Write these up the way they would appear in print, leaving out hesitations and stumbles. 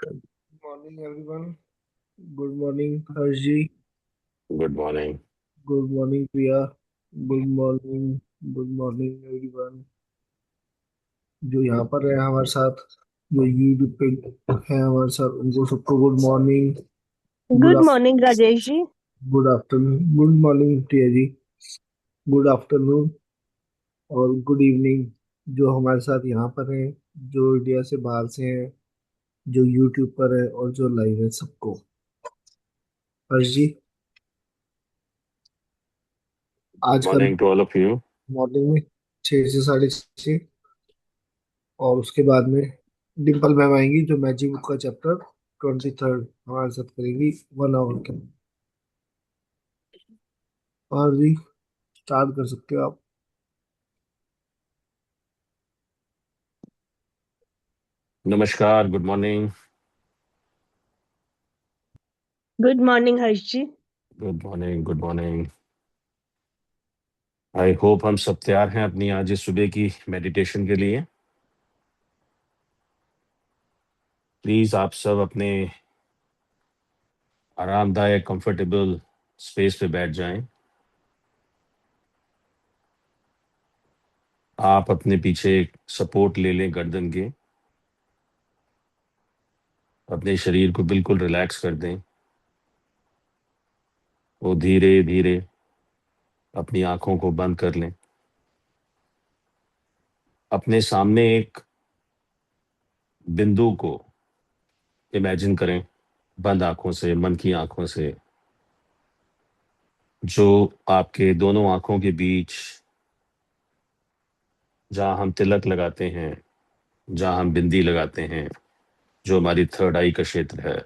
Morning everyone. Good morning Harsh ji. Good morning. Good morning Priya. Good morning. Good morning everyone जो यहाँ पर है हमारे साथ, जो यूट्यूब पे है हमारे साथ, उनको सबको good morning. Good good morning Rajesh ji. Good afternoon. Good morning Priya ji. Good afternoon और गुड इवनिंग जो हमारे साथ यहाँ पर हैं, जो इंडिया से बाहर से हैं, जो यूट्यूब पर है और जो लाइव है, सबको। हर्ष जी, आज का morning to all of you. Morning में 6 से 6:30, और उसके बाद में डिम्पल मैम आएंगी जो मैजिक बुक का चैप्टर 23 हमारे साथ करेंगी 1 आवर के। और भी स्टार्ट कर सकते हो आप। नमस्कार, good morning. Good morning Harsh ji. Good morning, good morning. I hope हम सब तैयार हैं अपनी आज इस सुबह की मेडिटेशन के लिए। प्लीज आप सब अपने आरामदायक कंफर्टेबल स्पेस पे बैठ जाएं। आप अपने पीछे सपोर्ट ले लें गर्दन के। अपने शरीर को बिल्कुल रिलैक्स कर दें। वो धीरे धीरे अपनी आंखों को बंद कर लें। अपने सामने एक बिंदु को इमेजिन करें, बंद आंखों से, मन की आंखों से, जो आपके दोनों आंखों के बीच, जहाँ हम तिलक लगाते हैं, जहाँ हम बिंदी लगाते हैं, जो हमारी थर्ड आई का क्षेत्र है,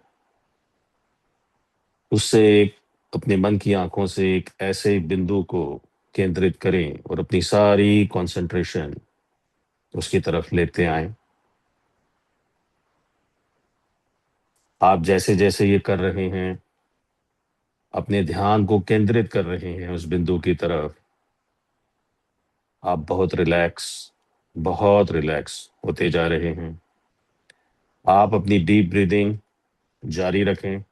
उससे अपने मन की आंखों से एक ऐसे बिंदु को केंद्रित करें और अपनी सारी कंसंट्रेशन उसकी तरफ लेते आए। आप जैसे जैसे ये कर रहे हैं, अपने ध्यान को केंद्रित कर रहे हैं उस बिंदु की तरफ, आप बहुत रिलैक्स होते जा रहे हैं। आप अपनी डीप ब्रीदिंग जारी रखें।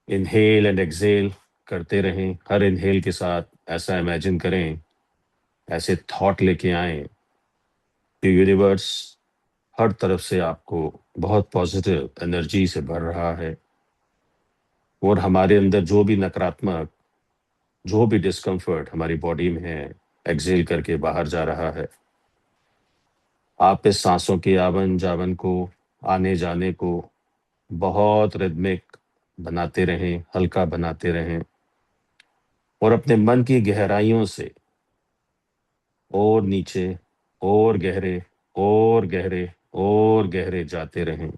इनहेल एंड एक्सेल करते रहें। हर इनहेल के साथ ऐसा इमेजिन करें, ऐसे थॉट लेके आए कि यूनिवर्स हर तरफ से आपको बहुत पॉजिटिव एनर्जी से भर रहा है, और हमारे अंदर जो भी नकारात्मक, जो भी डिस्कम्फर्ट हमारी बॉडी में है, एक्सेल करके बाहर जा रहा है। आप इस सांसों के आवन जावन को, आने जाने को बहुत रिदमिक बनाते रहें, हल्का बनाते रहें, और अपने मन की गहराइयों से और नीचे, और गहरे, और गहरे, और गहरे जाते रहें।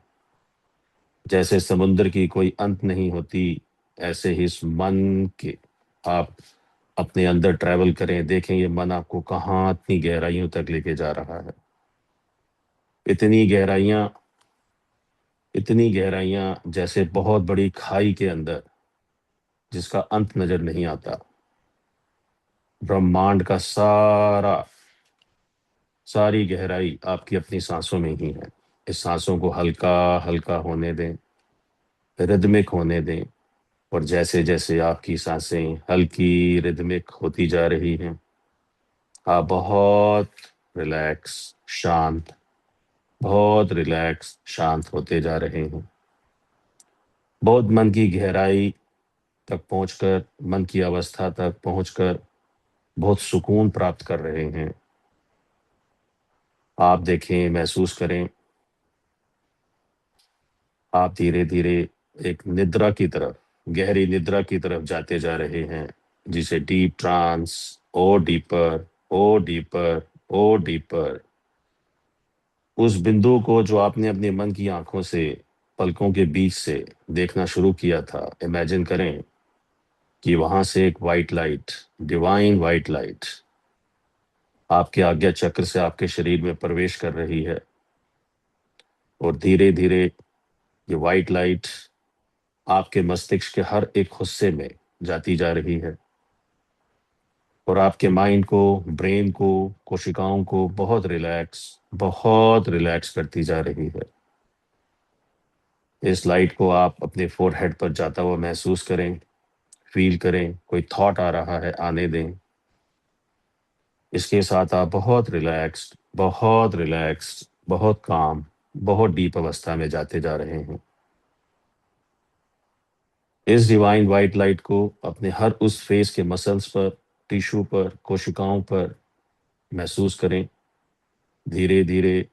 जैसे समुद्र की कोई अंत नहीं होती, ऐसे ही इस मन के आप अपने अंदर ट्रैवल करें। देखें ये मन आपको कहाँ इतनी गहराइयों तक लेके जा रहा है। इतनी गहराइयां, इतनी गहराइयां, जैसे बहुत बड़ी खाई के अंदर जिसका अंत नजर नहीं आता। ब्रह्मांड का सारी गहराई आपकी अपनी सांसों में ही है। इस सांसों को हल्का हल्का होने दें, रिदमिक होने दें, और जैसे जैसे आपकी सांसें हल्की रिदमिक होती जा रही हैं, आप बहुत रिलैक्स, शांत, बहुत रिलैक्स शांत होते जा रहे हैं। बहुत मन की गहराई तक पहुंचकर, मन की अवस्था तक पहुंचकर बहुत सुकून प्राप्त कर रहे हैं। आप देखें, महसूस करें, आप धीरे धीरे एक निद्रा की तरफ, गहरी निद्रा की तरफ जाते जा रहे हैं, जिसे डीप ट्रांस, और डीपर, और डीपर, और डीपर। उस बिंदु को जो आपने अपने मन की आंखों से, पलकों के बीच से देखना शुरू किया था, इमेजिन करें कि वहां से एक white light, divine white light आपके आज्ञा चक्र से आपके शरीर में प्रवेश कर रही है, और धीरे धीरे ये वाइट लाइट आपके मस्तिष्क के हर एक हिस्से में जाती जा रही है, और आपके माइंड को, ब्रेन को, कोशिकाओं को बहुत रिलैक्स करती जा रही है। इस लाइट को आप अपने फोरहेड पर जाता हुआ महसूस करें, फील करें। कोई थॉट आ रहा है, आने दें। इसके साथ आप बहुत रिलैक्स्ड, बहुत काम, बहुत डीप अवस्था में जाते जा रहे हैं। इस डिवाइन वाइट लाइट को अपने हर उस फेस के मसल्स पर, टिश्यू पर, कोशिकाओं पर महसूस करें। धीरे धीरे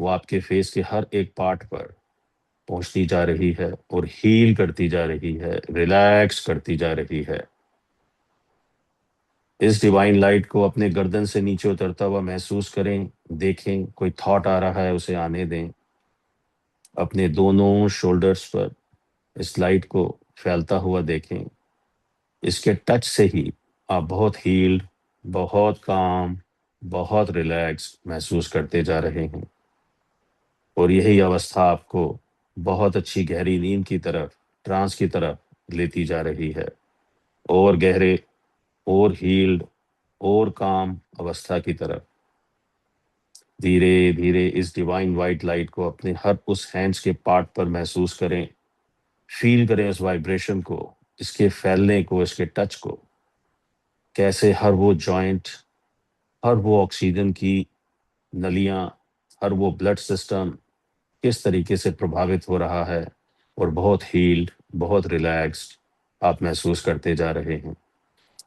वो आपके फेस के हर एक पार्ट पर पहुंचती जा रही है और हील करती जा रही है, रिलैक्स करती जा रही है। इस डिवाइन लाइट को अपने गर्दन से नीचे उतरता हुआ महसूस करें, देखें। कोई थॉट आ रहा है, उसे आने दें। अपने दोनों शोल्डर्स पर इस लाइट को फैलता हुआ देखें। इसके टच से ही आप बहुत हील्ड, बहुत काम, बहुत रिलैक्स महसूस करते जा रहे हैं। और यही अवस्था आपको बहुत अच्छी गहरी नींद की तरफ, ट्रांस की तरफ लेती जा रही है। और गहरे, और हील्ड, और काम अवस्था की तरफ। धीरे धीरे इस डिवाइन वाइट लाइट को अपने हर उस हैंड्स के पार्ट पर महसूस करें। फील करें उस वाइब्रेशन को, इसके फैलने को, इसके टच को। कैसे हर वो जॉइंट, हर वो ऑक्सीजन की नलियां, हर वो ब्लड सिस्टम किस तरीके से प्रभावित हो रहा है और बहुत हील्ड, बहुत रिलैक्स्ड आप महसूस करते जा रहे हैं।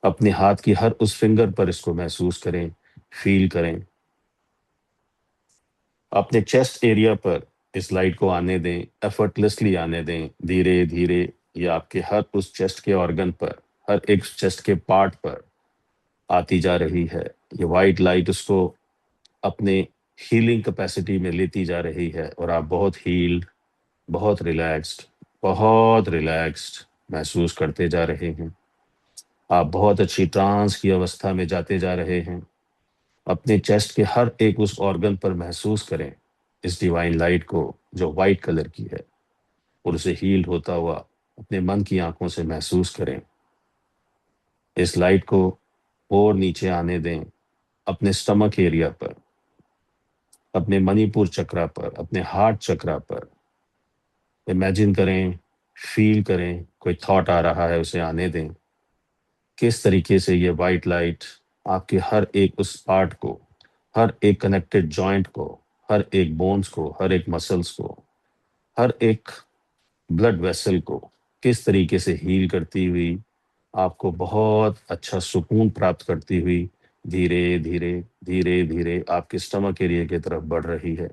अपने हाथ की हर उस फिंगर पर इसको महसूस करें, फील करें। अपने चेस्ट एरिया पर इस लाइट को आने दें, एफर्टलेसली आने दें। धीरे धीरे ये आपके हर उस चेस्ट के ऑर्गन पर, हर एक चेस्ट के पार्ट पर आती जा रही है। ये वाइट लाइट उसको अपने हीलिंग कैपेसिटी में लेती जा रही है और आप बहुत हील्ड, बहुत रिलैक्स्ड महसूस करते जा रहे हैं। आप बहुत अच्छी ट्रांस की अवस्था में जाते जा रहे हैं। अपने चेस्ट के हर एक उस ऑर्गन पर महसूस करें इस डिवाइन लाइट को, जो वाइट कलर की है, और उसे हील होता हुआ अपने मन की आंखों से महसूस करें। इस लाइट को और नीचे आने दें, अपने स्टमक एरिया पर, अपने मणिपुर चक्रा पर, अपने हार्ट चक्रा पर। इमेजिन करें, फील करें। कोई थॉट आ रहा है, उसे आने दें। किस तरीके से ये वाइट लाइट आपके हर एक उस पार्ट को, हर एक कनेक्टेड जॉइंट को, हर एक बोन्स को, हर एक मसल्स को, हर एक ब्लड वेसल को किस तरीके से हील करती हुई, आपको बहुत अच्छा सुकून प्राप्त करती हुई धीरे धीरे, धीरे धीरे आपके स्टमक एरिया की तरफ बढ़ रही है।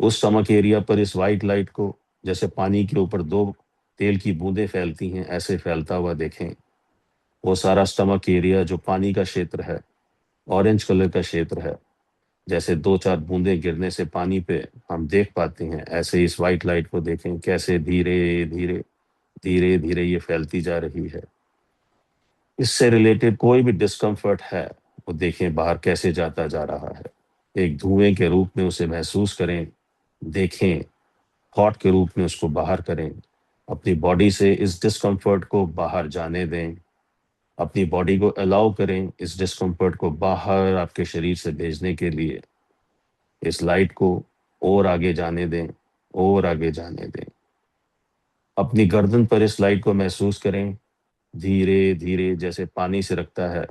उस स्टमक एरिया पर इस वाइट लाइट को जैसे पानी के ऊपर दो तेल की बूंदें फैलती हैं, ऐसे फैलता हुआ देखें। वो सारा स्टमक एरिया जो पानी का क्षेत्र है, ऑरेंज कलर का क्षेत्र है, जैसे दो चार बूंदें गिरने से पानी पे हम देख पाते हैं, ऐसे इस वाइट लाइट को देखें कैसे धीरे धीरे, धीरे धीरे ये फैलती जा रही है। इससे रिलेटेड कोई भी डिस्कम्फर्ट है, वो देखें बाहर कैसे जाता जा रहा है। एक धुएं के रूप में उसे महसूस करें, देखें। थॉट के रूप में उसको बाहर करें। अपनी बॉडी से इस डिस्कम्फर्ट को बाहर जाने दें। अपनी बॉडी को अलाउ करें इस डिस्कम्फर्ट को बाहर आपके शरीर से भेजने के लिए। इस लाइट को और आगे जाने दें, और आगे जाने दें। अपनी गर्दन पर इस लाइट को महसूस करें। धीरे धीरे जैसे पानी से रखता है,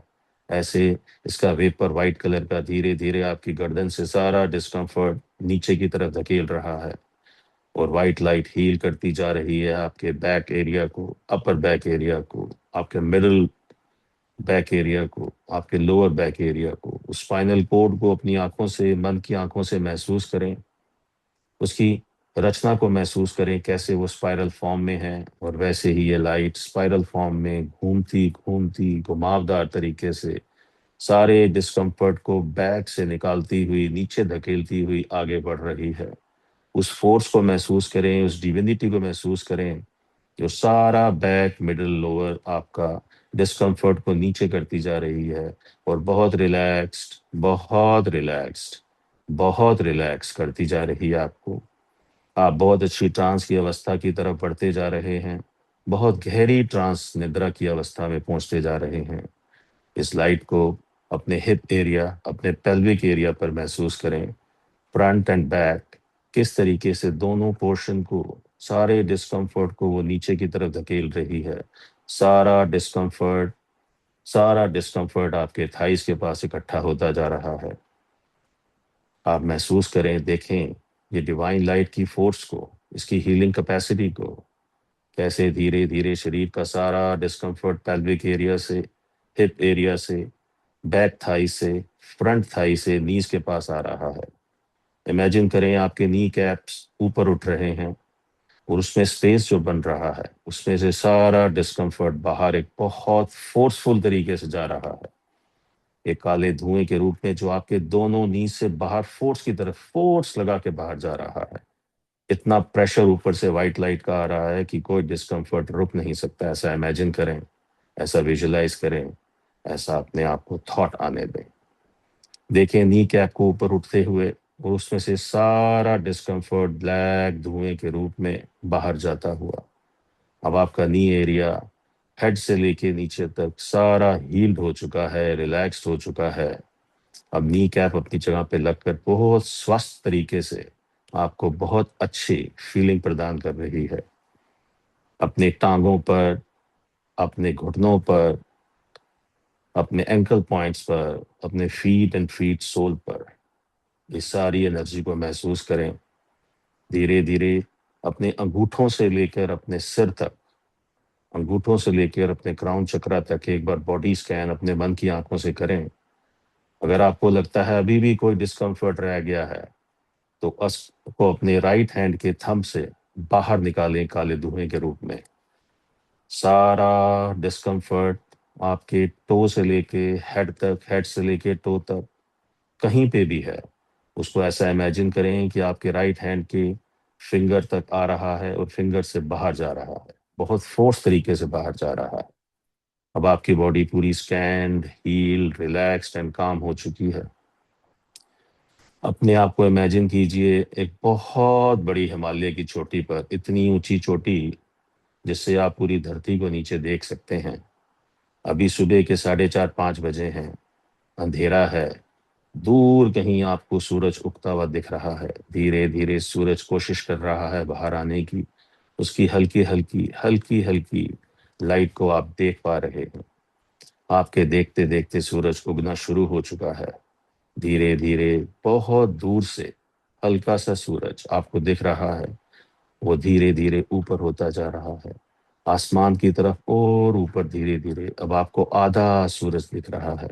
ऐसे इसका वेपर वाइट कलर का धीरे धीरे आपकी गर्दन से सारा डिस्कम्फर्ट नीचे की तरफ धकेल रहा है। और वाइट लाइट हील करती जा रही है आपके बैक एरिया को, अपर बैक एरिया को, आपके मिडिल बैक एरिया को, आपके लोअर बैक एरिया को। उस स्पाइनल कोड को अपनी आंखों से, मन की आंखों से महसूस करें। उसकी रचना को महसूस करें, कैसे वो स्पाइरल फॉर्म में है। और वैसे ही ये लाइट स्पाइरल फॉर्म में घूमती घूमती घुमावदार तरीके से सारे डिस्कम्फर्ट को बैक से निकालती हुई, नीचे धकेलती हुई आगे बढ़ रही है। उस फोर्स को महसूस करें, उस डिविनिटी को महसूस करें, जो सारा बैक, मिडिल, लोअर आपका डिस्कम्फर्ट को नीचे करती जा रही है। और बहुत रिलैक्स्ड, बहुत रिलैक्स करती जा रही है आपको। आप बहुत अच्छी ट्रांस की अवस्था की तरफ बढ़ते जा रहे हैं। बहुत गहरी ट्रांस निद्रा की अवस्था में पहुंचते जा रहे हैं। इस लाइट को अपने हिप एरिया, अपने पेल्विक एरिया पर महसूस करें। फ्रंट एंड बैक किस तरीके से दोनों पोर्शन को सारे डिस्कम्फर्ट को वो नीचे की तरफ धकेल रही है। सारा डिस्कम्फर्ट आपके थाइस के पास इकट्ठा होता जा रहा है। आप महसूस करें, देखें ये डिवाइन लाइट की फोर्स को, इसकी हीलिंग कैपेसिटी को, कैसे धीरे धीरे शरीर का सारा डिस्कम्फर्ट पेल्विक एरिया से, हिप एरिया से, बैक थाई से, फ्रंट थाई से नीज के पास आ रहा है। इमेजिन करें आपके नी कैप्स ऊपर उठ रहे हैं और उसमें स्पेस जो बन रहा है, उसमें से सारा डिस्कम्फर्ट बाहर एक बहुत फोर्सफुल तरीके से जा रहा है, एक काले धुएं के रूप में जो आपके दोनों नी से बाहर फोर्स की तरफ फोर्स लगा के बाहर जा रहा है। इतना प्रेशर ऊपर से व्हाइट लाइट का आ रहा है कि कोई डिस्कम्फर्ट रुक नहीं सकता। ऐसा इमेजिन करें, ऐसा विजुलाइज करें, ऐसा अपने आप को थॉट आने दें। देखें नी कैप को ऊपर उठते हुए और उसमें से सारा डिस्कम्फर्ट ब्लैक धुएं के रूप में बाहर जाता हुआ। अब आपका नी एरिया हेड से लेके नीचे तक सारा हील्ड हो चुका है, रिलैक्स्ड हो चुका है। अब नी कैप अपनी जगह पे लगकर बहुत स्वस्थ तरीके से आपको बहुत अच्छी फीलिंग प्रदान कर रही है। अपने टांगों पर, अपने घुटनों पर, अपने एंकल पॉइंट्स पर, अपने फीट एंड फीट सोल पर ये सारी एनर्जी को महसूस करें। धीरे धीरे अपने अंगूठों से लेकर अपने सिर तक, अंगूठों से लेकर अपने क्राउन चक्रा तक एक बार बॉडी स्कैन अपने मन की आंखों से करें। अगर आपको लगता है अभी भी कोई डिस्कम्फर्ट रह गया है तो उसको अपने राइट हैंड के थंब से बाहर निकालें काले धुएं के रूप में। सारा डिस्कम्फर्ट आपके टो से लेके हेड तक, हेड से लेके टो तक कहीं पे भी है, उसको ऐसा इमेजिन करें कि आपके राइट हैंड के फिंगर तक आ रहा है और फिंगर से बाहर जा रहा है, बहुत फोर्स तरीके से बाहर जा रहा है। अब आपकी बॉडी पूरी स्कैन्ड, हील्ड, रिलैक्स्ड एंड काम हो चुकी है। अपने आप को इमेजिन कीजिए एक बहुत बड़ी हिमालय की चोटी पर, इतनी ऊंची चोटी जिससे आप पूरी धरती को नीचे देख सकते हैं। अभी सुबह के 4:30-5 बजे हैं, अंधेरा है। दूर कहीं आपको सूरज उगता हुआ दिख रहा है। धीरे धीरे सूरज कोशिश कर रहा है बाहर आने की। उसकी हल्की हल्की हल्की हल्की लाइट को आप देख पा रहे हैं। आपके देखते देखते सूरज उगना शुरू हो चुका है। धीरे धीरे बहुत दूर से हल्का सा सूरज आपको दिख रहा है, वो धीरे धीरे ऊपर होता जा रहा है आसमान की तरफ, और ऊपर धीरे धीरे अब आपको आधा सूरज दिख रहा है।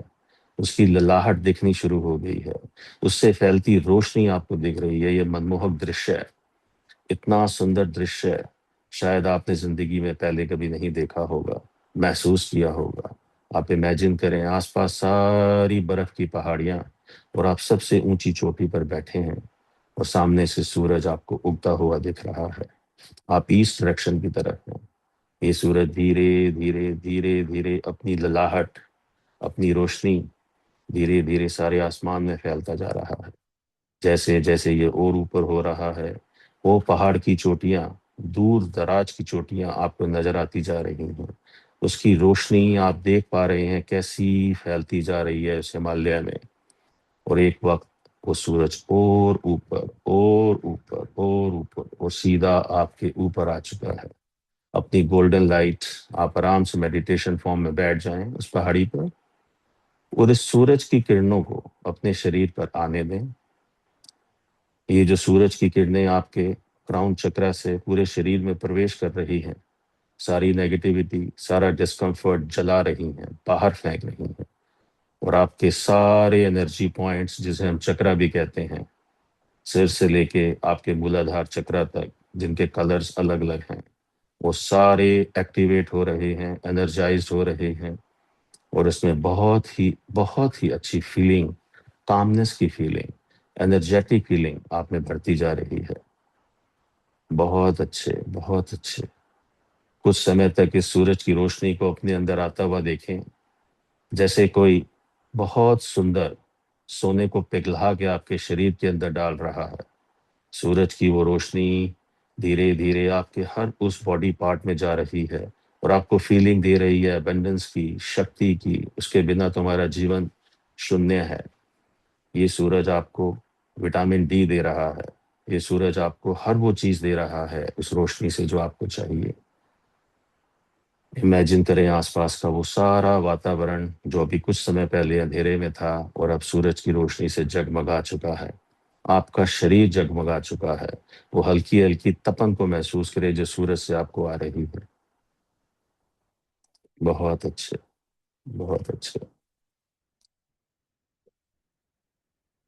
उसकी ललाहट दिखनी शुरू हो गई है, उससे फैलती रोशनी आपको दिख रही है। ये मनमोहक दृश्य है, इतना सुंदर दृश्य है, शायद आपने जिंदगी में पहले कभी नहीं देखा होगा, महसूस किया होगा। आप इमेजिन करें आसपास सारी बर्फ की पहाड़ियां और आप सबसे ऊंची चोटी पर बैठे हैं और सामने से सूरज आपको उगता हुआ दिख रहा है। आप ईस्ट डायरेक्शन की तरफ हैं। ये सूरज धीरे धीरे धीरे धीरे अपनी ललाहट, अपनी रोशनी धीरे धीरे सारे आसमान में फैलता जा रहा है। जैसे जैसे ये और ऊपर हो रहा है, वो पहाड़ की चोटियां, दूर दराज की चोटियां आपको नजर आती जा रही हैं। उसकी रोशनी आप देख पा रहे हैं कैसी फैलती जा रही है उस हिमालय में। और एक वक्त वो सूरज और ऊपर और ऊपर और ऊपर और सीधा आपके ऊपर आ चुका है। अपनी गोल्डन लाइट, आप आराम से मेडिटेशन फॉर्म में बैठ जाएं उस पहाड़ी पर और इस सूरज की किरणों को अपने शरीर पर आने दें। ये जो सूरज की किरणें आपके क्राउन चक्रा से पूरे शरीर में प्रवेश कर रही हैं, सारी नेगेटिविटी, सारा डिस्कम्फर्ट जला रही हैं, बाहर फेंक रही हैं। और आपके सारे एनर्जी पॉइंट्स, जिसे हम चक्रा भी कहते हैं, सिर से लेके आपके मूलाधार चक्रा तक, जिनके कलर्स अलग अलग हैं, वो सारे एक्टिवेट हो रहे हैं, एनर्जाइज्ड हो रहे हैं। और इसमें बहुत ही अच्छी फीलिंग, कामनेस की फीलिंग, एनर्जेटिक फीलिंग आप में बढ़ती जा रही है। बहुत अच्छे, बहुत अच्छे। कुछ समय तक इस सूरज की रोशनी को अपने अंदर आता हुआ देखें, जैसे कोई बहुत सुंदर सोने को पिघला के आपके शरीर के अंदर डाल रहा है। सूरज की वो रोशनी धीरे धीरे आपके हर उस बॉडी पार्ट में जा रही है और आपको फीलिंग दे रही है अबंडेंस की, शक्ति की। उसके बिना तुम्हारा जीवन 0 है। ये सूरज आपको विटामिन डी दे रहा है, ये सूरज आपको हर वो चीज दे रहा है उस रोशनी से जो आपको चाहिए। इमेजिन करें आसपास का वो सारा वातावरण जो अभी कुछ समय पहले अंधेरे में था और अब सूरज की रोशनी से जगमगा चुका है। आपका शरीर जगमगा चुका है। वो हल्की हल्की तपन को महसूस करें जो सूरज से आपको आ रही है। बहुत अच्छे, बहुत अच्छे।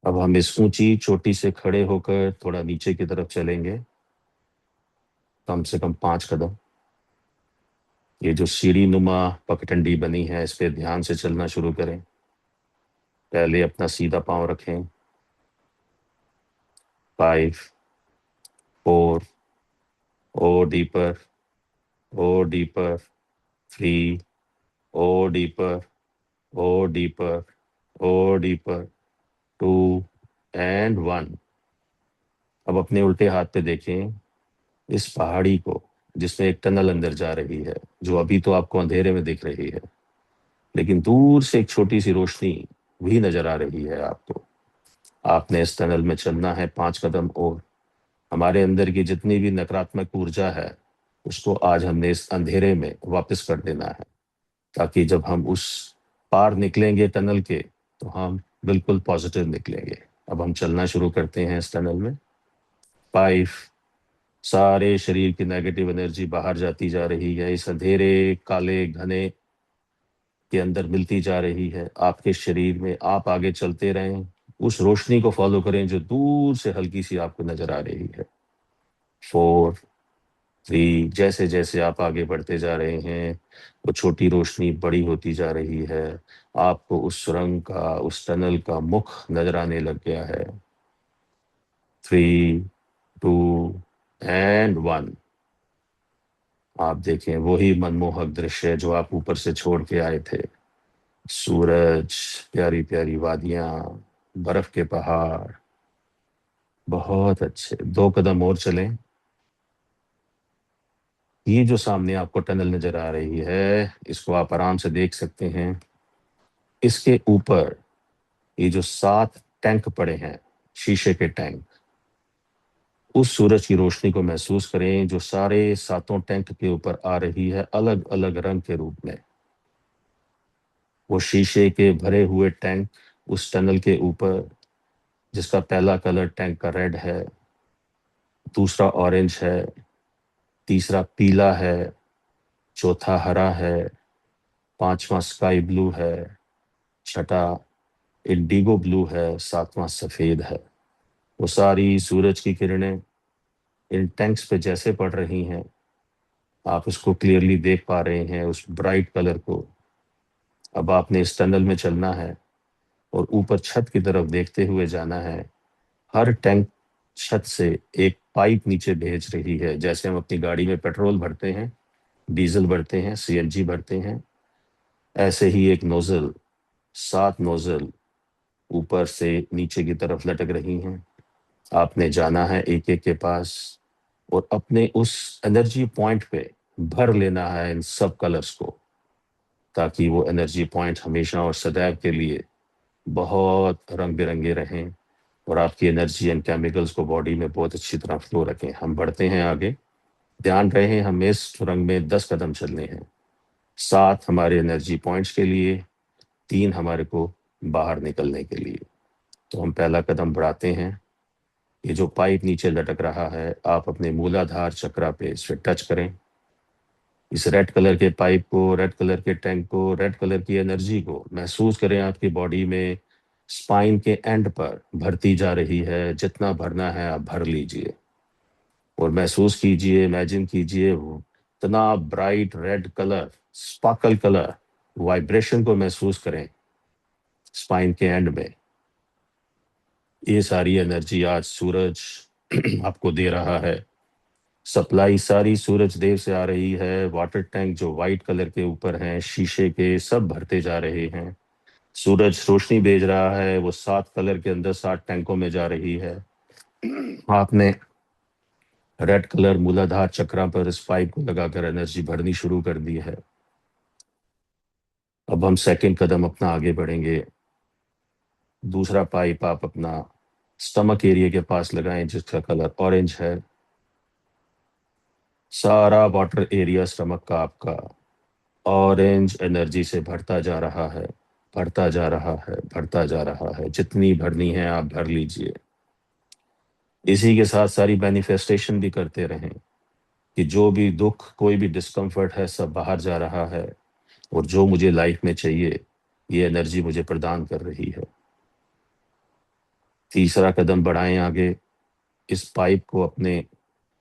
अब हम इस ऊंची चोटी से खड़े होकर थोड़ा नीचे की तरफ चलेंगे, कम से कम 5 कदम। ये जो सीढ़ी नुमा पगडंडी बनी है, इस पे ध्यान से चलना शुरू करें। पहले अपना सीधा पांव रखें। 5, 4, और डीपर, और डीपर। 3, और डीपर, और डीपर, और डीपर। 2 एंड 1। अब अपने उल्टे हाथ पे देखें इस पहाड़ी को जिसमें एक टनल अंदर जा रही है, जो अभी तो आपको अंधेरे में दिख रही है, लेकिन दूर से एक छोटी सी रोशनी भी नजर आ रही है आपको। आपने इस टनल में चलना है 5 कदम और हमारे अंदर की जितनी भी नकारात्मक ऊर्जा है उसको आज हमने इस अंधेरे में वापस कर देना है, ताकि जब हम उस पार निकलेंगे टनल के तो हम बिल्कुल पॉजिटिव निकलेंगे। अब हम चलना शुरू करते हैं इस टनल में। 5। सारे शरीर की नेगेटिव एनर्जी बाहर जाती जा रही है, इस अंधेरे काले घने के अंदर मिलती जा रही है आपके शरीर में। आप आगे चलते रहें, उस रोशनी को फॉलो करें जो दूर से हल्की सी आपको नजर आ रही है। 4, 3। जैसे जैसे आप आगे बढ़ते जा रहे हैं वो छोटी रोशनी बड़ी होती जा रही है। आपको उस सुरंग का, उस टनल का मुख नजर आने लग गया है। 3, 2 एंड 1। आप देखें वही मनमोहक दृश्य जो आप ऊपर से छोड़ के आए थे। सूरज, प्यारी प्यारी वादियां, बर्फ के पहाड़। बहुत अच्छे। 2 कदम और चलें। ये जो सामने आपको टनल नजर आ रही है इसको आप आराम से देख सकते हैं। इसके ऊपर ये जो 7 टैंक पड़े हैं, शीशे के टैंक, उस सूरज की रोशनी को महसूस करें जो सारे 7 टैंक के ऊपर आ रही है अलग अलग रंग के रूप में। वो शीशे के भरे हुए टैंक उस टनल के ऊपर, जिसका पहला कलर टैंक का रेड है, दूसरा ऑरेंज है, तीसरा पीला है, चौथा हरा है, पांचवा स्काई ब्लू है, छठा इंडिगो ब्लू है, सातवां सफेद है। वो सारी सूरज की किरणें इन टैंक्स पे जैसे पड़ रही हैं, आप उसको क्लियरली देख पा रहे हैं, उस ब्राइट कलर को। अब आपने इस टनल में चलना है और ऊपर छत की तरफ देखते हुए जाना है। हर टैंक छत से एक पाइप नीचे भेज रही है, जैसे हम अपनी गाड़ी में पेट्रोल भरते हैं, डीजल भरते हैं, सीएनजी भरते हैं, ऐसे ही एक नोजल, 7 नोजल ऊपर से नीचे की तरफ लटक रही हैं। आपने जाना है एक एक के पास और अपने उस एनर्जी पॉइंट पे भर लेना है इन सब कलर्स को, ताकि वो एनर्जी पॉइंट हमेशा और सदैव के लिए बहुत रंग बिरंगे रहें और आपकी एनर्जी एंड केमिकल्स को बॉडी में बहुत अच्छी तरह फ्लो रखें। हम बढ़ते हैं आगे। ध्यान रहे हमें इस सुरंग में 10 कदम चलने हैं। 7 हमारे एनर्जी पॉइंट्स के लिए, 3 हमारे को बाहर निकलने के लिए। तो हम पहला कदम बढ़ाते हैं। ये जो पाइप नीचे लटक रहा है, आप अपने मूलाधार चक्रा पे इस पे टच करें। इस रेड कलर के पाइप को, रेड कलर के टैंक को, रेड कलर की एनर्जी को महसूस करें आपकी बॉडी में। स्पाइन के एंड पर भरती जा रही है। जितना भरना है आप भर लीजिए और महसूस कीजिए, इमेजिन कीजिए वो इतना bright red colour, sparkle colour, vibration को महसूस करें स्पाइन के एंड में। ये सारी एनर्जी आज सूरज आपको दे रहा है। सप्लाई सारी सूरज देव से आ रही है। वाटर टैंक जो व्हाइट कलर के ऊपर हैं, शीशे के, सब भरते जा रहे हैं। सूरज रोशनी भेज रहा है, वो 7 कलर के अंदर 7 टैंकों में जा रही है। आपने रेड कलर मूलाधार चक्रा पर इस पाइप को लगाकर एनर्जी भरनी शुरू कर दी है। अब हम सेकंड कदम अपना आगे बढ़ेंगे। दूसरा पाइप आप अपना स्टमक एरिया के पास लगाएं जिसका कलर ऑरेंज है। सारा वाटर एरिया स्टमक का आपका ऑरेंज एनर्जी से भरता जा रहा है, भरता जा रहा है, भरता जा रहा है। जितनी भरनी है आप भर लीजिए। इसी के साथ सारी मैनिफेस्टेशन भी करते रहें कि जो भी दुख, कोई भी डिस्कम्फर्ट है, सब बाहर जा रहा है और जो मुझे लाइफ में चाहिए ये एनर्जी मुझे प्रदान कर रही है। तीसरा कदम बढ़ाएं आगे। इस पाइप को अपने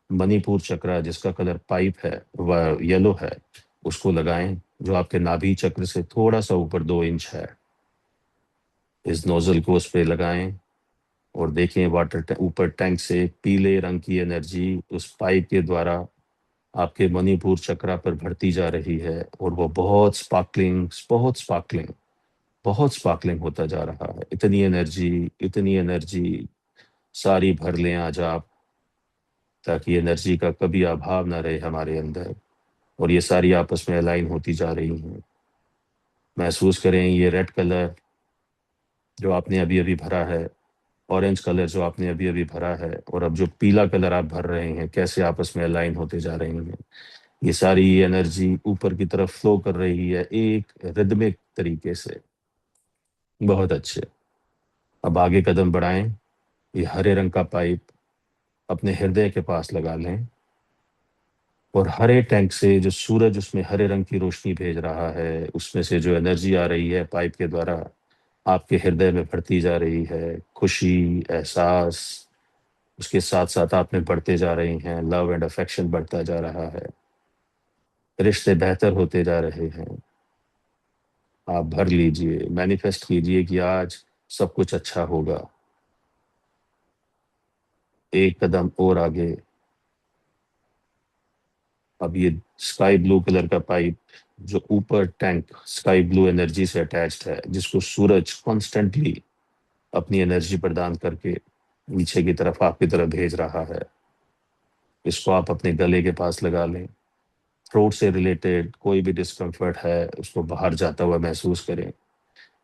मणिपुर चक्र, जिसका कलर पाइप है वह येलो है, उसको लगाएं, जो आपके नाभि चक्र से थोड़ा सा ऊपर 2 इंच है। इस नोजल को उस पर लगाएं और देखें वाटर ऊपर टैंक से पीले रंग की एनर्जी उस पाइप के द्वारा आपके मणिपुर चक्र पर भरती जा रही है और वो बहुत स्पार्कलिंग, बहुत स्पार्कलिंग, बहुत स्पार्कलिंग होता जा रहा है। इतनी एनर्जी, इतनी एनर्जी सारी भर लें आज आप, ताकि एनर्जी का कभी अभाव ना रहे हमारे अंदर। और ये सारी आपस में अलाइन होती जा रही हैं। महसूस करें ये रेड कलर जो आपने अभी अभी भरा है, ऑरेंज कलर जो आपने अभी अभी भरा है, और अब जो पीला कलर आप भर रहे हैं, कैसे आपस में अलाइन होते जा रही हैं। ये सारी एनर्जी ऊपर की तरफ फ्लो कर रही है एक रिदमिक तरीके से। बहुत अच्छे। अब आगे कदम बढ़ाएं। ये हरे रंग का पाइप अपने हृदय के पास लगा लें और हरे टैंक से जो सूरज उसमें हरे रंग की रोशनी भेज रहा है, उसमें से जो एनर्जी आ रही है पाइप के द्वारा आपके हृदय में भरती जा रही है। खुशी, एहसास, उसके साथ साथ आप में बढ़ते जा रहे हैं। लव एंड अफेक्शन बढ़ता जा रहा है, रिश्ते बेहतर होते जा रहे हैं। आप भर लीजिए, मैनिफेस्ट कीजिए कि आज सब कुछ अच्छा होगा। एक कदम और आगे। अब ये स्काई ब्लू कलर का पाइप जो ऊपर टैंक स्काई ब्लू एनर्जी से अटैच्ड है, जिसको सूरज कॉन्स्टेंटली अपनी एनर्जी प्रदान करके नीचे की तरफ आपकी तरफ भेज रहा है, इसको आप अपने गले के पास लगा लें। थ्रोट से रिलेटेड कोई भी डिस्कम्फर्ट है उसको बाहर जाता हुआ महसूस करें।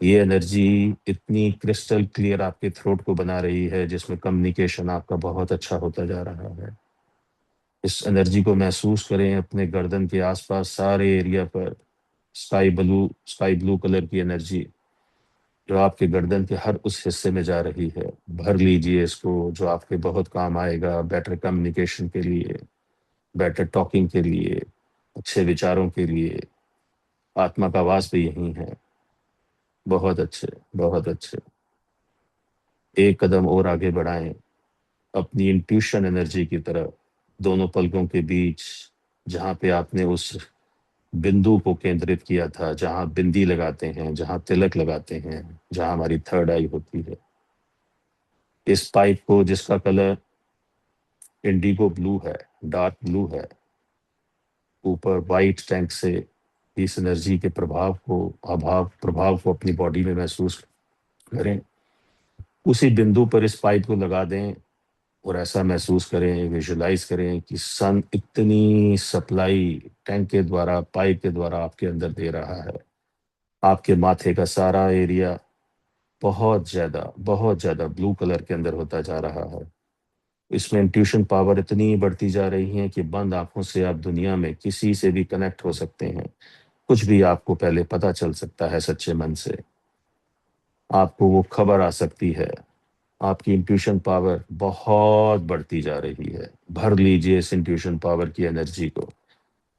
ये एनर्जी इतनी क्रिस्टल क्लियर आपके थ्रोट को बना रही है, जिसमें कम्युनिकेशन आपका बहुत अच्छा होता जा रहा है। इस एनर्जी को महसूस करें अपने गर्दन के आसपास सारे एरिया पर। स्काई ब्लू कलर की एनर्जी जो आपके गर्दन के हर उस हिस्से में जा रही है, भर लीजिए इसको, जो आपके बहुत काम आएगा बेटर कम्युनिकेशन के लिए, बेटर टॉकिंग के लिए, अच्छे विचारों के लिए। आत्मा का वास भी यही है। बहुत अच्छे, बहुत अच्छे। एक कदम और आगे बढ़ाएं अपनी इंट्यूशन एनर्जी की तरफ। दोनों पलकों के बीच जहाँ पे आपने उस बिंदु को केंद्रित किया था, जहाँ बिंदी लगाते हैं, जहाँ तिलक लगाते हैं, जहाँ हमारी थर्ड आई होती है, इस पाइप को जिसका कलर इंडिगो ब्लू है, डार्क ब्लू है, ऊपर वाइट टैंक से इस एनर्जी के प्रभाव को अपनी बॉडी में महसूस करें। उसी बिंदु पर इस पाइप को लगा दें और ऐसा महसूस करें, विजुलाइज करें कि सन इतनी सप्लाई टैंक के द्वारा, पाइप के द्वारा आपके अंदर दे रहा है। आपके माथे का सारा एरिया बहुत ज्यादा ब्लू कलर के अंदर होता जा रहा है। इसमें इंट्यूशन पावर इतनी बढ़ती जा रही है कि बंद आंखों से आप दुनिया में किसी से भी कनेक्ट हो सकते हैं। कुछ भी आपको पहले पता चल सकता है सच्चे मन से, आपको वो खबर आ सकती है। आपकी इंट्यूशन पावर बहुत बढ़ती जा रही है। भर लीजिए इस इंट्यूशन पावर की एनर्जी को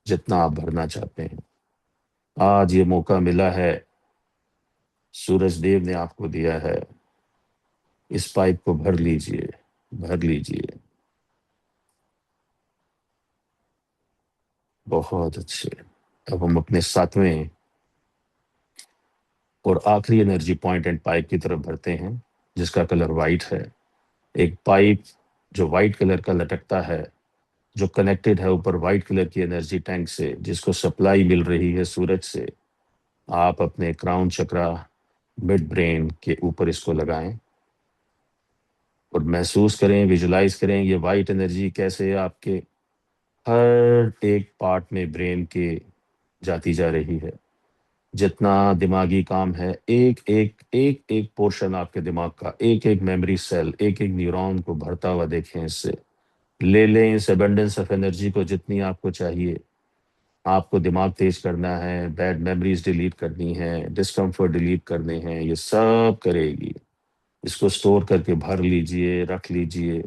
जितना आप भरना चाहते हैं। आज ये मौका मिला है, सूरज देव ने आपको दिया है। इस पाइप को भर लीजिए, भर लीजिए। बहुत अच्छे। अब हम अपने 7वें और आखिरी एनर्जी पॉइंट एंड पाइप की तरफ बढ़ते हैं, जिसका कलर वाइट है। एक पाइप जो वाइट कलर का लटकता है, जो कनेक्टेड है ऊपर वाइट कलर की एनर्जी टैंक से, जिसको सप्लाई मिल रही है सूरज से। आप अपने क्राउन चक्रा, मिड ब्रेन के ऊपर इसको लगाएं और महसूस करें, विजुलाइज करें ये वाइट एनर्जी कैसे आपके हर एक पार्ट में ब्रेन के जाती जा रही है। जितना दिमागी काम है, एक एक पोर्शन आपके दिमाग का, एक एक मेमोरी सेल, एक एक न्यूरॉन को भरता हुआ देखें इससे। ले लें इस एबंडेंस ऑफ एनर्जी को जितनी आपको चाहिए। आपको दिमाग तेज करना है, बैड मेमोरीज डिलीट करनी है, डिस्कम्फर्ट डिलीट करने हैं, ये सब करेगी। इसको स्टोर करके भर लीजिए, रख लीजिए,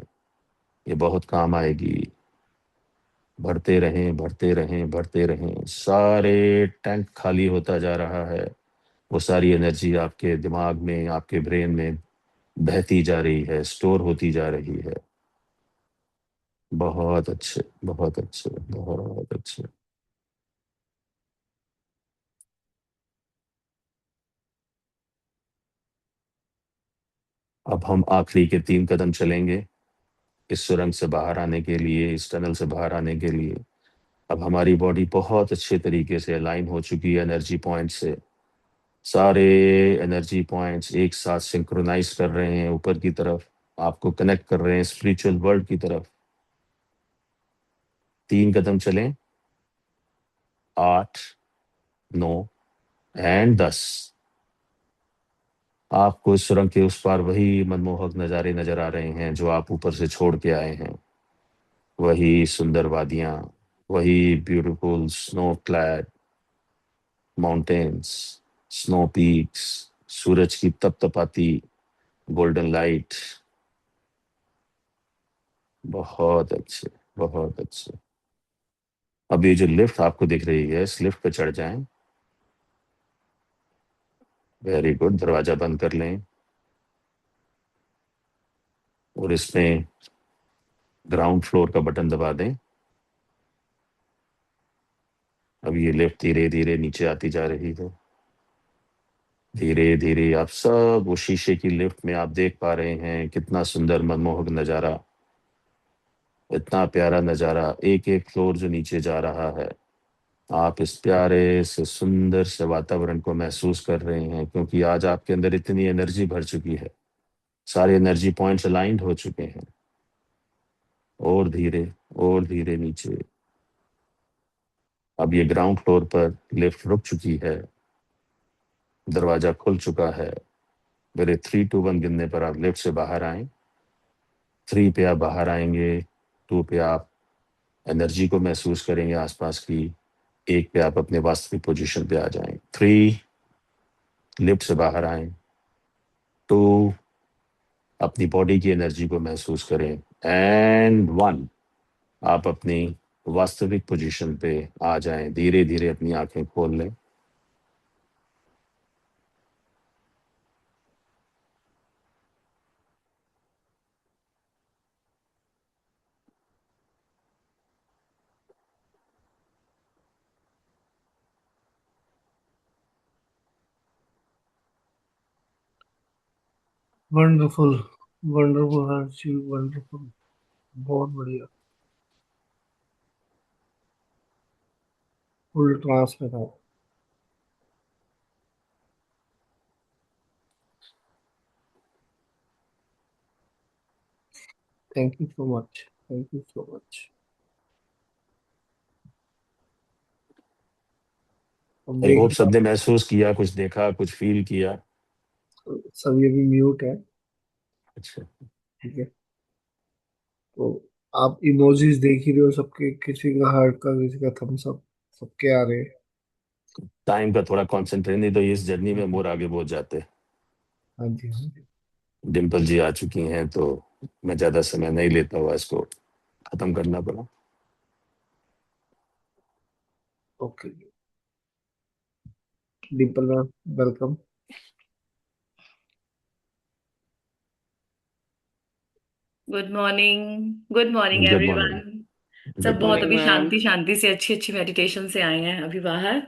ये बहुत काम आएगी। भरते रहें, भरते रहें, भरते रहें, सारे टैंक खाली होता जा रहा है। वो सारी एनर्जी आपके दिमाग में, आपके ब्रेन में बहती जा रही है, स्टोर होती जा रही है। बहुत अच्छे, बहुत अच्छे, बहुत अच्छे। अब हम आखिरी के 3 कदम चलेंगे इस सुरंग से बाहर आने के लिए, इस टनल से बाहर आने के लिए। अब हमारी बॉडी बहुत अच्छे तरीके से अलाइन हो चुकी है एनर्जी पॉइंट से। सारे एनर्जी पॉइंट्स एक साथ सिंक्रोनाइज कर रहे हैं ऊपर की तरफ, आपको कनेक्ट कर रहे हैं स्पिरिचुअल वर्ल्ड की तरफ। 3 कदम चलें, 8, 9 एंड 10। आपको इस सुरंग के उस पार वही मनमोहक नज़ारे नजर आ रहे हैं जो आप ऊपर से छोड़ के आए हैं। वही सुंदर वादियां, वही beautiful snow clad mountains, snow peaks, सूरज की तपतपाती गोल्डन लाइट। बहुत अच्छे, बहुत अच्छे। अब ये जो लिफ्ट आपको दिख रही है, इस लिफ्ट पे चढ़ जाएं। वेरी गुड, दरवाजा बंद कर लें और इसमें ग्राउंड फ्लोर का बटन दबा दें। अब ये लिफ्ट धीरे धीरे नीचे आती जा रही है। धीरे धीरे आप सब वो शीशे की लिफ्ट में आप देख पा रहे हैं कितना सुंदर मनमोहक नजारा, इतना प्यारा नजारा। एक एक फ्लोर जो नीचे जा रहा है, आप इस प्यारे से सुंदर से वातावरण को महसूस कर रहे हैं, क्योंकि आज आपके अंदर इतनी एनर्जी भर चुकी है, सारे एनर्जी पॉइंट्स अलाइंड हो चुके हैं। और धीरे नीचे। अब ये ग्राउंड फ्लोर पर लिफ्ट रुक चुकी है, दरवाजा खुल चुका है। मेरे 3 2 1 गिनने पर आप लिफ्ट से बाहर आए। 3 पे आप बाहर आएंगे, 2 पे आप एनर्जी को महसूस करेंगे आसपास की, 1 पे आप अपने वास्तविक पोजीशन पे आ जाएं। 3, लिफ्ट से बाहर आए। 2, अपनी बॉडी की एनर्जी को महसूस करें। एंड 1, आप अपनी वास्तविक पोजीशन पे आ जाएं। धीरे धीरे अपनी आंखें खोल लें। वंडरफुल, वंडरफुल हर चीज वंडरफुल, बहुत बढ़िया। फुल ट्रांस में था। Thank you so much, thank you so much. अब आई होप देखिए आप, सबने महसूस किया, कुछ देखा, कुछ फील किया। सभी अभी म्यूट है। अच्छा, ठीक है, तो आप इमोजीज देख ही रहे हो सबके, किसी का हार्ट का, किसी का थम्स अप, सबके आ रहे हैं। टाइम का थोड़ा कॉन्सेंट्रेट, नहीं तो इस जर्नी में मोर आगे बहुत जाते। हाँ जी, हाँ जी। डिम्पल जी आ चुकी हैं, तो मैं ज्यादा समय नहीं लेता हुआ इसको खत्म करना पड़ा। Okay, Dimple ma'am, welcome. Good morning good morning. Everyone. सब गुड बहुत मॉर्निंग। अभी शांति शांति से अच्छी अच्छी मेडिटेशन से आए हैं अभी बाहर।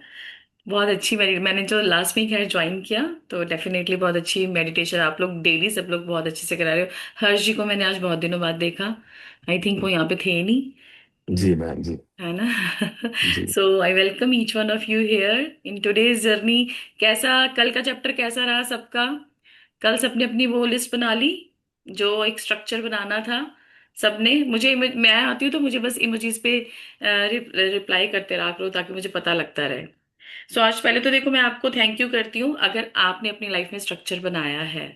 बहुत अच्छी मैंने जो लास्ट वीक है ज्वाइन किया, तो डेफिनेटली बहुत अच्छी मेडिटेशन आप लोग डेली सब लोग बहुत अच्छे से करा रहे हो। हर्ष जी को मैंने आज बहुत दिनों बाद देखा। आई थिंक वो यहाँ पे थे ही नहीं। जी मैम जी। है ना। जी, so I welcome each one of you here in today's journey. कैसा कल का चैप्टर कैसा रहा सबका? कल सबने अपनी वो लिस्ट बना ली जो एक स्ट्रक्चर बनाना था? सबने मुझे मैं आती हूँ तो मुझे बस इमोजीज पे रिप्लाई करते रहा करो ताकि मुझे पता लगता रहे। सो आज पहले तो देखो मैं आपको थैंक यू करती हूँ, अगर आपने अपनी लाइफ में स्ट्रक्चर बनाया है।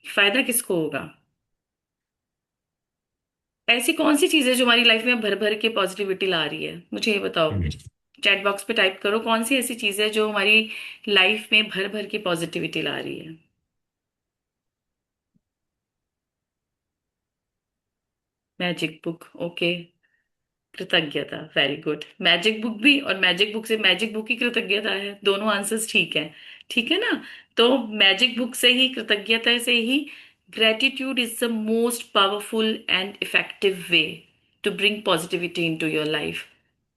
फायदा किसको होगा? ऐसी कौन सी चीज है जो हमारी लाइफ में भर भर के पॉजिटिविटी ला रही है, मुझे ये बताओ। चैट बॉक्स पे टाइप करो, कौन सी ऐसी चीज है जो हमारी लाइफ में भर भर के पॉजिटिविटी ला रही है। Magic book, okay. कृतज्ञता, वेरी गुड। मैजिक बुक भी, और मैजिक बुक से मैजिक बुक की कृतज्ञता है, दोनों आंसर्स ठीक है। ठीक है ना? तो मैजिक बुक से ही, कृतज्ञता से ही, gratitude is the most powerful and effective way to bring positivity into your life.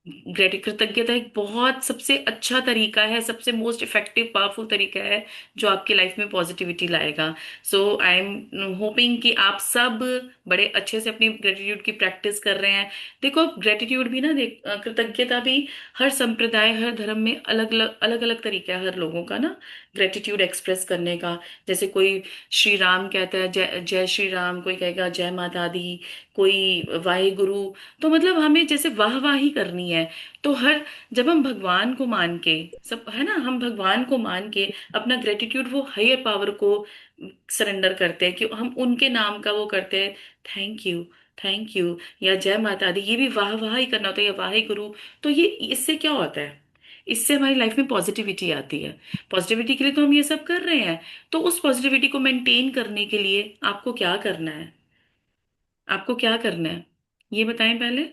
कृतज्ञता एक बहुत सबसे अच्छा तरीका है, सबसे मोस्ट इफेक्टिव पावरफुल तरीका है जो आपकी लाइफ में पॉजिटिविटी लाएगा। सो आई एम होपिंग कि आप सब बड़े अच्छे से अपनी ग्रेटिट्यूड की प्रैक्टिस कर रहे हैं। देखो ग्रेटिट्यूड भी ना, कृतज्ञता भी हर संप्रदाय, हर धर्म में अलग अलग तरीका है हर लोगों का ना, ग्रेटिट्यूड एक्सप्रेस करने का। जैसे कोई श्री राम कहता है जय जय श्री राम, कोई कहेगा जय माता दी, कोई वाहे गुरु। तो मतलब हमें जैसे वाहवाही करनी है, तो हर, जब हम भगवान को मान के, सब है ना, हम भगवान को मान के अपना ग्रेटिट्यूड वो हायर पावर को सरेंडर करते हैं, कि हम उनके नाम का वो करते हैं, थैंक यू, थैंक यू, या जय माता दी, ये भी वाह वाह ही करना होता है, या वाहे गुरु। तो ये, इससे क्या होता है? इससे हमारी लाइफ में पॉजिटिविटी आती है। पॉजिटिविटी के लिए तो हम ये सब कर रहे हैं। तो उस पॉजिटिविटी को मेंटेन करने के लिए आपको क्या करना है? आपको क्या करना है, ये बताएं पहले।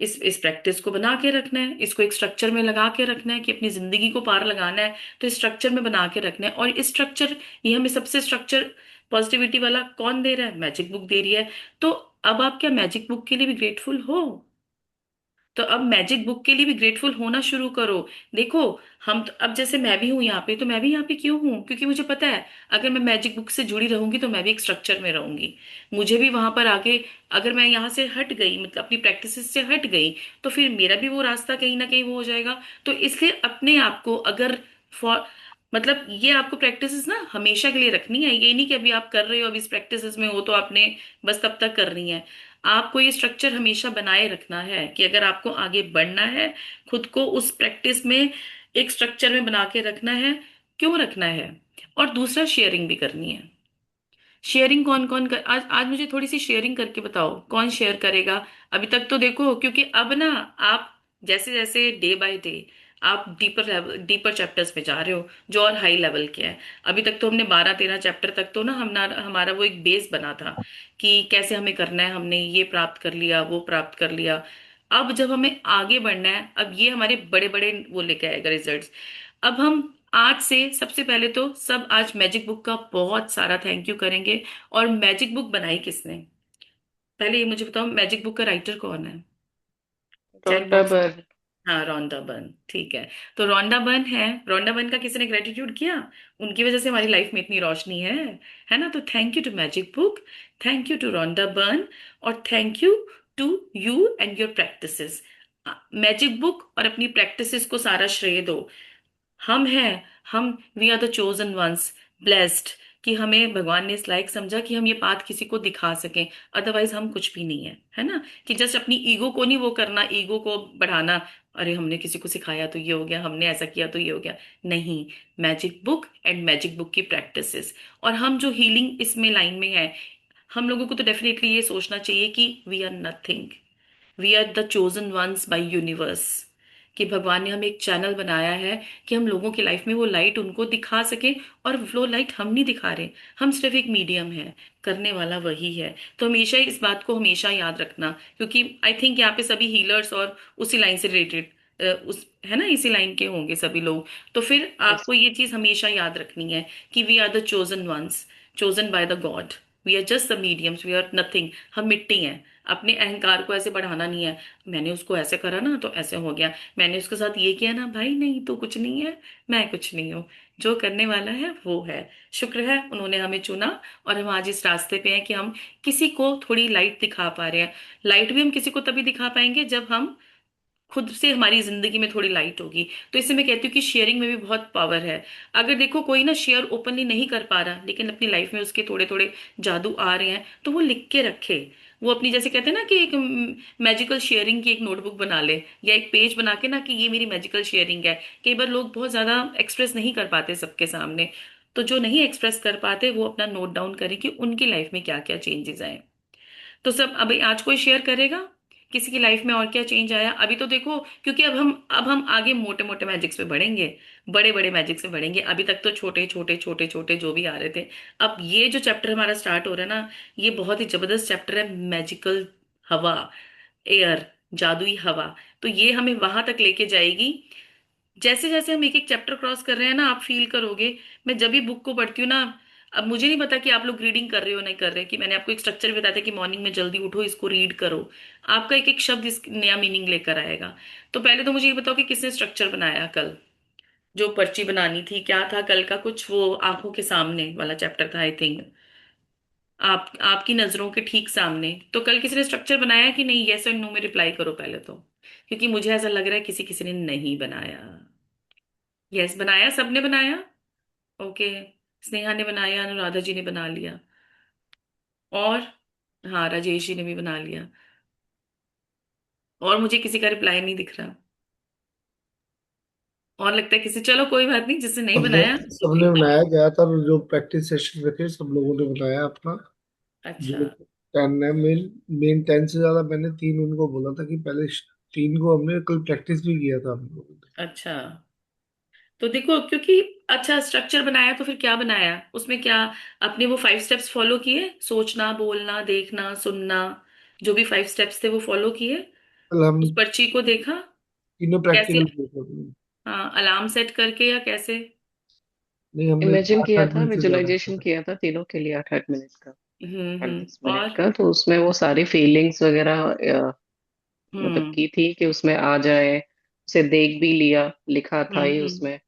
इस प्रैक्टिस को बना के रखना है, इसको एक स्ट्रक्चर में लगा के रखना है, कि अपनी जिंदगी को पार लगाना है तो इस स्ट्रक्चर में बना के रखना है। और इस स्ट्रक्चर, ये हमें सबसे स्ट्रक्चर पॉजिटिविटी वाला कौन दे रहा है? मैजिक बुक दे रही है। तो अब आप क्या मैजिक बुक के लिए भी ग्रेटफुल हो? तो अब मैजिक बुक के लिए भी ग्रेटफुल होना शुरू करो। देखो, हम तो, अब जैसे मैं भी हूं यहाँ पे, तो मैं भी यहाँ पे क्यों हूँ? क्योंकि मुझे पता है, अगर मैं मैजिक बुक से जुड़ी रहूंगी तो मैं भी एक स्ट्रक्चर में रहूंगी। मुझे भी वहां पर आगे, अगर मैं यहाँ से हट गई, मतलब अपनी प्रैक्टिसेस से हट गई, तो फिर मेरा भी वो रास्ता कहीं ना कहीं वो हो जाएगा। तो इसलिए अपने आप को, अगर फॉर, मतलब ये आपको प्रैक्टिसेस ना हमेशा के लिए रखनी है। ये नहीं कि अभी आप कर रहे हो, अभी इस प्रैक्टिसेस में हो तो आपने बस तब तक करनी है। आपको ये स्ट्रक्चर हमेशा बनाए रखना है, कि अगर आपको आगे बढ़ना है, खुद को उस प्रैक्टिस में एक स्ट्रक्चर में बना के रखना है। क्यों रखना है? और दूसरा, शेयरिंग भी करनी है। शेयरिंग कौन कौन कर, आज मुझे थोड़ी सी शेयरिंग करके बताओ, कौन शेयर करेगा? अभी तक तो देखो, क्योंकि अब ना, आप जैसे जैसे डे बाय डे आप डीपर लेवल, डीपर चैप्टर्स में जा रहे हो, जो और हाई लेवल के हैं। अभी तक तो हमने 12-13 चैप्टर तक तो ना, हमारा वो एक बेस बना था कि कैसे हमें करना है, हमने ये प्राप्त कर लिया, वो प्राप्त कर लिया। अब जब हमें आगे बढ़ना है, अब ये हमारे बड़े बड़े वो लेके आएगा रिजल्ट्स। अब हम आज से, सबसे पहले तो सब आज मैजिक बुक का बहुत सारा थैंक यू करेंगे। और मैजिक बुक बनाई किसने? पहले ये मुझे बताओ, मैजिक बुक का राइटर कौन है? चैट रोंडा बॉक्स। बर्न। हाँ, रोंडा बर्न, ठीक है। तो रोंडा बर्न है, रोंडा बर्न का किसी ने ग्रेटिट्यूड किया? उनकी वजह से हमारी लाइफ में इतनी रोशनी है ना? तो thank you to magic book, thank you to Rhonda Byrne, और thank you to you and your practices. Magic book और अपनी प्रैक्टिसेस को सारा श्रेय दो। हम हैं, हम, we are the chosen ones, blessed, कि हमें भगवान ने इस लायक समझा कि हम ये बात किसी को दिखा सकें। अदरवाइज हम कुछ भी नहीं है ना? कि जस्ट अपनी ईगो को नहीं वो करना, ईगो को बढ़ाना, अरे हमने किसी को सिखाया तो ये हो गया, हमने ऐसा किया तो ये हो गया। नहीं, magic book and magic book की प्रैक्टिसेस। और हम जो हीलिंग इसमें लाइन में है, हम लोगों को तो डेफिनेटली ये सोचना चाहिए कि we are nothing, we are the chosen ones by universe. कि भगवान ने हमें एक चैनल बनाया है, कि हम लोगों की लाइफ में वो लाइट उनको दिखा सके। और वो लाइट हम नहीं दिखा रहे, हम सिर्फ एक मीडियम है, करने वाला वही है। तो हमेशा इस बात को हमेशा याद रखना, क्योंकि आई थिंक यहाँ पे सभी हीलर्स और उसी लाइन से रिलेटेड, उस, है ना, इसी लाइन के होंगे सभी लोग। तो फिर यस। आपको ये चीज हमेशा याद रखनी है, कि we are the chosen ones, chosen by the god. We are just the mediums, we are nothing, हम मिट्टी हैं। अपने अहंकार को ऐसे बढ़ाना नहीं है, मैंने उसको ऐसे करा ना तो ऐसे हो गया, मैंने उसके साथ ये किया ना, भाई नहीं, तू कुछ नहीं है, मैं कुछ नहीं हूँ। जो करने वाला है वो है। शुक्र है उन्होंने हमें चुना, और हम आज इस रास्ते पे हैं कि हम किसी को थोड़ी लाइट दिखा पा रहे हैं। लाइट भी हम किसी को तभी दिखा पाएंगे जब हम खुद से, हमारी जिंदगी में थोड़ी लाइट होगी। तो इससे मैं कहती हूँ कि शेयरिंग में भी बहुत पावर है। अगर देखो कोई ना शेयर ओपनली नहीं कर पा रहा, लेकिन अपनी लाइफ में उसके थोड़े थोड़े जादू आ रहे हैं, तो वो लिख के रखे। वो अपनी, जैसे कहते हैं ना कि एक मैजिकल शेयरिंग की एक नोटबुक बना ले, या एक पेज बना के ना कि ये मेरी मैजिकल शेयरिंग है। कई बार लोग बहुत ज्यादा एक्सप्रेस नहीं कर पाते सबके सामने, तो जो नहीं एक्सप्रेस कर पाते वो अपना नोट डाउन करें कि उनकी लाइफ में क्या क्या चेंजेस आए। तो सब अभी आज कोई शेयर करेगा किसी की लाइफ में और क्या चेंज आया अभी, तो देखो, क्योंकि अब हम आगे मोटे मोटे मैजिक्स पे बढ़ेंगे, बड़े बड़े मैजिक्स पे बढ़ेंगे। अभी तक तो छोटे छोटे छोटे छोटे जो भी आ रहे थे। अब ये जो चैप्टर हमारा स्टार्ट हो रहा है ना, ये बहुत ही जबरदस्त चैप्टर है, मैजिकल हवा, एयर, जादुई हवा। तो ये हमें वहां तक लेके जाएगी। जैसे जैसे हम एक एक चैप्टर क्रॉस कर रहे हैं ना, आप फील करोगे। मैं जब भी बुक को पढ़ती हूँ ना, अब मुझे नहीं पता कि आप लोग रीडिंग कर रहे हो नहीं कर रहे, कि मैंने आपको एक स्ट्रक्चर भी बताया था कि मॉर्निंग में जल्दी उठो, इसको रीड करो। आपका एक एक शब्द इस नया मीनिंग लेकर आएगा। तो पहले तो मुझे ये बताओ कि किसने स्ट्रक्चर बनाया कल, जो पर्ची बनानी थी, क्या था कल का कुछ, वो आंखों के सामने वाला चैप्टर था आई थिंक, आपकी नजरों के ठीक सामने। तो कल किसी ने स्ट्रक्चर बनाया कि नहीं? यस और नो में रिप्लाई करो पहले तो, क्योंकि मुझे ऐसा लग रहा है किसी किसी ने नहीं बनाया। यस, बनाया, सबने बनाया। ओके, स्नेहा ने बनाया, अनुराधा जी ने बना लिया, और हाँ, राजेश जी ने भी बना लिया, और मुझे किसी का रिप्लाई नहीं दिख रहा। और लगता है किसी, चलो कोई बात नहीं, जिसने नहीं सबने बनाया। सबने बनाया, ज्यादातर जो प्रैक्टिस सेशन रखे सब लोगों ने बनाया अपना। अच्छा। जो 10 है, मेन मेन 10 से ज्यादा मैंने 3 उनको बोला था कि पहले 3 को हमने कल प्रैक्टिस भी किया था हम लोगों ने। अच्छा, तो देखो, क्योंकि अच्छा स्ट्रक्चर बनाया तो फिर क्या बनाया उसमें, क्या अपने वो 5 स्टेप्स फॉलो किए? सोचना, बोलना, देखना, सुनना, जो भी 5 स्टेप्स थे वो फॉलो किए। कल हम उस पर्ची को देखा तीनों कैसे? प्रैक्टिकल किए थे। हाँ, अलार्म सेट करके या कैसे? नहीं, हमने इमेजिन आठ किया आठ था, मिनट से ज्यादा विजुअलाइजेशन किया था। किया था तीनों के लिए 8-8 मिनट का, आठ हम्म। दस मिनट और का तो उसमें वो सारी फीलिंग्स वगैरह मतलब हम्म की थी कि उसमें आ जाए। उसे देख भी लिया, लिखा था ही हम्म उसमें।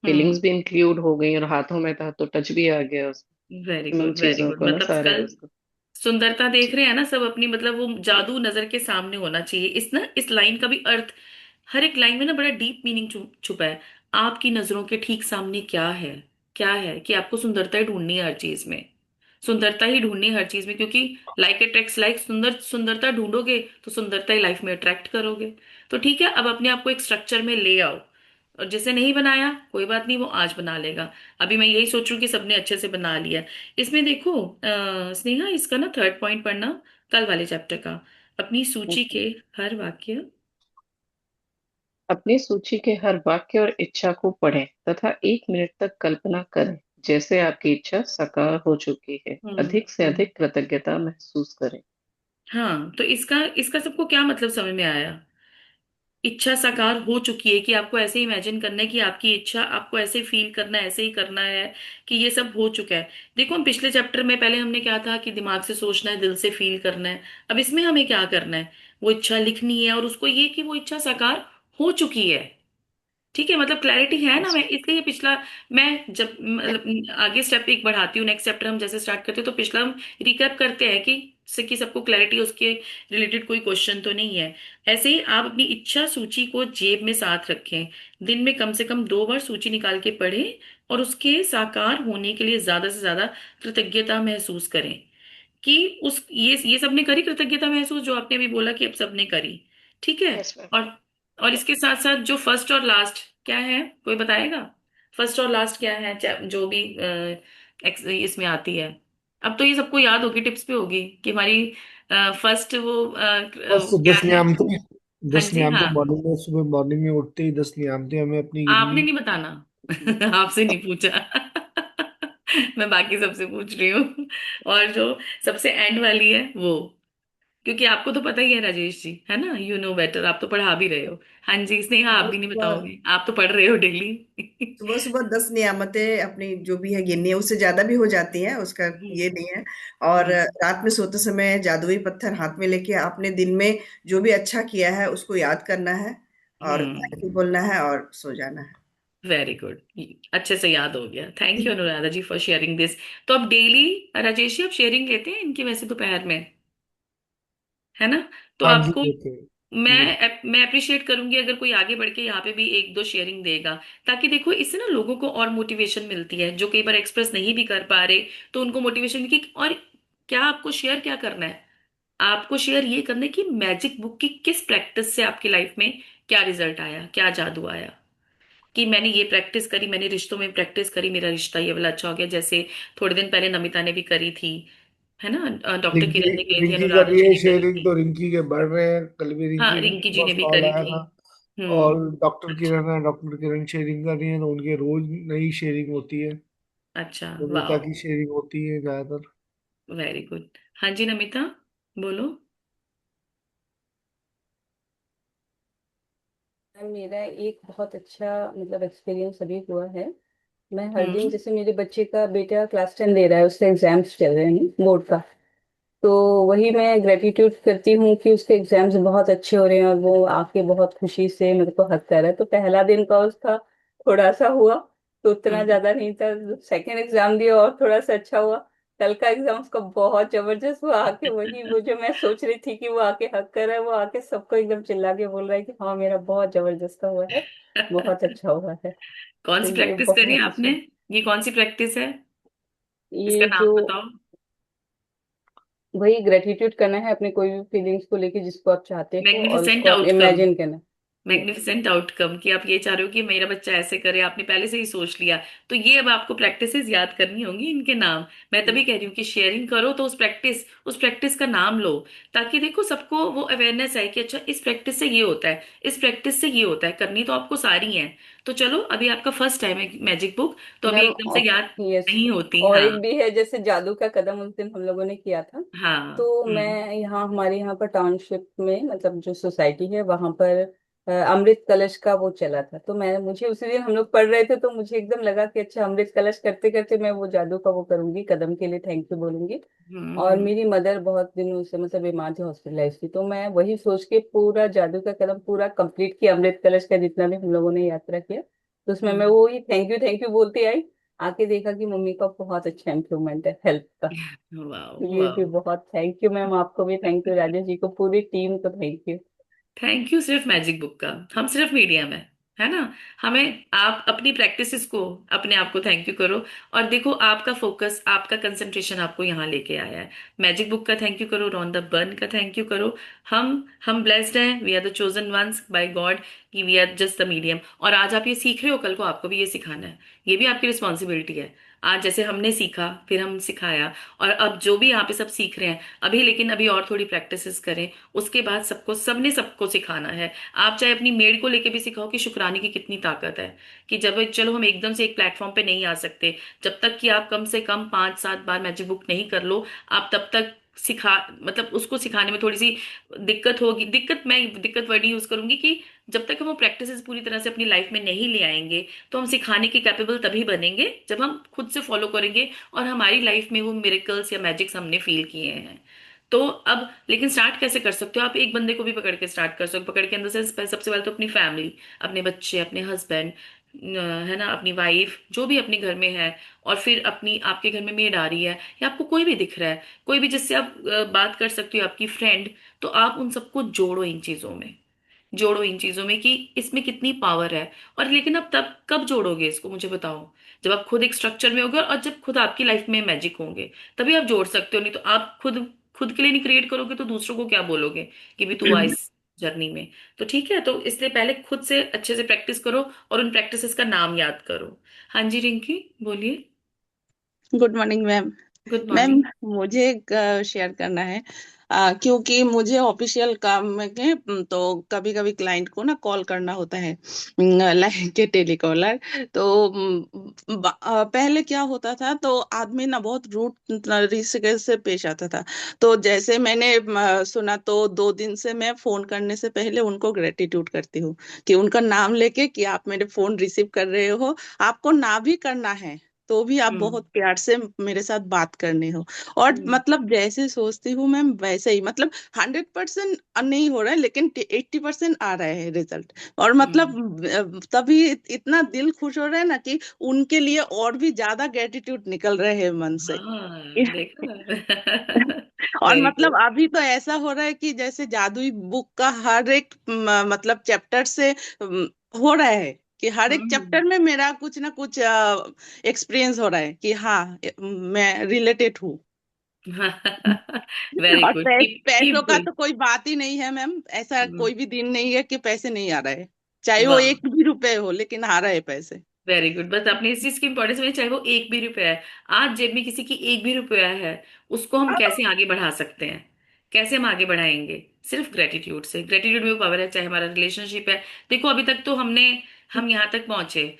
फीलिंग्स हम्म। भी इंक्लूड हो गई और हाथों में था तो टच भी आ गया वेरी उसमें, उन गुड, वेरी चीजों गुड। को ना, मतलब सारे कल उसको। सुंदरता देख रहे हैं ना सब अपनी, मतलब वो जादू नजर के सामने होना चाहिए। इस लाइन का भी अर्थ, हर एक लाइन में ना बड़ा डीप मीनिंग छुपा है। आपकी नजरों के ठीक सामने क्या है? क्या है कि आपको सुंदरता ही ढूंढनी है हर चीज में, सुंदरता ही ढूंढनी है हर चीज में, क्योंकि लाइक अट्रैक्ट्स लाइक, सुंदरता ढूंढोगे तो सुंदरता ही लाइफ में अट्रैक्ट करोगे। तो ठीक है, अब अपने आप को एक स्ट्रक्चर में ले आओ। और जिसे नहीं बनाया कोई बात नहीं, वो आज बना लेगा। अभी मैं यही सोच रही हूँ कि सबने अच्छे से बना लिया। इसमें देखो, स्नेहा, इसका ना थर्ड पॉइंट पढ़ना, कल वाले चैप्टर का, अपनी सूची के हर वाक्य। अपनी सूची के हर वाक्य और इच्छा को पढ़ें तथा 1 मिनट तक कल्पना करें जैसे आपकी इच्छा साकार हो चुकी है। अधिक से हम्म। अधिक कृतज्ञता महसूस करें। हाँ, तो इसका इसका सबको क्या मतलब समझ में आया? इच्छा साकार हो चुकी है कि आपको ऐसे इमेजिन करना है कि आपकी इच्छा, आपको ऐसे फील करना है, ऐसे ही करना है, कि ये सब हो चुका है। देखो, हम पिछले चैप्टर में पहले हमने क्या था कि दिमाग से सोचना है, दिल से फील करना है। अब इसमें हमें क्या करना है? वो इच्छा लिखनी है, और उसको ये कि वो इच्छा साकार हो चुकी है। ठीक है, मतलब क्लैरिटी है ना। मैं इसलिए पिछला, मैं जब मतलब आगे स्टेप एक बढ़ाती हूँ, नेक्स्ट चैप्टर हम जैसे स्टार्ट करते हैं तो पिछला हम रिकैप करते हैं कि सबको क्लैरिटी, उसके रिलेटेड कोई क्वेश्चन तो नहीं है। ऐसे ही आप अपनी इच्छा सूची को जेब में साथ रखें। दिन में कम से कम 2 बार सूची निकाल के पढ़ें, और उसके साकार होने के लिए ज्यादा से ज्यादा कृतज्ञता महसूस करें। कि उस ये सबने करी कृतज्ञता महसूस, जो आपने अभी बोला कि अब सबने करी। ठीक है। Yes ma'am. और और इसके साथ साथ जो फर्स्ट और लास्ट क्या है, कोई बताएगा? फर्स्ट और लास्ट क्या है, जो भी इसमें आती है। अब तो ये सबको याद होगी, टिप्स पे होगी कि हमारी फर्स्ट वो बस क्या 10 है। नियम थे। हाँ 10 जी, नियम थे हाँ। मॉर्निंग में, सुबह मॉर्निंग में उठते ही 10 नियम थे, हमें अपनी आपने गिननी। नहीं बताना। आपसे नहीं पूछा। मैं बाकी सबसे पूछ रही हूँ। और जो सबसे एंड वाली है वो, क्योंकि आपको तो पता ही है राजेश जी, है ना, यू नो बेटर, आप तो पढ़ा भी रहे हो। हाँ जी, स्नेहा, आप सुबह भी नहीं सुबह बताओगे? आप तो पढ़ रहे हो डेली। सुबह सुबह 10 नियामतें अपनी जो भी है गिननी है, उससे ज्यादा भी हो जाती हैं, उसका ये नहीं है। और हम्म रात में सोते समय जादुई पत्थर हाथ में लेके आपने दिन में जो भी अच्छा किया है उसको याद करना है, और थैंक यू हम्म। बोलना है और सो जाना है। वेरी गुड, अच्छे से याद हो गया। Thank you Anuradha ji for sharing this. तो अब डेली, राजेश जी, आप शेयरिंग लेते हैं इनकी वैसे दोपहर में, है ना? तो हाँ जी, आपको, देखे। मैं अप्रिशिएट करूंगी अगर कोई आगे बढ़ के यहाँ पे भी एक दो शेयरिंग देगा, ताकि देखो इससे ना लोगों को और मोटिवेशन मिलती है, जो कई बार एक्सप्रेस नहीं भी कर पा रहे, तो उनको मोटिवेशन की। और क्या आपको शेयर क्या करना है? आपको शेयर ये करना है कि मैजिक बुक की किस प्रैक्टिस से आपकी लाइफ में क्या रिजल्ट आया, क्या जादू आया, कि मैंने ये प्रैक्टिस करी, मैंने रिश्तों में प्रैक्टिस करी, मेरा रिश्ता ये वाला अच्छा हो गया। जैसे थोड़े दिन पहले नमिता ने भी करी थी, है ना, डॉक्टर रिंकी किरण ने करी थी, रिंकी कर अनुराग रही जी है ने करी शेयरिंग, थी। तो रिंकी के बढ़ रहे हैं। कल भी हाँ, रिंकी रिंकी के जी पास ने भी कॉल करी आया थी। था। और हम्म। डॉक्टर अच्छा। किरण है, डॉक्टर किरण शेयरिंग कर रही है, तो उनके रोज नई शेयरिंग होती है। अच्छा। नमिता वाह। की शेयरिंग होती है ज्यादातर। Very good. हाँ जी नमिता, बोलो। मेरा एक बहुत अच्छा मतलब एक्सपीरियंस अभी हुआ है। मैं हर दिन हम्म। जैसे मेरे बच्चे का बेटा क्लास 10 दे रहा है, उसके एग्जाम्स चल रहे हैं बोर्ड का। तो वही मैं ग्रेटिट्यूड करती हूँ कि उसके एग्जाम्स बहुत अच्छे हो रहे हैं और वो आके बहुत खुशी से मेरे को हक कर रहा है। तो पहला दिन का उसका थोड़ा सा हुआ, तो उतना हम्म। ज्यादा नहीं था। सेकेंड एग्जाम दिया और थोड़ा सा अच्छा हुआ। कल का एग्जाम उसका बहुत जबरदस्त हुआ। आके वही वो जो मैं सोच रही थी कि वो आके हक कर रहा है, वो आके सबको एकदम चिल्ला के बोल रहा है कि हाँ मेरा बहुत जबरदस्त हुआ है, बहुत अच्छा हुआ है। कौन तो सी ये प्रैक्टिस करी बहुत आपने? अच्छा। ये कौन सी प्रैक्टिस है? इसका ये जो नाम बताओ। वही ग्रेटिट्यूड करना है अपने कोई भी फीलिंग्स को लेके जिसको आप चाहते हो, और मैग्निफिसेंट उसको आप आउटकम। इमेजिन करना। मैग्निफिसेंट आउटकम, कि आप ये चाह रहे हो कि मेरा बच्चा ऐसे करे, आपने पहले से ही सोच लिया। तो ये अब आपको प्रैक्टिसेस याद करनी होंगी, इनके नाम। मैं तभी कह रही हूँ कि शेयरिंग करो तो उस प्रैक्टिस का नाम लो, ताकि देखो सबको वो अवेयरनेस है कि अच्छा इस प्रैक्टिस से ये होता है, इस प्रैक्टिस से ये होता है। करनी तो आपको सारी है। तो चलो, अभी आपका फर्स्ट टाइम है मैजिक बुक, तो अभी मैम, एकदम से याद यस, नहीं होती। और हाँ। एक भी है जैसे जादू का कदम उस दिन हम लोगों ने किया था। हाँ। तो हम्म। मैं यहाँ हमारे यहाँ पर टाउनशिप में मतलब जो सोसाइटी है वहां पर अमृत कलश का वो चला था। तो मैं मुझे उसी दिन हम लोग पढ़ रहे थे, तो मुझे एकदम लगा कि अच्छा अमृत कलश करते करते मैं वो जादू का वो करूंगी, कदम के लिए थैंक यू बोलूंगी। और हम्म। मेरी मदर बहुत दिनों से मतलब बीमार थी, हॉस्पिटलाइज थी। तो मैं वही सोच के पूरा जादू का कदम पूरा कंप्लीट किया, अमृत कलश का जितना भी हम लोगों ने यात्रा किया। तो उसमें मैं हम्म। वो ही थैंक यू बोलती आई। आके देखा कि मम्मी का बहुत अच्छा इम्प्रूवमेंट है हेल्थ का। वाह तो ये भी वाह। बहुत थैंक यू मैम, आपको भी थैंक यू, राजेश जी को, पूरी टीम को थैंक यू। थैंक यू सिर्फ मैजिक बुक का, हम सिर्फ मीडियम है ना। हमें आप अपनी प्रैक्टिसेस को, अपने आप को थैंक यू करो। और देखो, आपका फोकस, आपका कंसंट्रेशन आपको यहाँ लेके आया है। मैजिक बुक का थैंक यू करो, रॉन द बर्न का थैंक यू करो। हम ब्लेस्ड हैं, we are the chosen ones by God, कि we are just the medium. और आज आप ये सीख रहे हो, कल को आपको भी ये सिखाना है। ये भी आपकी रिस्पॉन्सिबिलिटी है। आज जैसे हमने सीखा, फिर हम सिखाया, और अब जो भी यहाँ पे सब सीख रहे हैं अभी, लेकिन अभी और थोड़ी प्रैक्टिसेस करें। उसके बाद सबने सबको सिखाना है। आप चाहे अपनी मेड को लेके भी सिखाओ कि शुक्राने की कितनी ताकत है। कि जब चलो हम एकदम से एक प्लेटफॉर्म पे नहीं आ सकते, जब तक कि आप कम से कम 5-7 बार मैजिक बुक नहीं कर लो, आप तब तक सिखा, मतलब उसको सिखाने में थोड़ी सी दिक्कत होगी। दिक्कत वर्ड यूज करूंगी कि जब तक हम वो प्रैक्टिसेस पूरी तरह से अपनी लाइफ में नहीं ले आएंगे, तो हम सिखाने के कैपेबल तभी बनेंगे जब हम खुद से फॉलो करेंगे और हमारी लाइफ में वो मिरेकल्स या मैजिक्स हमने फील किए हैं। तो अब लेकिन स्टार्ट कैसे कर सकते हो? आप एक बंदे को भी पकड़ के स्टार्ट कर सकते हो। पकड़ के अंदर से सबसे पहले तो अपनी फैमिली, अपने बच्चे, अपने हस्बैंड, है ना, अपनी वाइफ, जो भी अपने घर में है। और फिर अपनी, आपके घर में मेड आ रही है, या आपको कोई भी दिख रहा है, कोई भी जिससे आप बात कर सकते हो, आपकी फ्रेंड। तो आप उन सबको जोड़ो इन चीजों में, जोड़ो इन चीजों में कि इसमें कितनी पावर है। और लेकिन अब तब कब जोड़ोगे इसको, मुझे बताओ। जब आप खुद एक स्ट्रक्चर में होगे और जब खुद आपकी लाइफ में मैजिक होंगे, तभी आप जोड़ सकते हो। नहीं तो आप खुद खुद के लिए नहीं क्रिएट करोगे तो दूसरों को क्या बोलोगे कि भी तू आ इस जर्नी में। तो ठीक है, तो इसलिए पहले खुद से अच्छे से प्रैक्टिस करो और उन प्रैक्टिसेस का नाम याद करो। हाँ जी रिंकी, बोलिए। Good morning ma'am. Good ma'am, morning. मुझे एक शेयर करना है। क्योंकि मुझे ऑफिशियल काम में के तो कभी कभी क्लाइंट को ना कॉल करना होता है, लाइन के टेलीकॉलर। तो पहले क्या होता था, तो आदमी ना बहुत रूड तरीके से पेश आता था। तो जैसे मैंने सुना, तो 2 दिन से मैं फोन करने से पहले उनको ग्रेटिट्यूड करती हूँ कि उनका नाम लेके कि आप मेरे फोन रिसीव कर रहे हो। आपको ना भी करना है तो भी आप हम्म। बहुत प्यार से मेरे साथ बात करने हो। और हम्म। मतलब जैसे सोचती हूँ मैम वैसे ही, मतलब 100% नहीं हो रहा है, लेकिन 80% आ रहा है रिजल्ट। और हम्म। मतलब तभी इतना दिल खुश हो रहा है ना कि उनके लिए और भी ज्यादा ग्रेटिट्यूड निकल रहे हैं मन से। हाँ, देखा। और वेरी मतलब गुड। अभी तो ऐसा हो रहा है कि जैसे जादुई बुक का हर एक मतलब चैप्टर से हो रहा है कि हर एक हम्म। चैप्टर में मेरा कुछ ना कुछ एक्सपीरियंस हो रहा है कि हाँ, मैं रिलेटेड हूँ। वेरी और गुड, कीप पैसों कीप का गोइंग। तो कोई बात ही नहीं है मैम, ऐसा कोई भी दिन नहीं है कि पैसे नहीं आ रहे, चाहे वो वाह, 1 भी रुपए हो लेकिन आ रहे पैसे। Very good. बस आपने इस चीज की इंपॉर्टेंस में, चाहे वो एक भी रुपया है, आज जेब में किसी की एक भी रुपया है, उसको हम कैसे आगे बढ़ा सकते हैं, कैसे हम आगे बढ़ाएंगे? सिर्फ ग्रेटिट्यूड से। ग्रेटिट्यूड में वो पावर है, चाहे हमारा रिलेशनशिप है। देखो अभी तक तो हम यहाँ तक पहुंचे,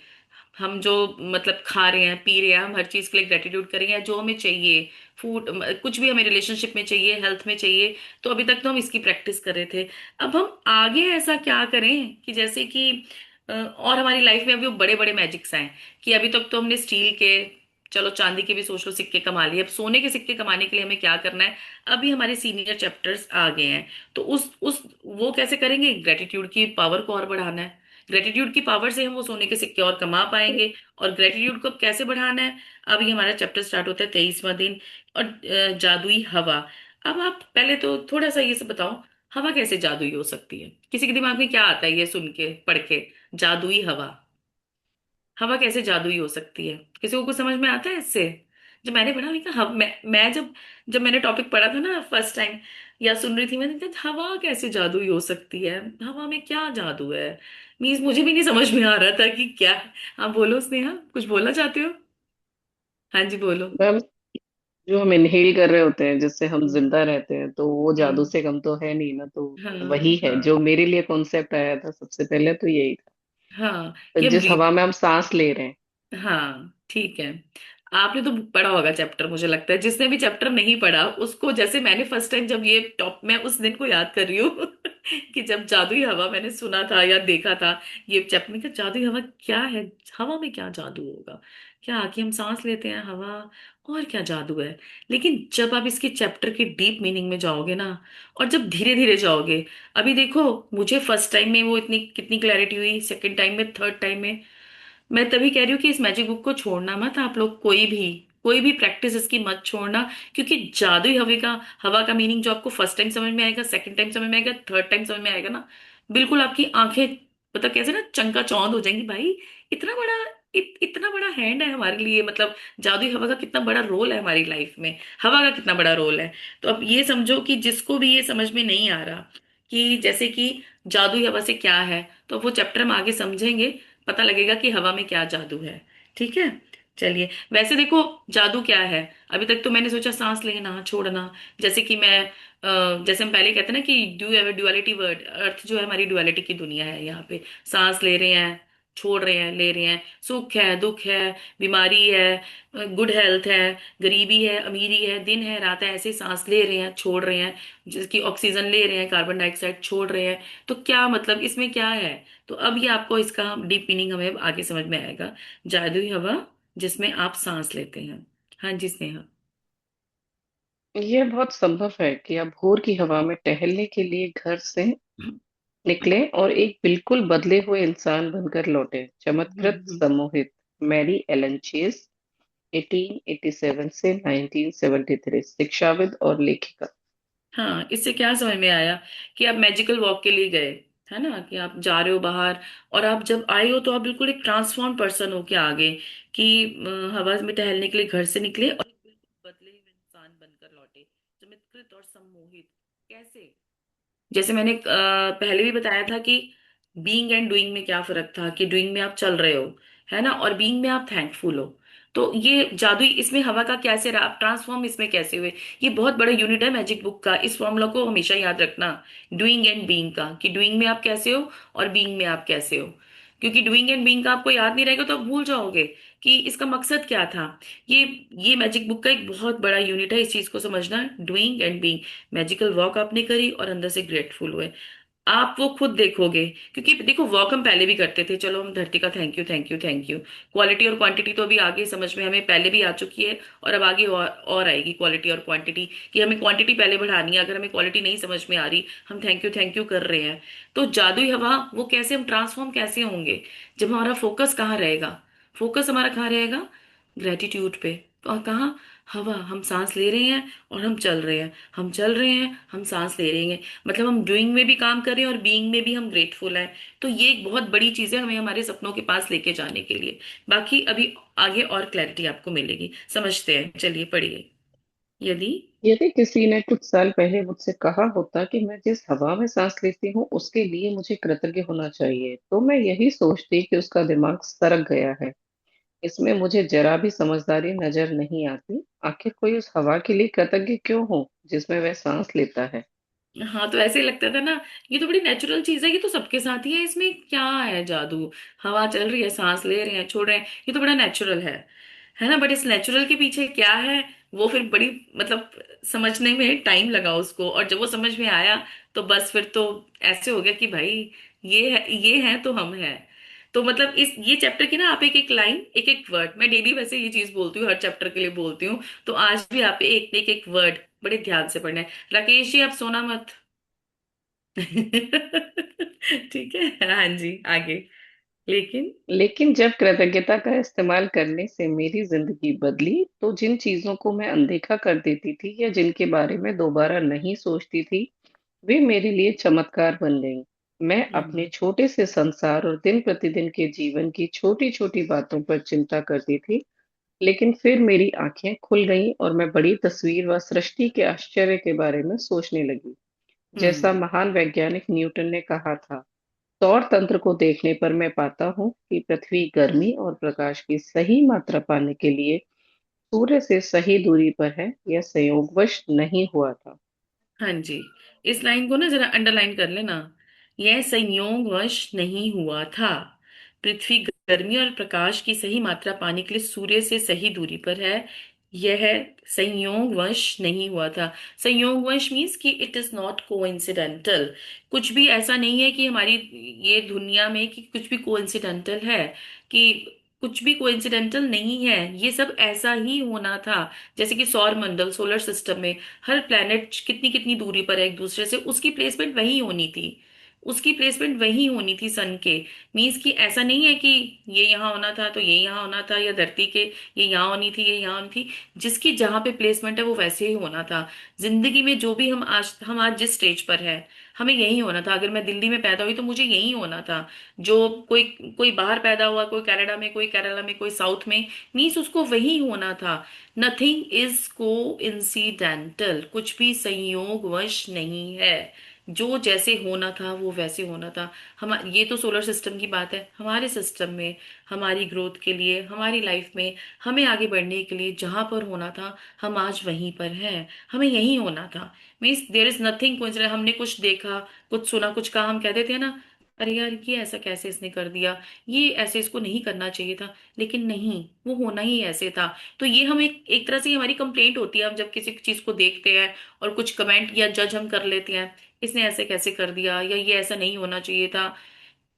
हम जो मतलब खा रहे हैं पी रहे हैं, हम हर चीज के लिए ग्रेटिट्यूड करेंगे, जो हमें चाहिए, फूड, कुछ भी हमें रिलेशनशिप में चाहिए, हेल्थ में चाहिए, तो अभी तक तो हम इसकी प्रैक्टिस कर रहे थे। अब हम आगे ऐसा क्या करें कि जैसे कि और हमारी लाइफ में अभी वो बड़े बड़े मैजिक्स आए, कि अभी तक तो हमने स्टील के, चलो चांदी के भी सोच लो, सिक्के कमा लिए, अब सोने के सिक्के कमाने के लिए हमें क्या करना है? अभी हमारे सीनियर चैप्टर्स आ गए हैं, तो उस वो कैसे करेंगे? ग्रेटिट्यूड की पावर को और बढ़ाना है। ग्रेटिट्यूड की पावर से हम वो सोने के सिक्के और कमा पाएंगे। और ग्रेटिट्यूड को अब कैसे बढ़ाना है? अभी हमारा चैप्टर स्टार्ट होता है 23वां दिन, और जादुई हवा। अब आप पहले तो थोड़ा सा ये सब बताओ, हवा कैसे जादुई हो सकती है? किसी के दिमाग में क्या आता है ये सुन के, पढ़ के? जादुई हवा, हवा कैसे जादुई हो सकती है? किसी को कुछ समझ में आता है इससे? जब मैंने पढ़ा, मैंने कहा मैं जब जब मैंने टॉपिक पढ़ा था ना फर्स्ट टाइम, या सुन रही थी, मैंने कहा हवा कैसे जादुई हो सकती है, हवा में क्या जादू है? मीन्स मुझे भी नहीं समझ में आ रहा था कि क्या है। हाँ बोलो स्नेहा, कुछ बोलना चाहते हो? हाँ जी बोलो। मैम, जो हम इनहेल कर रहे होते हैं जिससे हम हम्म जिंदा रहते हैं, तो वो जादू हम्म, से कम तो है नहीं ना, तो हाँ वही है हाँ जो मेरे लिए कॉन्सेप्ट आया था सबसे पहले, तो यही हाँ, था, कि हम जिस ब्रीथ। हवा में हम सांस ले रहे हैं। हाँ ठीक है। आपने तो पढ़ा होगा चैप्टर, मुझे लगता है जिसने भी चैप्टर नहीं पढ़ा उसको, जैसे मैंने फर्स्ट टाइम जब ये टॉप, मैं उस दिन को याद कर रही हूँ कि जब जादुई हवा मैंने सुना था या देखा था, ये चैप्टर में, कि जादुई हवा क्या है, हवा में क्या जादू होगा, क्या कि हम सांस लेते हैं हवा, और क्या जादू है? लेकिन जब आप इसके चैप्टर की डीप मीनिंग में जाओगे ना, और जब धीरे धीरे जाओगे, अभी देखो, मुझे फर्स्ट टाइम में वो इतनी कितनी क्लैरिटी हुई, सेकंड टाइम में, थर्ड टाइम में, मैं तभी कह रही हूँ कि इस मैजिक बुक को छोड़ना मत आप लोग, कोई भी प्रैक्टिस इसकी मत छोड़ना। क्योंकि जादुई हवा का मीनिंग जो आपको फर्स्ट टाइम समझ में आएगा, सेकंड टाइम समझ में आएगा, थर्ड टाइम समझ में आएगा ना, बिल्कुल आपकी आंखें, मतलब कैसे ना, चंका चौंध हो जाएंगी भाई। इतना बड़ा, इतना बड़ा हैंड है हमारे लिए, मतलब जादुई हवा का कितना बड़ा रोल है हमारी लाइफ में, हवा का कितना बड़ा रोल है। तो अब ये समझो कि जिसको भी ये समझ में नहीं आ रहा कि जैसे कि जादुई हवा से क्या है, तो वो चैप्टर हम आगे समझेंगे, पता लगेगा कि हवा में क्या जादू है। ठीक है, चलिए। वैसे देखो, जादू क्या है? अभी तक तो मैंने सोचा सांस लेना छोड़ना, जैसे कि जैसे हम पहले कहते हैं ना कि डू हैव ड्युअलिटी वर्ड, अर्थ जो है हमारी ड्युअलिटी की दुनिया है, यहाँ पे सांस ले रहे हैं, छोड़ रहे हैं, ले रहे हैं, सुख है, दुख है, बीमारी है, गुड हेल्थ है, गरीबी है, अमीरी है, दिन है, रात है, ऐसे ही सांस ले रहे हैं, छोड़ रहे हैं, जिसकी ऑक्सीजन ले रहे हैं, कार्बन डाइऑक्साइड छोड़ रहे हैं। तो क्या मतलब, इसमें क्या है? तो अब ये आपको इसका डीप मीनिंग हमें आगे समझ में आएगा। जादुई हवा जिसमें आप सांस लेते हैं। हाँ जी स्नेहा। ये बहुत संभव है कि आप भोर की हवा में टहलने के लिए घर से निकले और एक बिल्कुल बदले हुए इंसान बनकर लौटे। चमत्कृत हम्म। सम्मोहित। मैरी एलन चेस, 1887 से 1973, शिक्षाविद और लेखिका। हाँ, इससे क्या समझ में आया? कि आप मैजिकल वॉक के लिए गए, है ना, कि आप जा रहे हो बाहर, और आप जब आए हो तो आप बिल्कुल एक ट्रांसफॉर्म पर्सन हो के आ गए, कि हवा में टहलने के लिए घर से निकले और एक बिल्कुल बदले हुए इंसान बनकर लौटे। चमत्कृत और सम्मोहित कैसे? जैसे मैंने पहले भी बताया था कि बीइंग एंड डूइंग में क्या फर्क था, कि डूइंग में आप चल रहे हो, है ना, और बीइंग में आप थैंकफुल हो। तो ये जादुई, इसमें हवा का कैसे रहा, आप ट्रांसफॉर्म इसमें कैसे हुए? ये बहुत बड़ा यूनिट है मैजिक बुक का, इस फॉर्मूला को हमेशा याद रखना, डूइंग एंड बीइंग का, कि डूइंग में आप कैसे हो और बीइंग में आप कैसे हो। क्योंकि डूइंग एंड बीइंग का आपको याद नहीं रहेगा तो आप भूल जाओगे कि इसका मकसद क्या था। ये ये मैजिक बुक का एक बहुत बड़ा यूनिट है, इस चीज को समझना, doing and being. Magical walk आपने करी और अंदर से ग्रेटफुल हुए, आप वो खुद देखोगे। क्योंकि देखो, वॉक हम पहले भी करते थे, चलो हम धरती का thank you thank you thank you, quality और क्वांटिटी तो अभी आगे समझ में हमें पहले भी आ चुकी है, और अब आगे और आएगी क्वालिटी और क्वांटिटी, कि हमें क्वांटिटी पहले बढ़ानी है, अगर हमें क्वालिटी नहीं समझ में आ रही, हम थैंक यू कर रहे हैं। तो जादुई हवा वो कैसे, हम ट्रांसफॉर्म कैसे होंगे? जब हमारा फोकस कहाँ रहेगा? फोकस हमारा कहाँ रहेगा? ग्रेटिट्यूड पे। और कहाँ? हवा, हम सांस ले रहे हैं और हम चल रहे हैं, हम चल रहे हैं, हम सांस ले रहे हैं, मतलब हम डूइंग में भी काम कर रहे हैं और बीइंग में भी हम ग्रेटफुल हैं। तो ये एक बहुत बड़ी चीज है हमें हमारे सपनों के पास लेके जाने के लिए। बाकी अभी आगे और क्लैरिटी आपको मिलेगी, समझते हैं, चलिए पढ़िए। यदि यदि किसी ने कुछ साल पहले मुझसे कहा होता कि मैं जिस हवा में सांस लेती हूँ उसके लिए मुझे कृतज्ञ होना चाहिए, तो मैं यही सोचती कि उसका दिमाग सरक गया है। इसमें मुझे जरा भी समझदारी नजर नहीं आती। आखिर कोई उस हवा के लिए कृतज्ञ क्यों हो जिसमें वह सांस लेता है? हाँ, तो ऐसे ही लगता था ना, ये तो बड़ी नेचुरल चीज है, ये तो सबके साथ ही है, इसमें क्या है जादू। हवा चल रही है, सांस ले रहे हैं, छोड़ रहे हैं, ये तो बड़ा नेचुरल है ना। बट इस नेचुरल के पीछे क्या है, वो फिर बड़ी मतलब समझने में टाइम लगा उसको, और जब वो समझ में आया तो बस फिर तो ऐसे हो गया कि भाई ये है तो हम हैं। तो मतलब इस ये चैप्टर की ना, आप एक एक लाइन, एक एक वर्ड, मैं डेली वैसे ये चीज बोलती हूँ, हर चैप्टर के लिए बोलती हूँ, तो आज भी आप एक एक एक वर्ड बड़े ध्यान से पढ़ना है। राकेश जी, आप सोना मत। ठीक है, हाँ जी, आगे। लेकिन लेकिन जब कृतज्ञता का इस्तेमाल करने से मेरी जिंदगी बदली, तो जिन चीजों को मैं अनदेखा कर देती थी या जिनके बारे में दोबारा नहीं सोचती थी, वे मेरे लिए चमत्कार बन गईं। मैं अपने हम्म। छोटे से संसार और दिन प्रतिदिन के जीवन की छोटी छोटी बातों पर चिंता करती थी, लेकिन फिर मेरी आंखें खुल गईं और मैं बड़ी तस्वीर व सृष्टि के आश्चर्य के बारे में सोचने लगी। जैसा हम्म। महान वैज्ञानिक न्यूटन ने कहा था, सौर तंत्र को देखने पर मैं पाता हूँ कि पृथ्वी गर्मी और प्रकाश की सही मात्रा पाने के लिए सूर्य से सही दूरी पर है। यह संयोगवश नहीं हुआ था। हाँ जी, इस लाइन को ना जरा अंडरलाइन कर लेना। यह संयोगवश नहीं हुआ था। पृथ्वी गर्मी और प्रकाश की सही मात्रा पाने के लिए सूर्य से सही दूरी पर है। यह संयोगवश नहीं हुआ था। संयोगवश मीन्स कि इट इज नॉट कोइंसिडेंटल। कुछ भी ऐसा नहीं है कि हमारी ये दुनिया में कि कुछ भी कोइंसिडेंटल है, कि कुछ भी कोइंसिडेंटल नहीं है, ये सब ऐसा ही होना था। जैसे कि सौर मंडल, सोलर सिस्टम में हर प्लेनेट कितनी कितनी दूरी पर है एक दूसरे से, उसकी प्लेसमेंट वही होनी थी। उसकी प्लेसमेंट वही होनी थी सन के। मीन्स कि ऐसा नहीं है कि ये यहाँ होना था तो ये यहाँ होना था, या धरती के ये यहाँ होनी थी, ये यहाँ होनी थी। जिसकी जहाँ पे प्लेसमेंट है वो वैसे ही होना था। जिंदगी में जो भी हम आज जिस स्टेज पर है, हमें यही होना था। अगर मैं दिल्ली में पैदा हुई तो मुझे यही होना था। जो कोई कोई बाहर पैदा हुआ, कोई कनाडा में, कोई केरला में, कोई साउथ में, मीन्स उसको वही होना था। नथिंग इज को इंसिडेंटल, कुछ भी संयोगवश नहीं है। जो जैसे होना था वो वैसे होना था। हम ये तो सोलर सिस्टम की बात है। हमारे सिस्टम में, हमारी ग्रोथ के लिए, हमारी लाइफ में, हमें आगे बढ़ने के लिए जहां पर होना था, हम आज वहीं पर हैं। हमें यही होना था। Means there is nothing coincident. हमने कुछ देखा, कुछ सुना, कुछ कहा, हम कह देते हैं ना, अरे यार ये ऐसा कैसे इसने कर दिया, ये ऐसे इसको नहीं करना चाहिए था। लेकिन नहीं, वो होना ही ऐसे था। तो ये हम एक एक तरह से हमारी कंप्लेंट होती है, हम जब किसी चीज को देखते हैं और कुछ कमेंट या जज हम कर लेते हैं, इसने ऐसे कैसे कर दिया, या ये ऐसा नहीं होना चाहिए था।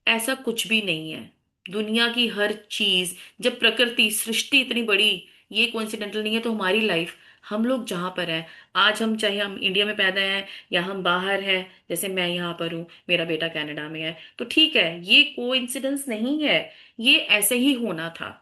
ऐसा कुछ भी नहीं है। दुनिया की हर चीज, जब प्रकृति सृष्टि इतनी बड़ी, ये कोइंसिडेंटल नहीं है। तो हमारी लाइफ, हम लोग जहां पर हैं आज, हम चाहे हम इंडिया में पैदा हैं या हम बाहर हैं, जैसे मैं यहाँ पर हूँ, मेरा बेटा कनाडा में है, तो ठीक है, ये कोइंसिडेंस नहीं है। ये ऐसे ही होना था।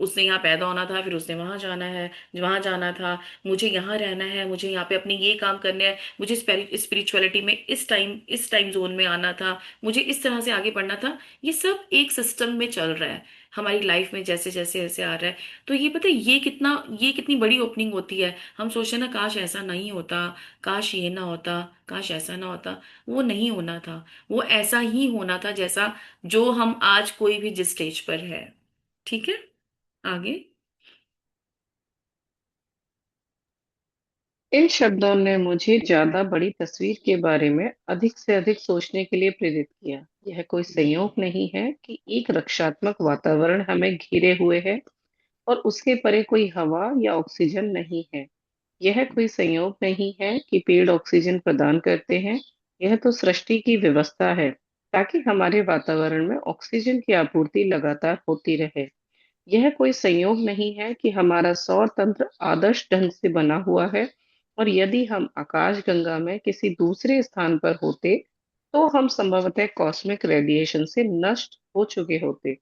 उसने यहाँ पैदा होना था, फिर उसने वहां जाना है, वहां जाना था। मुझे यहाँ रहना है, मुझे यहाँ पे अपने ये काम करने हैं, मुझे स्पिरिचुअलिटी में इस टाइम जोन में आना था, मुझे इस तरह से आगे बढ़ना था। ये सब एक सिस्टम में चल रहा है हमारी लाइफ में, जैसे जैसे जैसे आ रहा है। तो ये पता है, ये कितनी बड़ी ओपनिंग होती है। हम सोचते हैं ना, काश ऐसा नहीं होता, काश ये ना होता, काश ऐसा ना होता। वो नहीं होना था। वो ऐसा ही होना था जैसा जो हम आज कोई भी जिस स्टेज पर है। ठीक है, आगे। इन शब्दों ने मुझे ज्यादा बड़ी तस्वीर के बारे में अधिक से अधिक सोचने के लिए प्रेरित किया। यह कोई संयोग नहीं है कि एक रक्षात्मक वातावरण हमें घेरे हुए है और उसके परे कोई हवा या ऑक्सीजन नहीं है। यह कोई संयोग नहीं है कि पेड़ ऑक्सीजन प्रदान करते हैं। यह तो सृष्टि की व्यवस्था है, ताकि हमारे वातावरण में ऑक्सीजन की आपूर्ति लगातार होती रहे। यह कोई संयोग नहीं है कि हमारा सौर तंत्र आदर्श ढंग से बना हुआ है, और यदि हम आकाशगंगा में किसी दूसरे स्थान पर होते, तो हम संभवतः कॉस्मिक रेडिएशन से नष्ट हो चुके होते।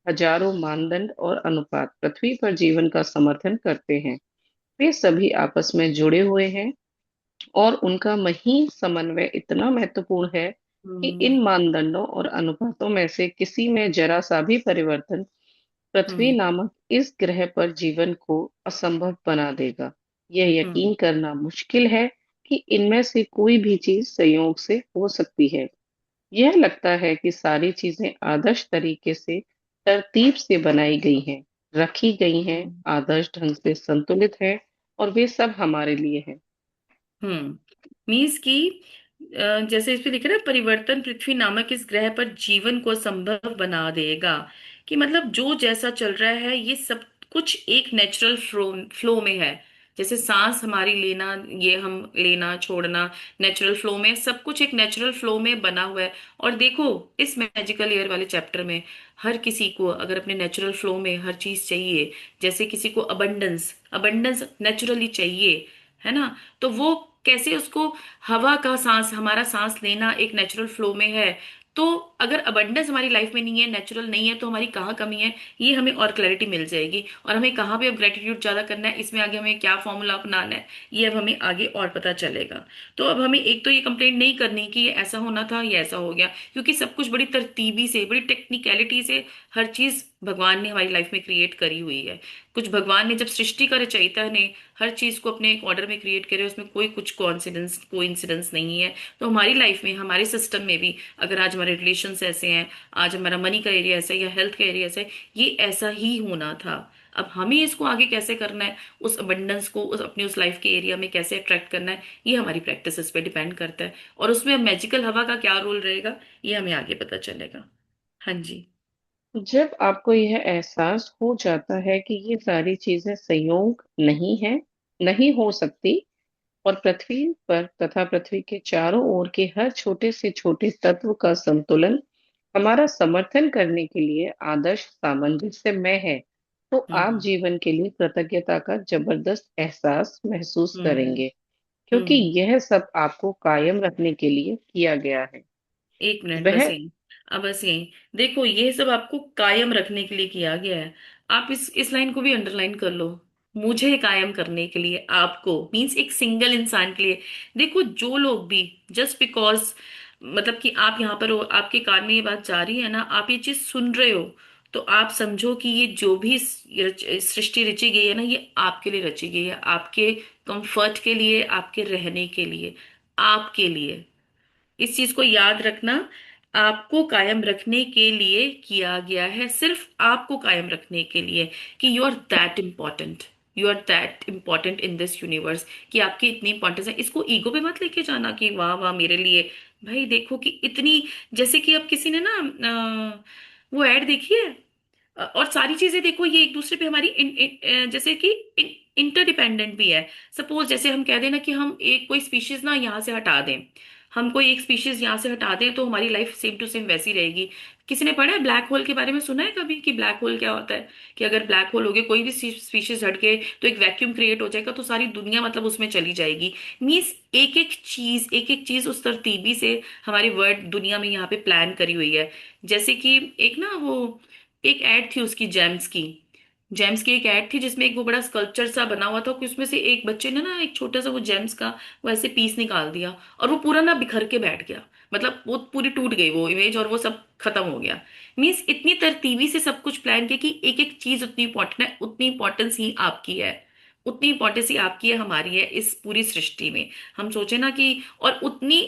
हजारों मानदंड और अनुपात पृथ्वी पर जीवन का समर्थन करते हैं। वे सभी आपस में जुड़े हुए हैं, और उनका मही समन्वय इतना महत्वपूर्ण है कि हम्म। इन मानदंडों और अनुपातों में से किसी में जरा सा भी परिवर्तन पृथ्वी हम्म। नामक इस ग्रह पर जीवन को असंभव बना देगा। यह यकीन करना मुश्किल है कि इनमें से कोई भी चीज संयोग से हो सकती है। यह लगता है कि सारी चीजें आदर्श तरीके से तरतीब से बनाई गई हैं, रखी गई हैं, आदर्श ढंग से संतुलित है, और वे सब हमारे लिए हैं। मीन्स की जैसे इस पे लिखा है ना, परिवर्तन पृथ्वी नामक इस ग्रह पर जीवन को संभव बना देगा। कि मतलब जो जैसा चल रहा है ये सब कुछ एक नेचुरल फ्लो फ्लो में है। जैसे सांस हमारी लेना, ये हम लेना छोड़ना, नेचुरल फ्लो में सब कुछ एक नेचुरल फ्लो में बना हुआ है। और देखो, इस मैजिकल ईयर वाले चैप्टर में हर किसी को अगर अपने नेचुरल फ्लो में हर चीज चाहिए, जैसे किसी को अबंडेंस अबंडेंस नेचुरली चाहिए, है ना, तो वो कैसे उसको, हवा का सांस, हमारा सांस लेना एक नेचुरल फ्लो में है। तो अगर अबंडेंस हमारी लाइफ में नहीं है, नेचुरल नहीं है, तो हमारी कहाँ कमी है, ये हमें और क्लैरिटी मिल जाएगी। और हमें कहाँ पे अब ग्रेटिट्यूड ज्यादा करना है, इसमें आगे हमें क्या फॉर्मूला अपनाना है, ये अब हमें आगे और पता चलेगा। तो अब हमें एक तो ये कंप्लेंट नहीं करनी कि ये ऐसा होना था, ये ऐसा हो गया, क्योंकि सब कुछ बड़ी तरतीबी से, बड़ी टेक्निकलिटी से हर चीज भगवान ने हमारी लाइफ में क्रिएट करी हुई है। कुछ भगवान ने जब सृष्टि का रचयिता ने हर चीज को अपने एक ऑर्डर में क्रिएट करे, उसमें कोई कुछ कोइंसिडेंस नहीं है। तो हमारी लाइफ में, हमारे सिस्टम में भी, अगर आज हमारे रिलेशंस ऐसे हैं, आज हमारा मनी का एरिया ऐसा है या हेल्थ का एरिया ऐसा है, ये ऐसा ही होना था। अब हमें इसको आगे कैसे करना है, उस अबंडेंस को अपनी उस लाइफ के एरिया में कैसे अट्रैक्ट करना है, ये हमारी प्रैक्टिसेस पे डिपेंड करता है। और उसमें मैजिकल हवा का क्या रोल रहेगा, ये हमें आगे पता चलेगा। हाँ जी। जब आपको यह एहसास हो जाता है कि ये सारी चीजें संयोग नहीं है, नहीं हो सकती, और पृथ्वी पर तथा पृथ्वी के चारों ओर के हर छोटे से छोटे तत्व का संतुलन हमारा समर्थन करने के लिए आदर्श सामंजस्य में है, तो आप हम्म। जीवन के लिए कृतज्ञता का जबरदस्त एहसास महसूस हम्म। करेंगे, क्योंकि हम्म। यह सब आपको कायम रखने के लिए किया गया है। एक मिनट, वह बस यही, अब बस यही देखो, ये सब आपको कायम रखने के लिए किया गया है। आप इस लाइन को भी अंडरलाइन कर लो। मुझे कायम करने के लिए, आपको मीन्स एक सिंगल इंसान के लिए। देखो, जो लोग भी जस्ट बिकॉज, मतलब कि आप यहाँ पर हो, आपके कान में ये बात जा रही है ना, आप ये चीज सुन रहे हो, तो आप समझो कि ये जो भी सृष्टि रची गई है ना, ये आपके लिए रची गई है, आपके कंफर्ट के लिए, आपके रहने के लिए, आपके लिए। इस चीज को याद रखना, आपको कायम रखने के लिए किया गया है, सिर्फ आपको कायम रखने के लिए। कि you are that important, you are that important in this universe, कि आपकी इतनी इंपॉर्टेंस है। इसको ईगो पे मत लेके जाना कि वाह वाह मेरे लिए। भाई देखो कि इतनी, जैसे कि अब किसी ने ना वो ऐड देखी है, और सारी चीजें देखो, ये एक दूसरे पे हमारी जैसे कि इंटरडिपेंडेंट भी है। सपोज जैसे हम कह दें ना कि हम एक कोई स्पीशीज ना यहाँ से हटा दें, हम कोई एक स्पीशीज यहाँ से हटा दें, तो हमारी लाइफ सेम टू सेम वैसी रहेगी। किसी ने पढ़ा है ब्लैक होल के बारे में, सुना है कभी कि ब्लैक होल क्या होता है? कि अगर ब्लैक होल हो गए, कोई भी स्पीशीज हट गए, तो एक वैक्यूम क्रिएट हो जाएगा, तो सारी दुनिया मतलब उसमें चली जाएगी। मीन्स एक एक चीज उस तरतीबी से हमारी वर्ल्ड दुनिया में यहाँ पे प्लान करी हुई है। जैसे कि एक ना वो एक ऐड थी उसकी, जेम्स की एक ऐड थी, जिसमें एक वो बड़ा स्कल्पचर सा बना हुआ था कि उसमें से एक बच्चे ने ना एक छोटा सा वो जेम्स का वो ऐसे पीस निकाल दिया, और वो पूरा ना बिखर के बैठ गया। मतलब वो पूरी टूट गई वो इमेज, और वो सब खत्म हो गया। मीन्स इतनी तरतीबी से सब कुछ प्लान किया कि एक एक चीज उतनी इंपॉर्टेंट है, उतनी इंपॉर्टेंस ही आपकी है, उतनी इंपॉर्टेंस ही आपकी है, हमारी है इस पूरी सृष्टि में। हम सोचे ना कि, और उतनी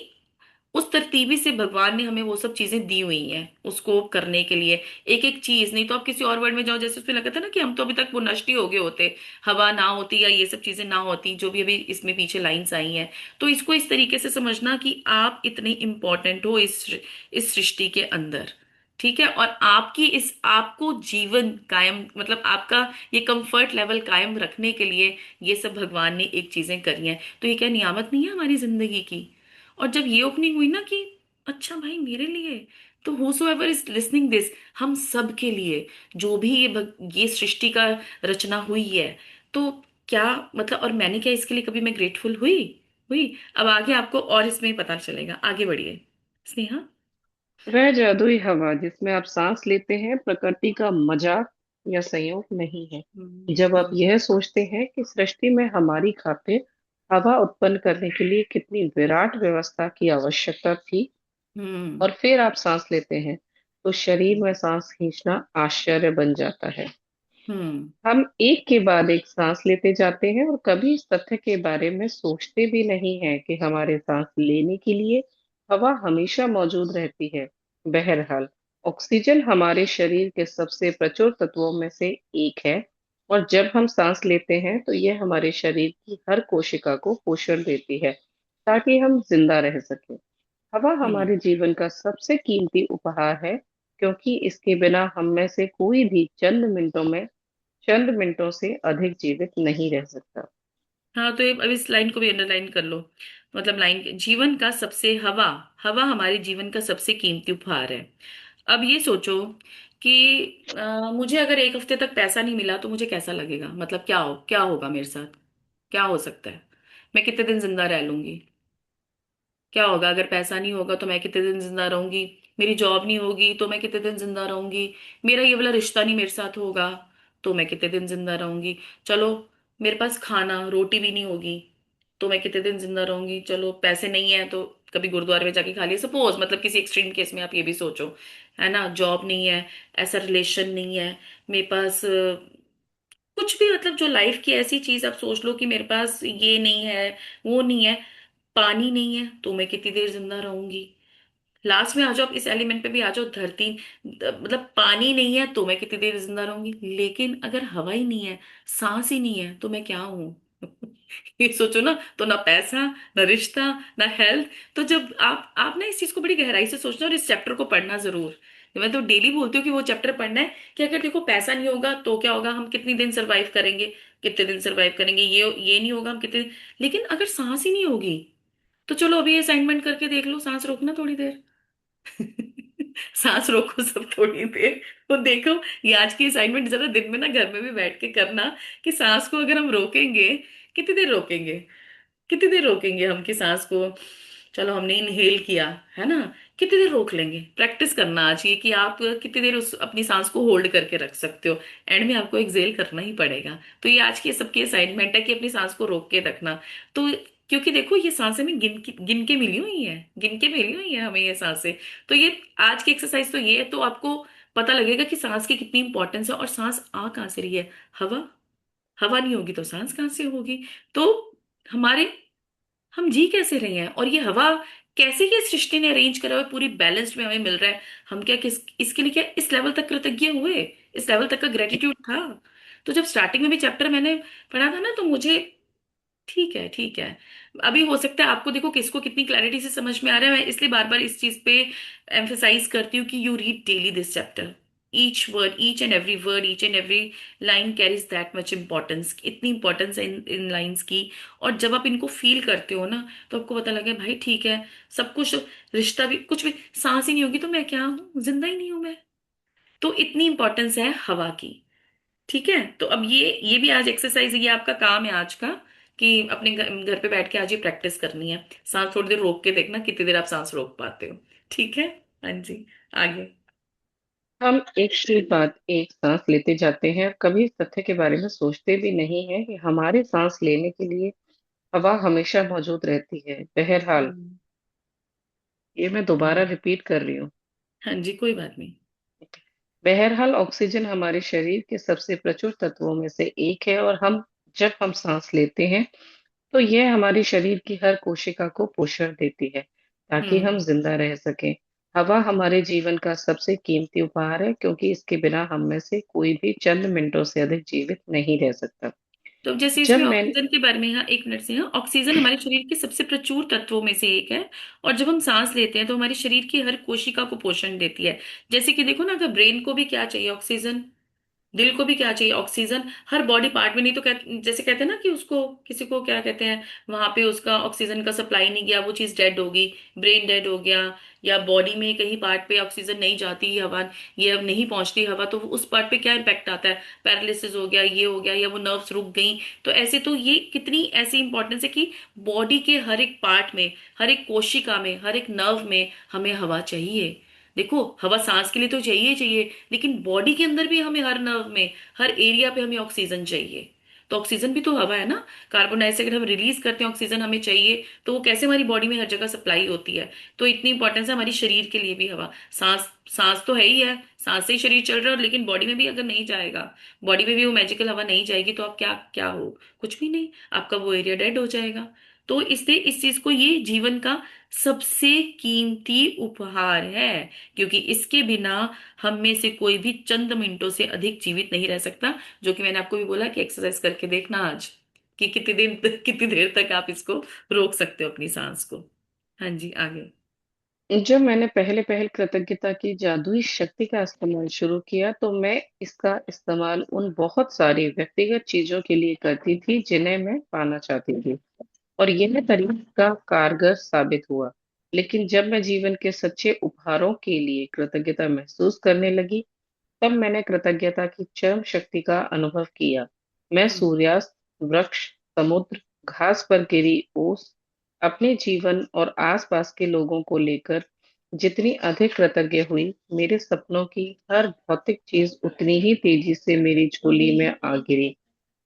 उस तरतीबी से भगवान ने हमें वो सब चीजें दी हुई हैं उसको करने के लिए। एक एक चीज, नहीं तो आप किसी और वर्ल्ड में जाओ, जैसे उसमें लगा था ना कि हम तो अभी तक वो नष्ट ही हो गए होते, हवा ना होती या ये सब चीजें ना होती, जो भी अभी इसमें पीछे लाइंस आई हैं। तो इसको इस तरीके से समझना कि आप इतने इंपॉर्टेंट हो इस सृष्टि के अंदर। ठीक है, और आपकी इस, आपको जीवन कायम, मतलब आपका ये कंफर्ट लेवल कायम रखने के लिए ये सब भगवान ने एक चीजें करी हैं। तो ये क्या नियामत नहीं है हमारी जिंदगी की? और जब ये ओपनिंग हुई ना कि अच्छा भाई मेरे लिए, तो whosoever इज लिसनिंग दिस, हम सब के लिए, जो भी ये सृष्टि का रचना हुई है, तो क्या मतलब, और मैंने क्या इसके लिए कभी मैं ग्रेटफुल हुई? अब आगे आपको और इसमें पता चलेगा, आगे बढ़िए स्नेहा। वह जादुई हवा जिसमें आप सांस लेते हैं प्रकृति का मजाक या संयोग नहीं है। हम्म। जब आप हम्म। यह सोचते हैं कि सृष्टि में हमारी खातिर हवा उत्पन्न करने के लिए कितनी विराट व्यवस्था की आवश्यकता थी, हम्म। और फिर आप सांस लेते हैं, तो शरीर में सांस खींचना आश्चर्य बन जाता है। हम्म। हम एक के बाद एक सांस लेते जाते हैं और कभी इस तथ्य के बारे में सोचते भी नहीं हैं कि हमारे सांस लेने के लिए हवा हमेशा मौजूद रहती है। बहरहाल, ऑक्सीजन हमारे शरीर के सबसे प्रचुर तत्वों में से एक है, और जब हम सांस लेते हैं तो यह हमारे शरीर की हर कोशिका को पोषण देती है ताकि हम जिंदा रह सकें। हवा हम्म। हमारे जीवन का सबसे कीमती उपहार है, क्योंकि इसके बिना हम में से कोई भी चंद मिनटों से अधिक जीवित नहीं रह सकता। हाँ, तो ये अब इस लाइन को भी अंडरलाइन कर लो। मतलब लाइन, जीवन का सबसे हवा, हवा हमारे जीवन का सबसे कीमती उपहार है। अब ये सोचो कि मुझे अगर एक हफ्ते तक पैसा नहीं मिला तो मुझे कैसा लगेगा? मतलब क्या होगा मेरे साथ? क्या हो सकता है? मैं कितने दिन जिंदा रह लूंगी? क्या होगा अगर पैसा नहीं होगा तो मैं कितने दिन जिंदा रहूंगी? मेरी जॉब नहीं होगी तो मैं कितने दिन जिंदा रहूंगी? मेरा ये वाला रिश्ता नहीं मेरे साथ होगा तो मैं कितने दिन जिंदा रहूंगी? चलो, मेरे पास खाना रोटी भी नहीं होगी तो मैं कितने दिन जिंदा रहूंगी? चलो, पैसे नहीं है तो कभी गुरुद्वारे में जाके खा लिया, सपोज, मतलब किसी एक्सट्रीम केस में आप ये भी सोचो, है ना? जॉब नहीं है, ऐसा रिलेशन नहीं है मेरे पास, कुछ भी, मतलब जो लाइफ की ऐसी चीज आप सोच लो कि मेरे पास ये नहीं है, वो नहीं है, पानी नहीं है तो मैं कितनी देर जिंदा रहूंगी? लास्ट में आ जाओ, आप इस एलिमेंट पे भी आ जाओ, धरती, मतलब पानी नहीं है तो मैं कितनी देर जिंदा रहूंगी? लेकिन अगर हवा ही नहीं है, सांस ही नहीं है, तो मैं क्या हूं? ये सोचो ना, तो ना पैसा, ना रिश्ता, ना हेल्थ। तो जब आप ना इस चीज को बड़ी गहराई से सोचना और इस चैप्टर को पढ़ना जरूर। मैं तो डेली बोलती हूँ कि वो चैप्टर पढ़ना है कि अगर देखो पैसा नहीं होगा तो क्या होगा, हम कितनी दिन सरवाइव करेंगे, कितने दिन सरवाइव करेंगे, ये नहीं होगा, हम कितने। लेकिन अगर सांस ही नहीं होगी तो चलो अभी असाइनमेंट करके देख लो, सांस रोकना थोड़ी देर। सांस रोको सब थोड़ी देर, तो देखो, ये आज की असाइनमेंट जरा दिन में ना घर में भी बैठ के करना, कि सांस को अगर हम रोकेंगे, कितनी देर रोकेंगे? कितनी देर रोकेंगे हम कि सांस को? चलो, हमने इनहेल किया, है ना? कितनी देर रोक लेंगे? प्रैक्टिस करना आज ये कि आप कितनी देर उस अपनी सांस को होल्ड करके रख सकते हो। एंड में आपको एक्सेल करना ही पड़ेगा। तो ये आज की सबकी असाइनमेंट है कि अपनी सांस को रोक के रखना। तो क्योंकि देखो, ये सांसें में गिन के मिली हुई है, गिन के मिली हुई है हमें ये सांसें। तो ये आज की एक्सरसाइज तो ये है, तो आपको पता लगेगा कि सांस की कितनी इंपॉर्टेंस है। और सांस आ कहाँ से रही है? हवा। हवा नहीं होगी तो सांस कहाँ से होगी? तो हमारे हम जी कैसे रहे हैं? और ये हवा कैसे ये सृष्टि ने अरेंज करा हुआ है, पूरी बैलेंस्ड में हमें मिल रहा है। हम क्या किस इसके लिए क्या इस लेवल तक कृतज्ञ हुए? इस लेवल तक का ग्रेटिट्यूड था? तो जब स्टार्टिंग में भी चैप्टर मैंने पढ़ा था ना, तो मुझे, ठीक है, ठीक है, अभी हो सकता है आपको, देखो किसको कितनी क्लैरिटी से समझ में आ रहा है, मैं इसलिए बार बार इस चीज पे एम्फेसाइज करती हूँ कि you read daily this chapter. Each word, each and every word, each and every line carries that much importance, इतनी इंपॉर्टेंस है इन लाइंस की। और जब आप इनको फील करते हो ना, तो आपको पता लगे भाई ठीक है, सब कुछ, रिश्ता भी, कुछ भी, सांस ही नहीं होगी तो मैं क्या हूँ? जिंदा ही नहीं हूं मैं। तो इतनी इंपॉर्टेंस है हवा की। ठीक है, तो अब ये भी आज एक्सरसाइज, ये आपका काम है आज का, कि अपने घर पे बैठ के आज ये प्रैक्टिस करनी है। सांस थोड़ी देर रोक के देखना कितनी देर आप सांस रोक पाते हो। ठीक है? हाँ जी, आगे। हम एक के बाद एक सांस लेते जाते हैं, कभी इस तथ्य के बारे में सोचते भी नहीं है कि हमारे सांस लेने के लिए हवा हमेशा मौजूद रहती है। बहरहाल, हम्म। ये मैं दोबारा हम्म। रिपीट कर रही हूँ। हाँ जी, कोई बात नहीं। बहरहाल, ऑक्सीजन हमारे शरीर के सबसे प्रचुर तत्वों में से एक है, और जब हम सांस लेते हैं तो यह हमारे शरीर की हर कोशिका को पोषण देती है ताकि हम हम्म। जिंदा रह सकें। हवा हमारे जीवन का सबसे कीमती उपहार है, क्योंकि इसके बिना हम में से कोई भी चंद मिनटों से अधिक जीवित नहीं रह सकता। तो जैसे जब इसमें मैं ऑक्सीजन के बारे में, यहाँ एक मिनट से, यहाँ ऑक्सीजन हमारे शरीर के सबसे प्रचुर तत्वों में से एक है। और जब हम सांस लेते हैं तो हमारे शरीर की हर कोशिका को पोषण देती है। जैसे कि देखो ना, अगर ब्रेन को भी क्या चाहिए? ऑक्सीजन। दिल को भी क्या चाहिए? ऑक्सीजन। हर बॉडी पार्ट में, नहीं तो जैसे कहते हैं ना कि उसको, किसी को क्या कहते हैं, वहां पे उसका ऑक्सीजन का सप्लाई नहीं गया, वो चीज डेड होगी, ब्रेन डेड हो गया। या बॉडी में कहीं पार्ट पे ऑक्सीजन नहीं जाती हवा, ये अब नहीं पहुंचती हवा, तो उस पार्ट पे क्या इम्पैक्ट आता है? पैरालिसिस हो गया, ये हो गया, या वो नर्व्स रुक गई। तो ऐसे, तो ये कितनी ऐसी इंपॉर्टेंस है कि बॉडी के हर एक पार्ट में, हर एक कोशिका में, हर एक नर्व में हमें हवा चाहिए। देखो, हवा सांस के लिए तो चाहिए ही चाहिए, लेकिन बॉडी के अंदर भी हमें हर नर्व में, हर एरिया पे हमें ऑक्सीजन चाहिए। तो ऑक्सीजन भी तो हवा है ना। कार्बन डाइऑक्साइड हम रिलीज करते हैं, ऑक्सीजन हमें चाहिए, तो वो कैसे हमारी बॉडी में हर जगह सप्लाई होती है। तो इतनी इंपॉर्टेंस है हमारी शरीर के लिए भी हवा। सांस, सांस तो है ही है, सांस से ही शरीर चल रहा है, लेकिन बॉडी में भी अगर नहीं जाएगा, बॉडी में भी वो मैजिकल हवा नहीं जाएगी, तो आप क्या क्या हो, कुछ भी नहीं, आपका वो एरिया डेड हो जाएगा। तो इसलिए इस चीज को, ये जीवन का सबसे कीमती उपहार है, क्योंकि इसके बिना हम में से कोई भी चंद मिनटों से अधिक जीवित नहीं रह सकता। जो कि मैंने आपको भी बोला कि एक्सरसाइज करके देखना आज, कि कितने दिन कितनी देर तक आप इसको रोक सकते हो, अपनी सांस को। हाँ जी, आगे। जब मैंने पहले पहल कृतज्ञता की जादुई शक्ति का इस्तेमाल शुरू किया तो मैं इसका इस्तेमाल उन बहुत सारी व्यक्तिगत चीजों के लिए करती थी जिन्हें मैं पाना चाहती थी, और यह तरीका कारगर साबित हुआ। लेकिन जब मैं जीवन के सच्चे उपहारों के लिए कृतज्ञता महसूस करने लगी, तब मैंने कृतज्ञता की चरम शक्ति का अनुभव किया। मैं हम्म। सूर्यास्त, वृक्ष, समुद्र, घास पर गिरी ओस, अपने जीवन और आसपास के लोगों को लेकर जितनी अधिक कृतज्ञ हुई, मेरे सपनों की हर भौतिक चीज उतनी ही तेजी से मेरी झोली में आ गिरी।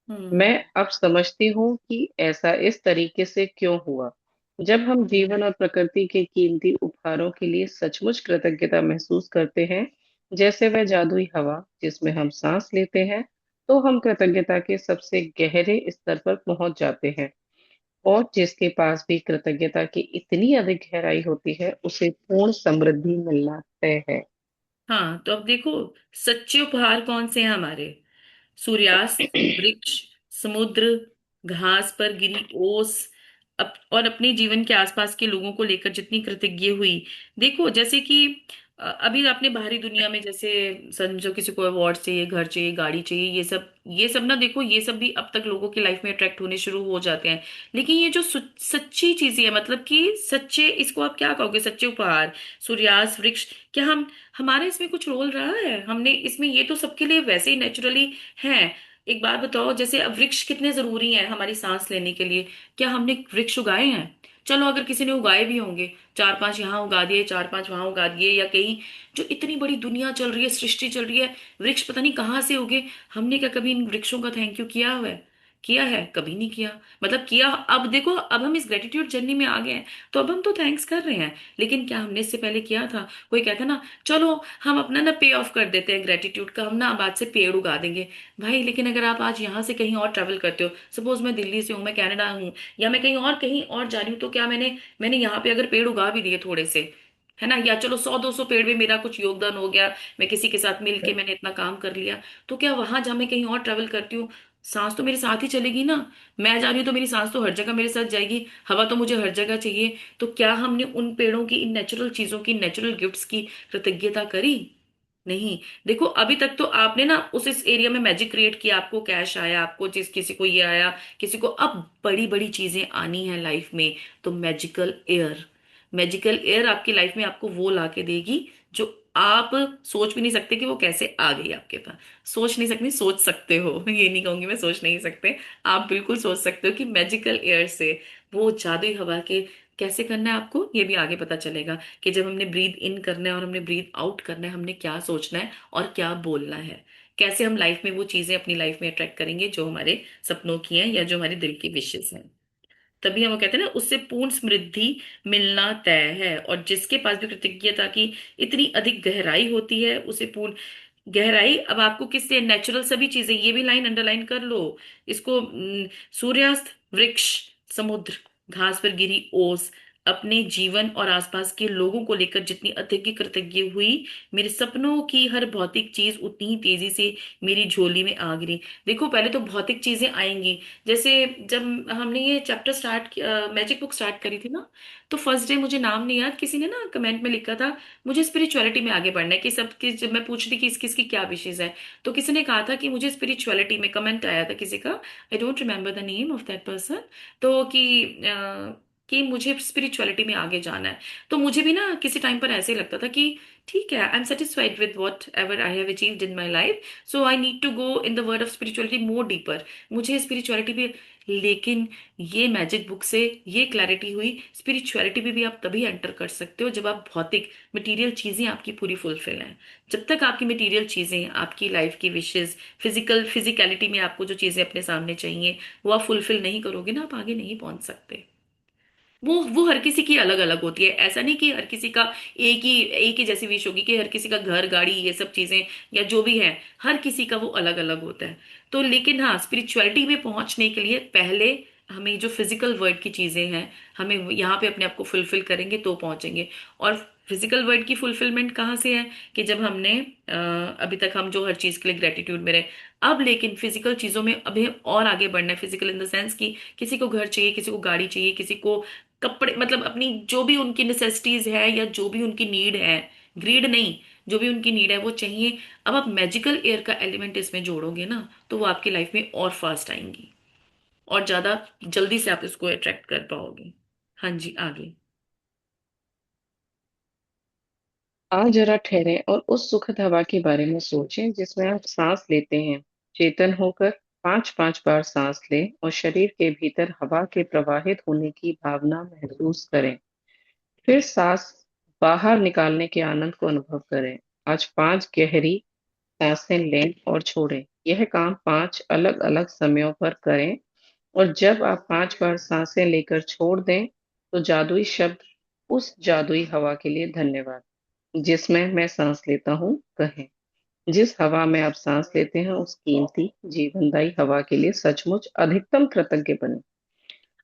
हम्म। मैं अब समझती हूँ कि ऐसा इस तरीके से क्यों हुआ। जब हम जीवन और प्रकृति के कीमती उपहारों के लिए सचमुच कृतज्ञता महसूस करते हैं, जैसे वह जादुई हवा जिसमें हम सांस लेते हैं, तो हम कृतज्ञता के सबसे गहरे स्तर पर पहुंच जाते हैं। और जिसके पास भी कृतज्ञता की इतनी अधिक गहराई होती है, उसे पूर्ण समृद्धि मिलना तय है। हाँ, तो अब देखो, सच्चे उपहार कौन से हैं हमारे? सूर्यास्त, वृक्ष, समुद्र, घास पर गिरी ओस, और अपने जीवन के आसपास के लोगों को लेकर जितनी कृतज्ञ हुई। देखो, जैसे कि अभी आपने बाहरी दुनिया में, जैसे समझो किसी को अवार्ड चाहिए, घर चाहिए, गाड़ी चाहिए, ये सब ना, देखो ये सब भी अब तक लोगों की लाइफ में अट्रैक्ट होने शुरू हो जाते हैं। लेकिन ये जो सच्ची चीजें है, मतलब कि सच्चे, इसको आप क्या कहोगे, सच्चे उपहार, सूर्यास्त, वृक्ष, क्या हम, हमारा इसमें कुछ रोल रहा है? हमने इसमें, ये तो सबके लिए वैसे ही नेचुरली है। एक बात बताओ, जैसे अब वृक्ष कितने जरूरी हैं हमारी सांस लेने के लिए, क्या हमने वृक्ष उगाए हैं? चलो अगर किसी ने उगाए भी होंगे, चार पांच यहाँ उगा दिए, चार पांच वहां उगा दिए, या कहीं, जो इतनी बड़ी दुनिया चल रही है, सृष्टि चल रही है, वृक्ष पता नहीं कहाँ से उगे। हमने क्या कभी इन वृक्षों का थैंक यू किया हुआ है? किया है? कभी नहीं किया। मतलब किया, अब देखो, अब हम इस ग्रेटिट्यूड जर्नी में आ गए हैं, तो अब हम तो थैंक्स कर रहे हैं, लेकिन क्या हमने इससे पहले किया था? कोई कहता ना, चलो हम अपना ना पे ऑफ कर देते हैं ग्रेटिट्यूड का, हम ना अब आज से पेड़ उगा देंगे। भाई, लेकिन अगर आप आज यहाँ से कहीं और ट्रैवल करते हो, सपोज मैं दिल्ली से हूँ, मैं कनाडा हूँ, या मैं कहीं और जा रही हूँ, तो क्या मैंने मैंने यहाँ पे अगर पेड़ उगा भी दिए थोड़े से, है ना, या चलो 100-200 पेड़ में मेरा कुछ योगदान हो गया, मैं किसी के साथ मिलके मैंने इतना काम कर लिया, तो क्या वहां जहाँ मैं कहीं और ट्रैवल करती हूँ, सांस तो मेरे साथ ही चलेगी ना। मैं जा रही हूँ तो मेरी सांस तो हर जगह मेरे साथ जाएगी, हवा तो मुझे हर जगह चाहिए। तो क्या हमने उन पेड़ों की, इन नेचुरल चीजों की, नेचुरल गिफ्ट्स की कृतज्ञता करी? नहीं। देखो, अभी तक तो आपने ना उस इस एरिया में मैजिक क्रिएट किया, आपको कैश आया, आपको जिस किसी को ये आया, किसी को, अब बड़ी बड़ी चीजें आनी है लाइफ में। तो मैजिकल एयर, मैजिकल एयर आपकी लाइफ में आपको वो ला के देगी, जो आप सोच भी नहीं सकते कि वो कैसे आ गई आपके पास। सोच नहीं सकते, सोच सकते हो, ये नहीं कहूंगी मैं सोच नहीं सकते, आप बिल्कुल सोच सकते हो कि मैजिकल एयर से, वो जादुई हवा के, कैसे करना है आपको, ये भी आगे पता चलेगा, कि जब हमने ब्रीद इन करना है और हमने ब्रीद आउट करना है, हमने क्या सोचना है और क्या बोलना है, कैसे हम लाइफ में वो चीजें अपनी लाइफ में अट्रैक्ट करेंगे जो हमारे सपनों की हैं, या जो हमारे दिल की विशेष हैं। तभी हम वो कहते हैं ना, उससे पूर्ण समृद्धि मिलना तय है। और जिसके पास भी कृतज्ञता की इतनी अधिक गहराई होती है, उसे पूर्ण गहराई, अब आपको किससे, नेचुरल सभी चीजें, ये भी लाइन अंडरलाइन कर लो इसको, सूर्यास्त, वृक्ष, समुद्र, घास पर गिरी ओस, अपने जीवन और आसपास के लोगों को लेकर जितनी अधिक कृतज्ञ हुई, मेरे सपनों की हर भौतिक चीज उतनी ही तेजी से मेरी झोली में आ गिरी। देखो, पहले तो भौतिक चीजें आएंगी। जैसे जब हमने ये चैप्टर स्टार्ट किया, मैजिक बुक स्टार्ट करी थी ना, तो फर्स्ट डे, मुझे नाम नहीं याद, किसी ने ना कमेंट में लिखा था, मुझे स्पिरिचुअलिटी में आगे बढ़ना है, कि सब किस, जब मैं पूछ रही कि इस किसकी क्या विशेष है, तो किसी ने कहा था कि मुझे स्पिरिचुअलिटी में, कमेंट आया था किसी का, I don't remember the name of that person, तो कि कि मुझे स्पिरिचुअलिटी में आगे जाना है। तो मुझे भी ना किसी टाइम पर ऐसे लगता था कि ठीक है, I am satisfied with whatever I have achieved in my life, so I need to go in the word of spirituality more deeper. मुझे स्पिरिचुअलिटी भी, लेकिन ये मैजिक बुक से ये क्लैरिटी हुई, स्पिरिचुअलिटी भी आप तभी एंटर कर सकते हो जब आप भौतिक मटेरियल चीजें आपकी पूरी फुलफिल हैं। जब तक आपकी मटेरियल चीजें, आपकी लाइफ की विशेस, फिजिकलिटी में आपको जो चीजें अपने सामने चाहिए वो आप फुलफिल नहीं करोगे ना, आप आगे नहीं पहुंच सकते। वो हर किसी की अलग अलग होती है। ऐसा नहीं कि हर किसी का एक ही जैसी विश होगी, कि हर किसी का घर गाड़ी ये सब चीजें या जो भी है, हर किसी का वो अलग अलग होता है। तो लेकिन हाँ, स्पिरिचुअलिटी में पहुंचने के लिए पहले हमें जो फिजिकल वर्ल्ड की चीजें हैं, हमें यहाँ पे अपने आप को फुलफिल करेंगे तो पहुंचेंगे। और फिजिकल वर्ल्ड की फुलफिलमेंट कहाँ से है, कि जब हमने अभी तक हम जो हर चीज के लिए ग्रेटिट्यूड में रहे, अब लेकिन फिजिकल चीजों में अभी और आगे बढ़ना है। फिजिकल इन द सेंस कि किसी को घर चाहिए, किसी को गाड़ी चाहिए, किसी को कपड़े, मतलब अपनी जो भी उनकी नेसेसिटीज है या जो भी उनकी नीड है, ग्रीड नहीं, जो भी उनकी नीड है वो चाहिए। अब आप मैजिकल एयर का एलिमेंट इसमें जोड़ोगे ना, तो वो आपकी लाइफ में और फास्ट आएंगी और ज्यादा जल्दी से आप इसको अट्रैक्ट कर पाओगे। हाँ जी, आगे। आज जरा ठहरें और उस सुखद हवा के बारे में सोचें जिसमें आप सांस लेते हैं। चेतन होकर 5-5 बार सांस लें और शरीर के भीतर हवा के प्रवाहित होने की भावना महसूस करें। फिर सांस बाहर निकालने के आनंद को अनुभव करें। आज 5 गहरी सांसें लें और छोड़ें। यह काम 5 अलग अलग समयों पर करें, और जब आप 5 बार सांसें लेकर छोड़ दें तो जादुई शब्द उस जादुई हवा के लिए धन्यवाद जिसमें मैं सांस लेता हूँ कहें। जिस हवा में आप सांस लेते हैं उस कीमती जीवनदायी हवा के लिए सचमुच अधिकतम कृतज्ञ बने।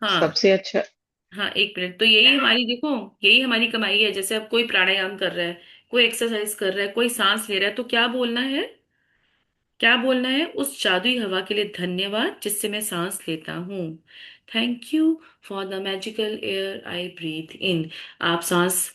हाँ। सबसे अच्छा। हाँ, एक मिनट। तो यही हमारी, देखो, यही हमारी कमाई है। जैसे अब कोई प्राणायाम कर रहा है, कोई एक्सरसाइज कर रहा है, कोई सांस ले रहा है, तो क्या बोलना है? क्या बोलना है? उस जादुई हवा के लिए धन्यवाद जिससे मैं सांस लेता हूँ। Thank you for the magical air I breathe in. आप सांस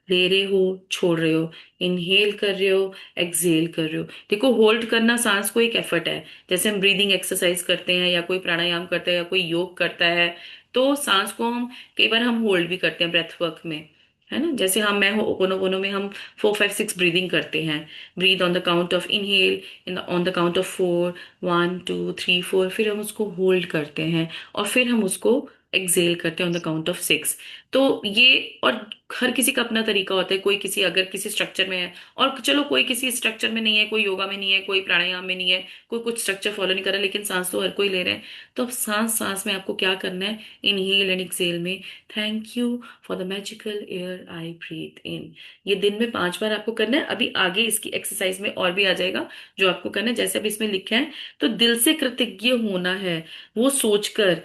ले रहे हो, छोड़ रहे हो, इनहेल कर रहे हो, एक्सहेल कर रहे हो। देखो, होल्ड करना सांस को एक एफर्ट है। जैसे हम ब्रीदिंग एक्सरसाइज करते हैं या कोई प्राणायाम करता है या कोई योग करता है, तो सांस को हम कई बार हम होल्ड भी करते हैं ब्रेथ वर्क में, है ना। जैसे हम, मैं ओपोनोपोनो में हम 4 5 6 ब्रीदिंग करते हैं। Breathe on the count of inhale, in on the count of 4, 1 2 3 4, फिर हम उसको होल्ड करते हैं और फिर हम उसको एक्सेल करते हैं ऑन द काउंट ऑफ 6। तो ये, और हर किसी का अपना तरीका होता है। कोई किसी, अगर किसी स्ट्रक्चर में है, और चलो कोई किसी स्ट्रक्चर में नहीं है, कोई योगा में नहीं है, कोई प्राणायाम में नहीं है, कोई कुछ स्ट्रक्चर फॉलो नहीं कर रहा, लेकिन सांस तो हर कोई ले रहे हैं। तो अब सांस सांस में आपको क्या करना है, इनहेल एंड एक्सेल में thank you for the magical air I breathe in. ये दिन में 5 बार आपको करना है। अभी आगे इसकी एक्सरसाइज में और भी आ जाएगा जो आपको करना है। जैसे अब इसमें लिखा है, तो दिल से कृतज्ञ होना है, वो सोचकर।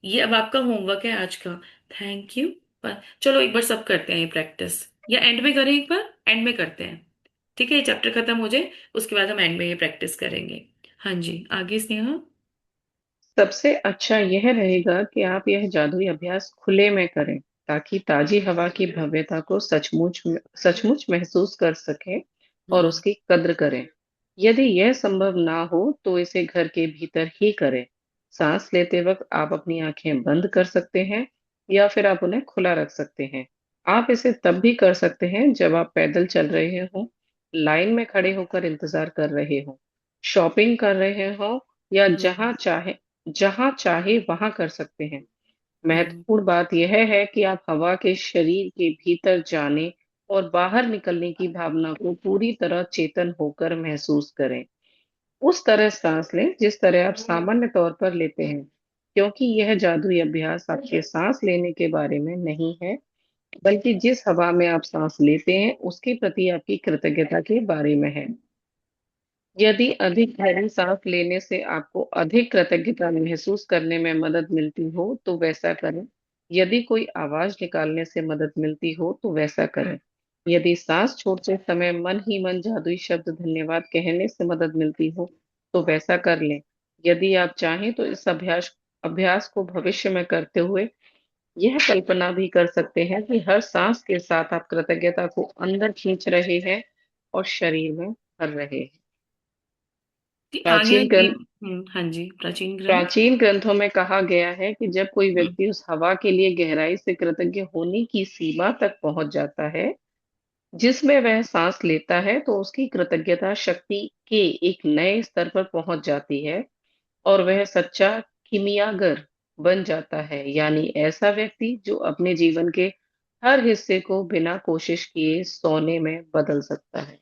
ये अब आपका होमवर्क है आज का। Thank you. पर चलो एक बार सब करते हैं ये प्रैक्टिस, या एंड में करें? एक बार एंड में करते हैं, ठीक है? ये चैप्टर खत्म हो जाए उसके बाद हम एंड में ये प्रैक्टिस करेंगे। हाँ जी, आगे स्नेहा। सबसे अच्छा यह रहेगा कि आप यह जादुई अभ्यास खुले में करें ताकि ताजी हवा की भव्यता को सचमुच सचमुच महसूस कर सकें और हम्म। उसकी कद्र करें। यदि यह संभव ना हो तो इसे घर के भीतर ही करें। सांस लेते वक्त आप अपनी आंखें बंद कर सकते हैं या फिर आप उन्हें खुला रख सकते हैं। आप इसे तब भी कर सकते हैं जब आप पैदल चल रहे हों, लाइन में खड़े होकर इंतजार कर रहे हों, शॉपिंग कर रहे हों, या हम्म। जहां चाहे वहां कर सकते हैं। हम्म। महत्वपूर्ण बात यह है कि आप हवा के शरीर के भीतर जाने और बाहर निकलने की भावना को पूरी तरह चेतन होकर महसूस करें। उस तरह सांस लें जिस तरह आप सामान्य तौर पर लेते हैं, क्योंकि यह जादुई अभ्यास आपके सांस लेने के बारे में नहीं है, बल्कि जिस हवा में आप सांस लेते हैं उसके प्रति आपकी कृतज्ञता के बारे में है। यदि अधिक गहरी सांस लेने से आपको अधिक कृतज्ञता महसूस करने में मदद मिलती हो तो वैसा करें। यदि कोई आवाज निकालने से मदद मिलती हो तो वैसा करें। यदि सांस छोड़ते समय मन ही मन जादुई शब्द धन्यवाद कहने से मदद मिलती हो तो वैसा कर लें। यदि आप चाहें तो इस अभ्यास अभ्यास को भविष्य में करते हुए यह कल्पना भी कर सकते हैं कि हर सांस के साथ आप कृतज्ञता को अंदर खींच रहे हैं और शरीर में भर रहे हैं। आगे प्राचीन ये। ग्रंथ हाँ जी, प्राचीन ग्रंथ। प्राचीन ग्रंथों में कहा गया है कि जब कोई हम्म, व्यक्ति उस हवा के लिए गहराई से कृतज्ञ होने की सीमा तक पहुंच जाता है जिसमें वह सांस लेता है, तो उसकी कृतज्ञता शक्ति के एक नए स्तर पर पहुंच जाती है और वह सच्चा कीमियागर बन जाता है। यानी ऐसा व्यक्ति जो अपने जीवन के हर हिस्से को बिना कोशिश किए सोने में बदल सकता है।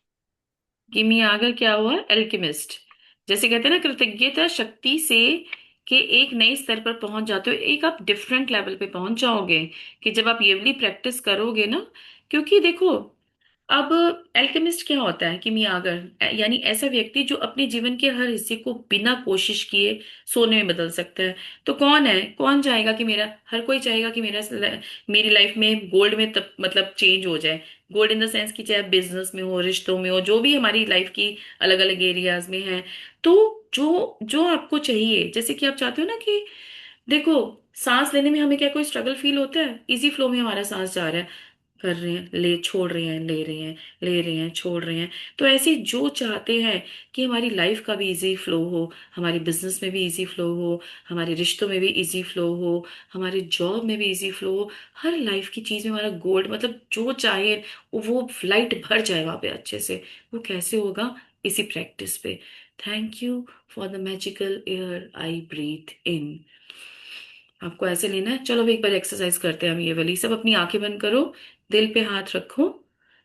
किमियागर क्या हुआ? एल्केमिस्ट। जैसे कहते हैं ना, कृतज्ञता शक्ति से के एक नए स्तर पर पहुंच जाते हो, एक आप डिफरेंट लेवल पे पहुंच जाओगे कि जब आप ये वाली प्रैक्टिस करोगे ना। क्योंकि देखो, अब एल्केमिस्ट क्या होता है? किमियागर यानी ऐसा व्यक्ति जो अपने जीवन के हर हिस्से को बिना कोशिश किए सोने में बदल सकता है। तो कौन है, कौन चाहेगा कि मेरा, हर कोई चाहेगा कि मेरी लाइफ में गोल्ड में तब मतलब चेंज हो जाए। गोल्ड इन द सेंस कि चाहे बिजनेस में हो, रिश्तों में हो, जो भी हमारी लाइफ की अलग अलग एरियाज में है। तो जो जो आपको चाहिए, जैसे कि आप चाहते हो ना कि देखो, सांस लेने में हमें क्या कोई स्ट्रगल फील होता है? इजी फ्लो में हमारा सांस जा रहा है, कर रहे हैं, ले छोड़ रहे हैं, ले रहे हैं, ले रहे हैं, छोड़ रहे हैं। तो ऐसे जो चाहते हैं कि हमारी लाइफ का भी इजी फ्लो हो, हमारी बिजनेस में भी इजी फ्लो हो, हमारे रिश्तों में भी इजी फ्लो हो, हमारे जॉब में भी इजी फ्लो हो, हर लाइफ की चीज में हमारा गोल्ड मतलब जो चाहे वो फ्लाइट भर जाए वहां पे अच्छे से। वो कैसे होगा? इसी प्रैक्टिस पे। Thank you for the magical air I breathe in. आपको ऐसे लेना है। चलो अब एक बार एक्सरसाइज करते हैं हम ये वाली। सब अपनी आंखें बंद करो, दिल पे हाथ रखो,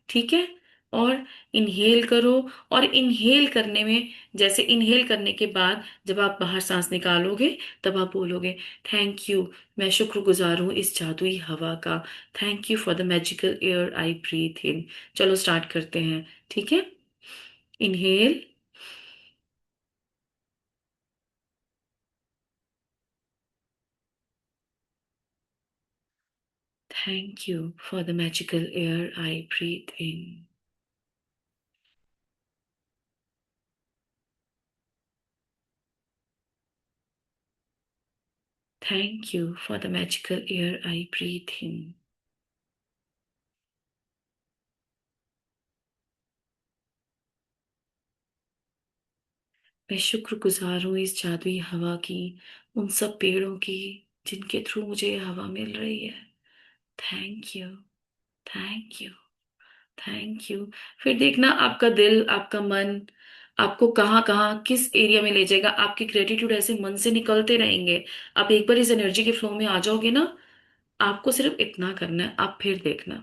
ठीक है? और इनहेल करो। और इनहेल करने में, जैसे इनहेल करने के बाद जब आप बाहर सांस निकालोगे, तब आप बोलोगे थैंक यू, मैं शुक्रगुजार हूँ इस जादुई हवा का। Thank you for the magical air I breathe in. चलो स्टार्ट करते हैं, ठीक है? Inhale, thank you for the magical air I breathe in. Thank you for the magical air I breathe in. मैं शुक्रगुजार हूँ इस जादुई हवा की, उन सब पेड़ों की जिनके थ्रू मुझे ये हवा मिल रही है। Thank you, thank you, thank you. फिर देखना आपका दिल, आपका मन आपको कहाँ कहाँ किस एरिया में ले जाएगा। आपके ग्रेटिट्यूड ऐसे मन से निकलते रहेंगे। आप एक बार इस एनर्जी के फ्लो में आ जाओगे ना, आपको सिर्फ इतना करना है। आप फिर देखना,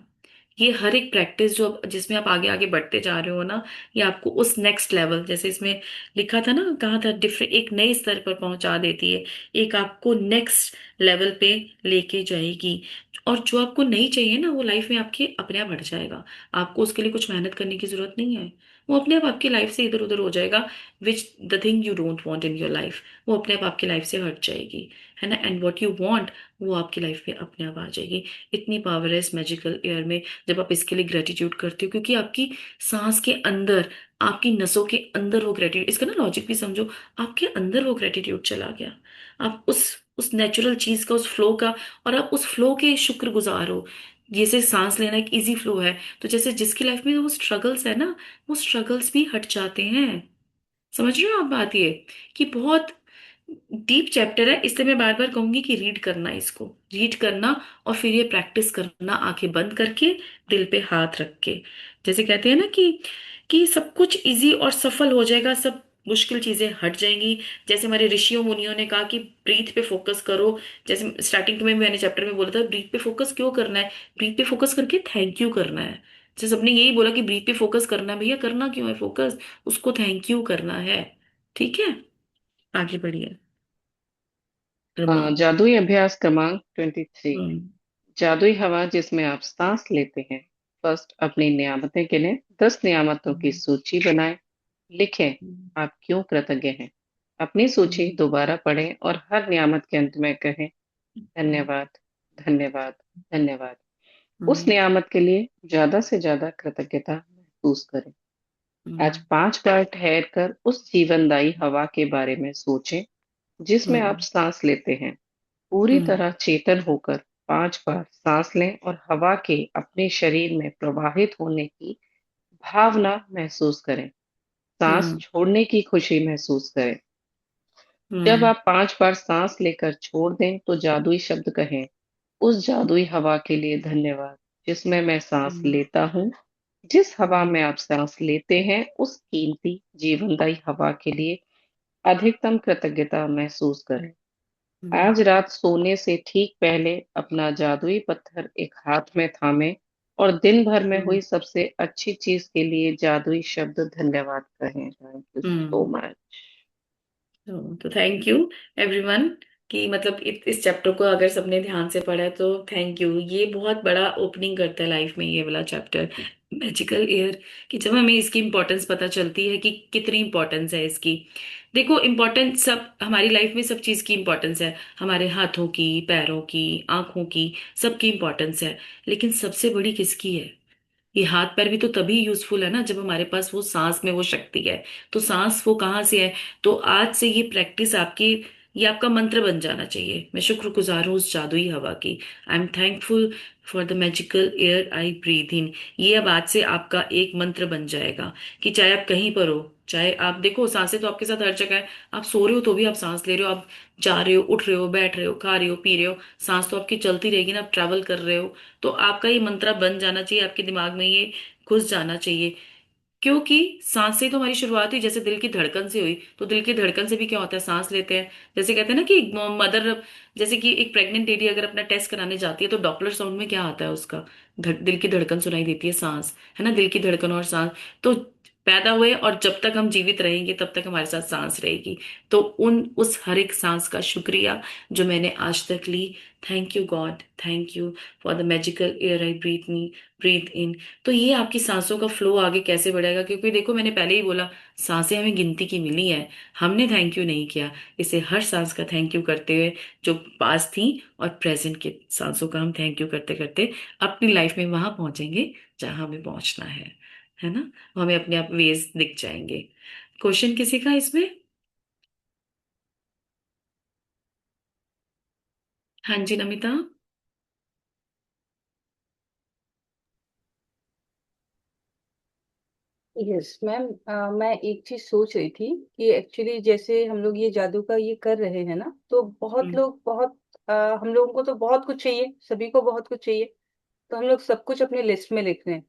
ये हर एक प्रैक्टिस जो जिसमें आप आगे आगे बढ़ते जा रहे हो ना, ये आपको उस नेक्स्ट लेवल, जैसे इसमें लिखा था ना, कहा था डिफरेंट, एक नए स्तर पर पहुंचा देती है, एक आपको नेक्स्ट लेवल पे लेके जाएगी। और जो आपको नहीं चाहिए ना, वो लाइफ में आपके अपने आप बढ़ जाएगा। आपको उसके लिए कुछ मेहनत करने की जरूरत नहीं है। वो अपने आप आपकी लाइफ से इधर उधर हो जाएगा। Which the thing you don't want in your life, वो अपने आप आपकी लाइफ से हट जाएगी, है ना? एंड व्हाट यू वांट, वो आपकी लाइफ में अपने आप आ जाएगी। इतनी पावर है इस मैजिकल एयर में। जब आप इसके लिए ग्रेटिट्यूड करते हो, क्योंकि आपकी सांस के अंदर, आपकी नसों के अंदर वो ग्रेटिट्यूड, इसका ना लॉजिक भी समझो, आपके अंदर वो ग्रेटिट्यूड चला गया। आप उस नेचुरल चीज का, उस फ्लो का, और आप उस फ्लो के शुक्रगुजार हो। जैसे सांस लेना एक इजी फ्लो है, तो जैसे जिसकी लाइफ में वो स्ट्रगल्स है ना, वो स्ट्रगल्स भी हट जाते हैं। समझ रहे हो आप बात? ये कि बहुत डीप चैप्टर है, इसलिए मैं बार बार कहूंगी कि रीड करना, इसको रीड करना, और फिर ये प्रैक्टिस करना आंखें बंद करके, दिल पे हाथ रख के। जैसे कहते हैं ना कि सब कुछ इजी और सफल हो जाएगा, सब मुश्किल चीजें हट जाएंगी। जैसे हमारे ऋषियों मुनियों ने कहा कि ब्रीथ पे फोकस करो। जैसे स्टार्टिंग में मैंने चैप्टर में बोला था, ब्रीथ पे फोकस क्यों करना है? ब्रीथ पे फोकस करके थैंक यू करना है। जैसे सबने यही बोला कि ब्रीथ पे फोकस करना है, भैया करना क्यों है फोकस? उसको थैंक यू करना है। ठीक है, आगे बढ़िए। क्रमांक। जादुई अभ्यास क्रमांक 23। हम्म। जादुई हवा जिसमें आप सांस लेते हैं। फर्स्ट, अपनी नियामतें गिने। 10 नियामतों की सूची बनाएं। लिखें आप क्यों कृतज्ञ हैं। अपनी सूची दोबारा पढ़ें और हर नियामत के अंत में कहें धन्यवाद, धन्यवाद, धन्यवाद। उस नियामत के लिए ज्यादा से ज्यादा कृतज्ञता महसूस करें। आज 5 बार ठहर कर उस जीवनदायी हवा के बारे में सोचें जिसमें आप सांस लेते हैं। पूरी तरह चेतन होकर 5 बार सांस लें और हवा के अपने शरीर में प्रवाहित होने की भावना महसूस करें। सांस हम्म। छोड़ने की खुशी महसूस करें। जब हम्म। आप 5 बार सांस लेकर छोड़ दें तो जादुई शब्द कहें, उस जादुई हवा के लिए धन्यवाद जिसमें मैं सांस हम्म। लेता हूँ। जिस हवा में आप सांस लेते हैं उस कीमती जीवनदायी हवा के लिए अधिकतम कृतज्ञता महसूस करें। हम्म। आज रात सोने से ठीक पहले अपना जादुई पत्थर एक हाथ में थामें और दिन भर में हम्म। हुई सबसे अच्छी चीज के लिए जादुई शब्द धन्यवाद कहें। Thank you so hmm. Much. तो थैंक यू एवरीवन कि मतलब इस चैप्टर को अगर सबने ध्यान से पढ़ा है तो थैंक यू। ये बहुत बड़ा ओपनिंग करता है लाइफ में ये वाला चैप्टर, मैजिकल एयर। कि जब हमें इसकी इम्पोर्टेंस पता चलती है कि कितनी इम्पोर्टेंस है इसकी। देखो इम्पोर्टेंस सब हमारी लाइफ में सब चीज़ की इम्पोर्टेंस है, हमारे हाथों की, पैरों की, आंखों की, सबकी इम्पोर्टेंस है। लेकिन सबसे बड़ी किसकी है? ये हाथ पैर भी तो तभी यूजफुल है ना जब हमारे पास वो सांस में वो शक्ति है। तो सांस वो कहाँ से है? तो आज से ये प्रैक्टिस आपकी, ये आपका मंत्र बन जाना चाहिए। मैं शुक्रगुजार हूँ उस जादुई हवा की। I am thankful for the magical air I breathe in. ये अब आज से आपका एक मंत्र बन जाएगा कि चाहे आप कहीं पर हो, चाहे आप देखो सांसें तो आपके साथ हर जगह है। आप सो रहे हो तो भी आप सांस ले रहे हो, आप जा रहे हो, उठ रहे हो, बैठ रहे हो, खा रहे हो, पी रहे हो, सांस तो आपकी चलती रहेगी ना। आप ट्रैवल कर रहे हो तो आपका ये मंत्र बन जाना चाहिए, आपके दिमाग में ये घुस जाना चाहिए। क्योंकि सांस से तो हमारी शुरुआत हुई, जैसे दिल की धड़कन से हुई। तो दिल की धड़कन से भी क्या होता है, सांस लेते हैं। जैसे कहते हैं ना कि मदर, जैसे कि एक प्रेग्नेंट लेडी अगर अपना टेस्ट कराने जाती है तो डॉपलर साउंड में क्या आता है उसका, दिल की धड़कन सुनाई देती है, सांस है ना, दिल की धड़कन और सांस। तो पैदा हुए और जब तक हम जीवित रहेंगे तब तक हमारे साथ सांस रहेगी। तो उस हर एक सांस का शुक्रिया जो मैंने आज तक ली। Thank you God, thank you for the magical air I breathe in. तो ये आपकी सांसों का फ्लो आगे कैसे बढ़ेगा? क्योंकि देखो मैंने पहले ही बोला, सांसें हमें गिनती की मिली है, हमने थैंक यू नहीं किया। इसे हर सांस का थैंक यू करते हुए, जो पास थी और प्रेजेंट के सांसों का हम थैंक यू करते करते अपनी लाइफ में वहां पहुंचेंगे जहां हमें पहुंचना है ना। हमें अपने आप वेज दिख जाएंगे। क्वेश्चन किसी का इसमें? हाँ जी नमिता। यस मैम, मैं एक चीज सोच रही थी कि एक्चुअली जैसे हम लोग ये जादू का ये कर रहे हैं ना, तो बहुत हम्म। लोग बहुत हम लोगों को तो बहुत कुछ चाहिए, सभी को बहुत कुछ चाहिए। तो हम लोग सब कुछ अपनी लिस्ट में लिख रहे हैं।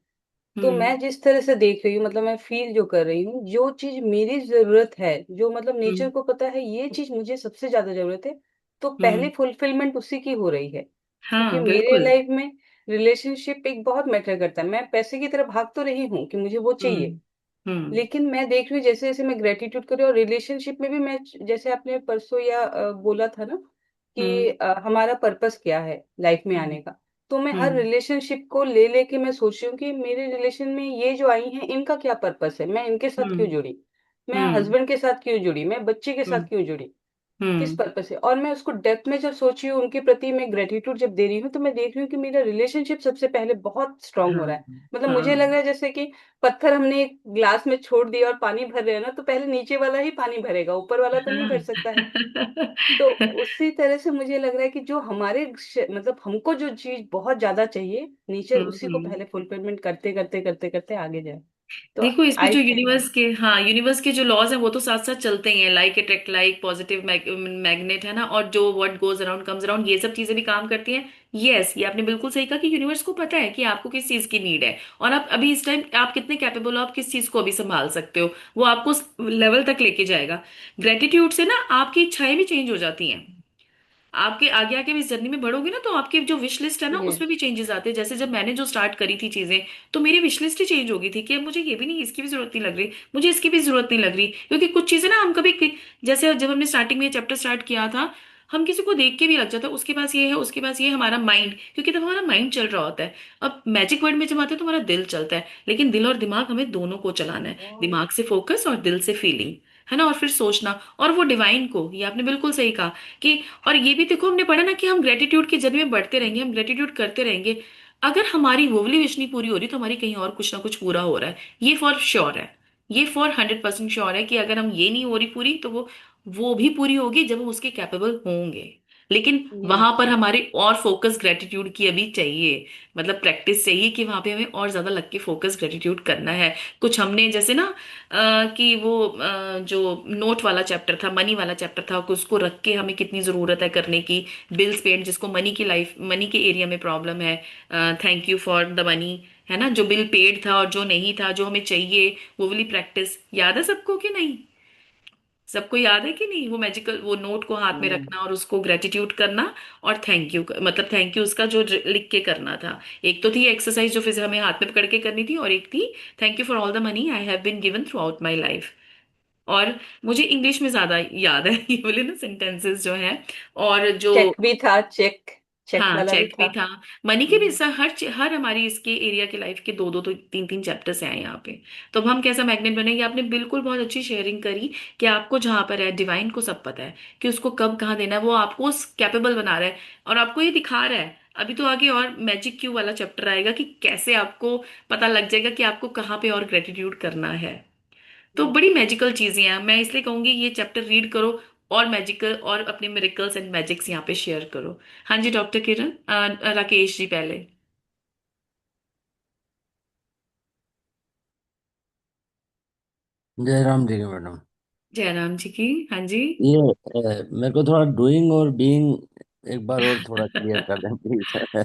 तो हम्म। मैं जिस तरह से देख रही हूँ, मतलब मैं फील जो कर रही हूँ, जो चीज मेरी जरूरत है, जो मतलब नेचर हम्म। को पता है ये चीज मुझे सबसे ज्यादा जरूरत है, तो पहली हम्म। फुलफिलमेंट उसी की हो रही है। क्योंकि हाँ मेरे बिल्कुल। लाइफ में रिलेशनशिप एक बहुत मैटर करता है। मैं पैसे की तरफ भाग तो रही हूँ कि मुझे वो चाहिए, हम्म। हम्म। लेकिन मैं देख रही हूँ जैसे जैसे मैं ग्रेटिट्यूड कर रही हूँ, और रिलेशनशिप में भी मैं, जैसे आपने परसों या बोला था ना कि हम्म। हमारा पर्पस क्या है लाइफ में हम्म। आने का। तो मैं हर हम्म। रिलेशनशिप को ले लेके मैं सोच रही हूँ कि मेरे रिलेशन में ये जो आई हैं इनका क्या पर्पस है, मैं इनके साथ क्यों हम्म। जुड़ी, मैं हम्म। हस्बैंड के साथ क्यों जुड़ी, मैं बच्चे के साथ हम्म। क्यों जुड़ी, किस हम्म। पर्पस से। और मैं उसको डेप्थ में जब सोच रही हूँ, उनके प्रति मैं ग्रेटिट्यूड जब दे रही हूँ, तो मैं देख रही हूँ कि मेरा रिलेशनशिप सबसे पहले बहुत स्ट्रांग हो हाँ। रहा है। मतलब मुझे लग हाँ। रहा है जैसे कि पत्थर हमने एक ग्लास में छोड़ दिया और पानी भर रहे हैं ना, तो पहले नीचे वाला ही पानी भरेगा, ऊपर वाला तो नहीं भर हाँ। सकता है। तो उसी तरह से मुझे लग रहा है कि जो हमारे मतलब हमको जो चीज बहुत ज्यादा चाहिए, नेचर उसी को हम्म। पहले फुलफिलमेंट करते करते करते करते आगे जाए। तो देखो इसमें आई जो थिंक। यूनिवर्स के, हाँ यूनिवर्स के जो लॉज हैं वो तो साथ साथ चलते ही हैं, like attract like, positive magnet है ना, और जो what goes around comes around, ये सब चीजें भी काम करती हैं। यस ये आपने बिल्कुल सही कहा कि यूनिवर्स को पता है कि आपको किस चीज की नीड है, और आप अभी इस टाइम आप कितने कैपेबल हो, आप किस चीज को अभी संभाल सकते हो, वो आपको उस लेवल तक लेके जाएगा। ग्रेटिट्यूड से ना आपकी इच्छाएं भी चेंज हो जाती हैं। आपके आगे आगे भी इस जर्नी में बढ़ोगे ना तो आपकी जो विश लिस्ट है ना उसमें यस। भी चेंजेस आते हैं। जैसे जब मैंने जो स्टार्ट करी थी चीजें, तो मेरी विश लिस्ट ही चेंज हो गई थी कि अब मुझे ये भी नहीं, इसकी भी जरूरत नहीं लग रही, मुझे इसकी भी जरूरत नहीं लग रही। क्योंकि कुछ चीजें ना हम कभी जैसे जब हमने स्टार्टिंग में ये चैप्टर स्टार्ट किया था, हम किसी को देख के भी लग जाता है उसके पास ये है, उसके पास ये है, हमारा माइंड, क्योंकि तब हमारा माइंड चल रहा होता है। अब मैजिक वर्ड में जब आते हैं तो हमारा दिल चलता है, लेकिन दिल और दिमाग हमें दोनों को चलाना है। दिमाग से फोकस और दिल से फीलिंग, है ना, और फिर सोचना। और वो डिवाइन को, ये आपने बिल्कुल सही कहा कि, और ये भी देखो हमने पढ़ा ना कि हम ग्रेटिट्यूड की जर्नी में बढ़ते रहेंगे, हम ग्रेटिट्यूड करते रहेंगे। अगर हमारी वो वाली विश नहीं पूरी हो रही तो हमारी कहीं और कुछ ना कुछ पूरा हो रहा है, ये फॉर श्योर है। ये फॉर 100% श्योर है कि अगर हम ये नहीं हो रही पूरी तो वो भी पूरी होगी जब हम उसके कैपेबल होंगे। लेकिन जी। वहां पर हमारे और फोकस ग्रेटिट्यूड की अभी चाहिए, मतलब प्रैक्टिस चाहिए कि वहां पे हमें और ज्यादा लग के फोकस ग्रेटिट्यूड करना है। कुछ हमने जैसे ना कि वो जो नोट वाला चैप्टर था, मनी वाला चैप्टर था, उसको रख के हमें कितनी जरूरत है करने की। बिल्स पेड, जिसको मनी की लाइफ, मनी के एरिया में प्रॉब्लम है, thank you for the money, है ना, जो बिल पेड था और जो नहीं था, जो हमें चाहिए, वो वाली प्रैक्टिस याद है सबको कि नहीं? सबको याद है कि नहीं? वो मैजिकल, वो नोट को हाथ में रखना और उसको ग्रेटिट्यूड करना, और थैंक यू, मतलब थैंक यू उसका जो लिख के करना था। एक तो थी एक्सरसाइज जो फिर हमें हाथ में पकड़ के करनी थी, और एक थी thank you for all the money I have been given throughout my life. और मुझे इंग्लिश में ज्यादा याद है ये बोले ना सेंटेंसेस जो है। और जो, चेक भी था, चेक, चेक हाँ वाला भी चेक भी था। था, मनी के भी हर हमारी इसके एरिया के लाइफ के दो दो तो तीन तीन चैप्टर्स हैं यहाँ पे। तो अब हम कैसा मैग्नेट बनेंगे? आपने बिल्कुल बहुत अच्छी शेयरिंग करी कि आपको जहां पर है, डिवाइन को सब पता है कि उसको कब कहाँ देना है, वो आपको कैपेबल बना रहा है और आपको ये दिखा रहा है। अभी तो आगे और मैजिक क्यू वाला चैप्टर आएगा कि कैसे आपको पता लग जाएगा कि आपको कहाँ पे और ग्रेटिट्यूड करना है। तो बड़ी मैजिकल चीजें हैं, मैं इसलिए कहूंगी ये चैप्टर रीड करो, और मैजिकल और अपने मिरेकल्स एंड मैजिक्स यहाँ पे शेयर करो। हाँ जी डॉक्टर किरण, राकेश जी पहले। जयराम जी की मैडम। जयराम जी की, हाँ जी। ये मेरे को थोड़ा डूइंग और बीइंग एक बार और थोड़ा क्लियर कर दें प्लीज।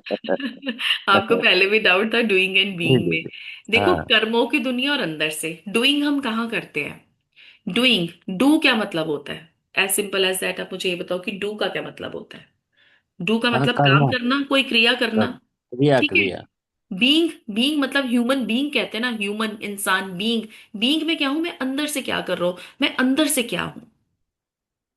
आपको पहले भी डाउट था डूइंग एंड जी बीइंग जी में। जी। देखो, हाँ कर्मों की दुनिया और अंदर से डूइंग हम कहाँ करते हैं? डूइंग, डू क्या मतलब होता है? एज सिंपल एज दैट, आप मुझे ये बताओ कि डू का क्या मतलब होता है? डू का हाँ, मतलब काम करना। करना, कोई क्रिया करना। क्रिया ठीक है। क्रिया। बीइंग, बीइंग मतलब ह्यूमन बीइंग कहते हैं ना, ह्यूमन इंसान बीइंग। बीइंग में क्या हूं मैं? अंदर से क्या कर रहा हूं मैं? अंदर से क्या हूं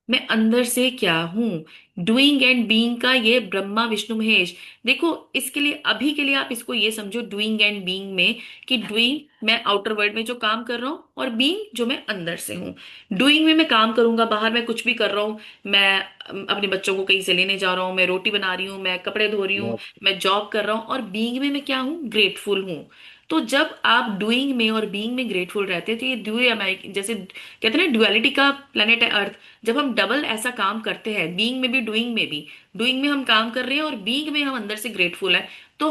मैं? अंदर से क्या हूं? डूइंग एंड बीइंग का ये ब्रह्मा विष्णु महेश। देखो, इसके लिए अभी के लिए आप इसको ये समझो डूइंग एंड बीइंग में, कि डूइंग मैं आउटर वर्ल्ड में जो काम कर रहा हूं, और बीइंग जो मैं अंदर से हूं। डूइंग में मैं काम करूंगा, बाहर मैं कुछ भी कर रहा हूं, मैं अपने बच्चों को कहीं से लेने जा रहा हूँ, मैं रोटी बना रही हूँ, मैं कपड़े धो रही हूँ, मैं जॉब कर रहा हूँ, और बीइंग में मैं क्या हूँ? ग्रेटफुल हूँ। तो जब आप डूइंग में और बीइंग में ग्रेटफुल रहते हैं, तो ये जैसे कहते हैं ना, ड्युअलिटी का प्लेनेट है अर्थ। जब हम डबल ऐसा काम करते हैं, बीइंग में भी डूइंग में भी, डूइंग में हम काम कर रहे हैं और बीइंग में हम अंदर से ग्रेटफुल है, तो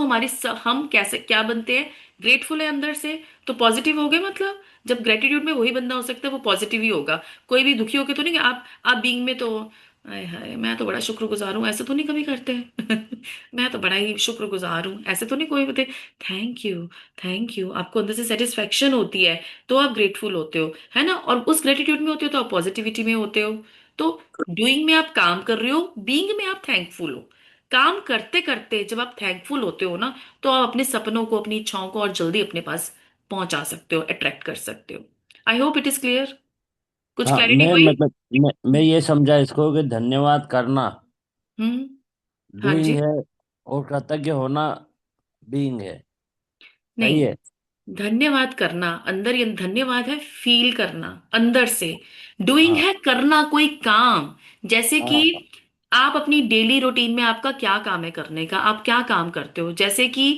हम कैसे क्या बनते हैं? ग्रेटफुल है अंदर से, तो पॉजिटिव हो गए। मतलब जब ग्रेटिट्यूड में वही बंदा हो सकता है वो पॉजिटिव ही होगा। कोई भी दुखी होके तो नहीं कि आप बीइंग में तो हाय हाय मैं तो बड़ा शुक्रगुजार हूँ, ऐसे तो नहीं कभी करते हैं। मैं तो बड़ा ही शुक्रगुजार हूँ, ऐसे तो नहीं कोई बोलते। थैंक यू, थैंक यू, आपको अंदर से सेटिस्फेक्शन होती है, तो आप ग्रेटफुल होते हो, है ना, और उस ग्रेटिट्यूड में होते हो तो आप पॉजिटिविटी में होते हो। तो डूइंग में आप काम कर रहे हो, बीइंग में आप थैंकफुल हो। काम करते करते जब आप थैंकफुल होते हो ना, तो आप अपने सपनों को, अपनी इच्छाओं को और जल्दी अपने पास पहुंचा सकते हो, अट्रैक्ट कर सकते हो। I hope it is clear. कुछ हाँ, क्लैरिटी मैं हुई? मतलब मैं ये समझा इसको कि धन्यवाद करना हम्म। हाँ डूइंग जी। है और कृतज्ञ होना बीइंग है। सही नहीं, है। धन्यवाद करना अंदर, ये धन्यवाद है फील करना अंदर से। डूइंग हाँ है करना कोई काम। जैसे कि हाँ आप अपनी डेली रूटीन में, आपका क्या काम है करने का, आप क्या काम करते हो? जैसे कि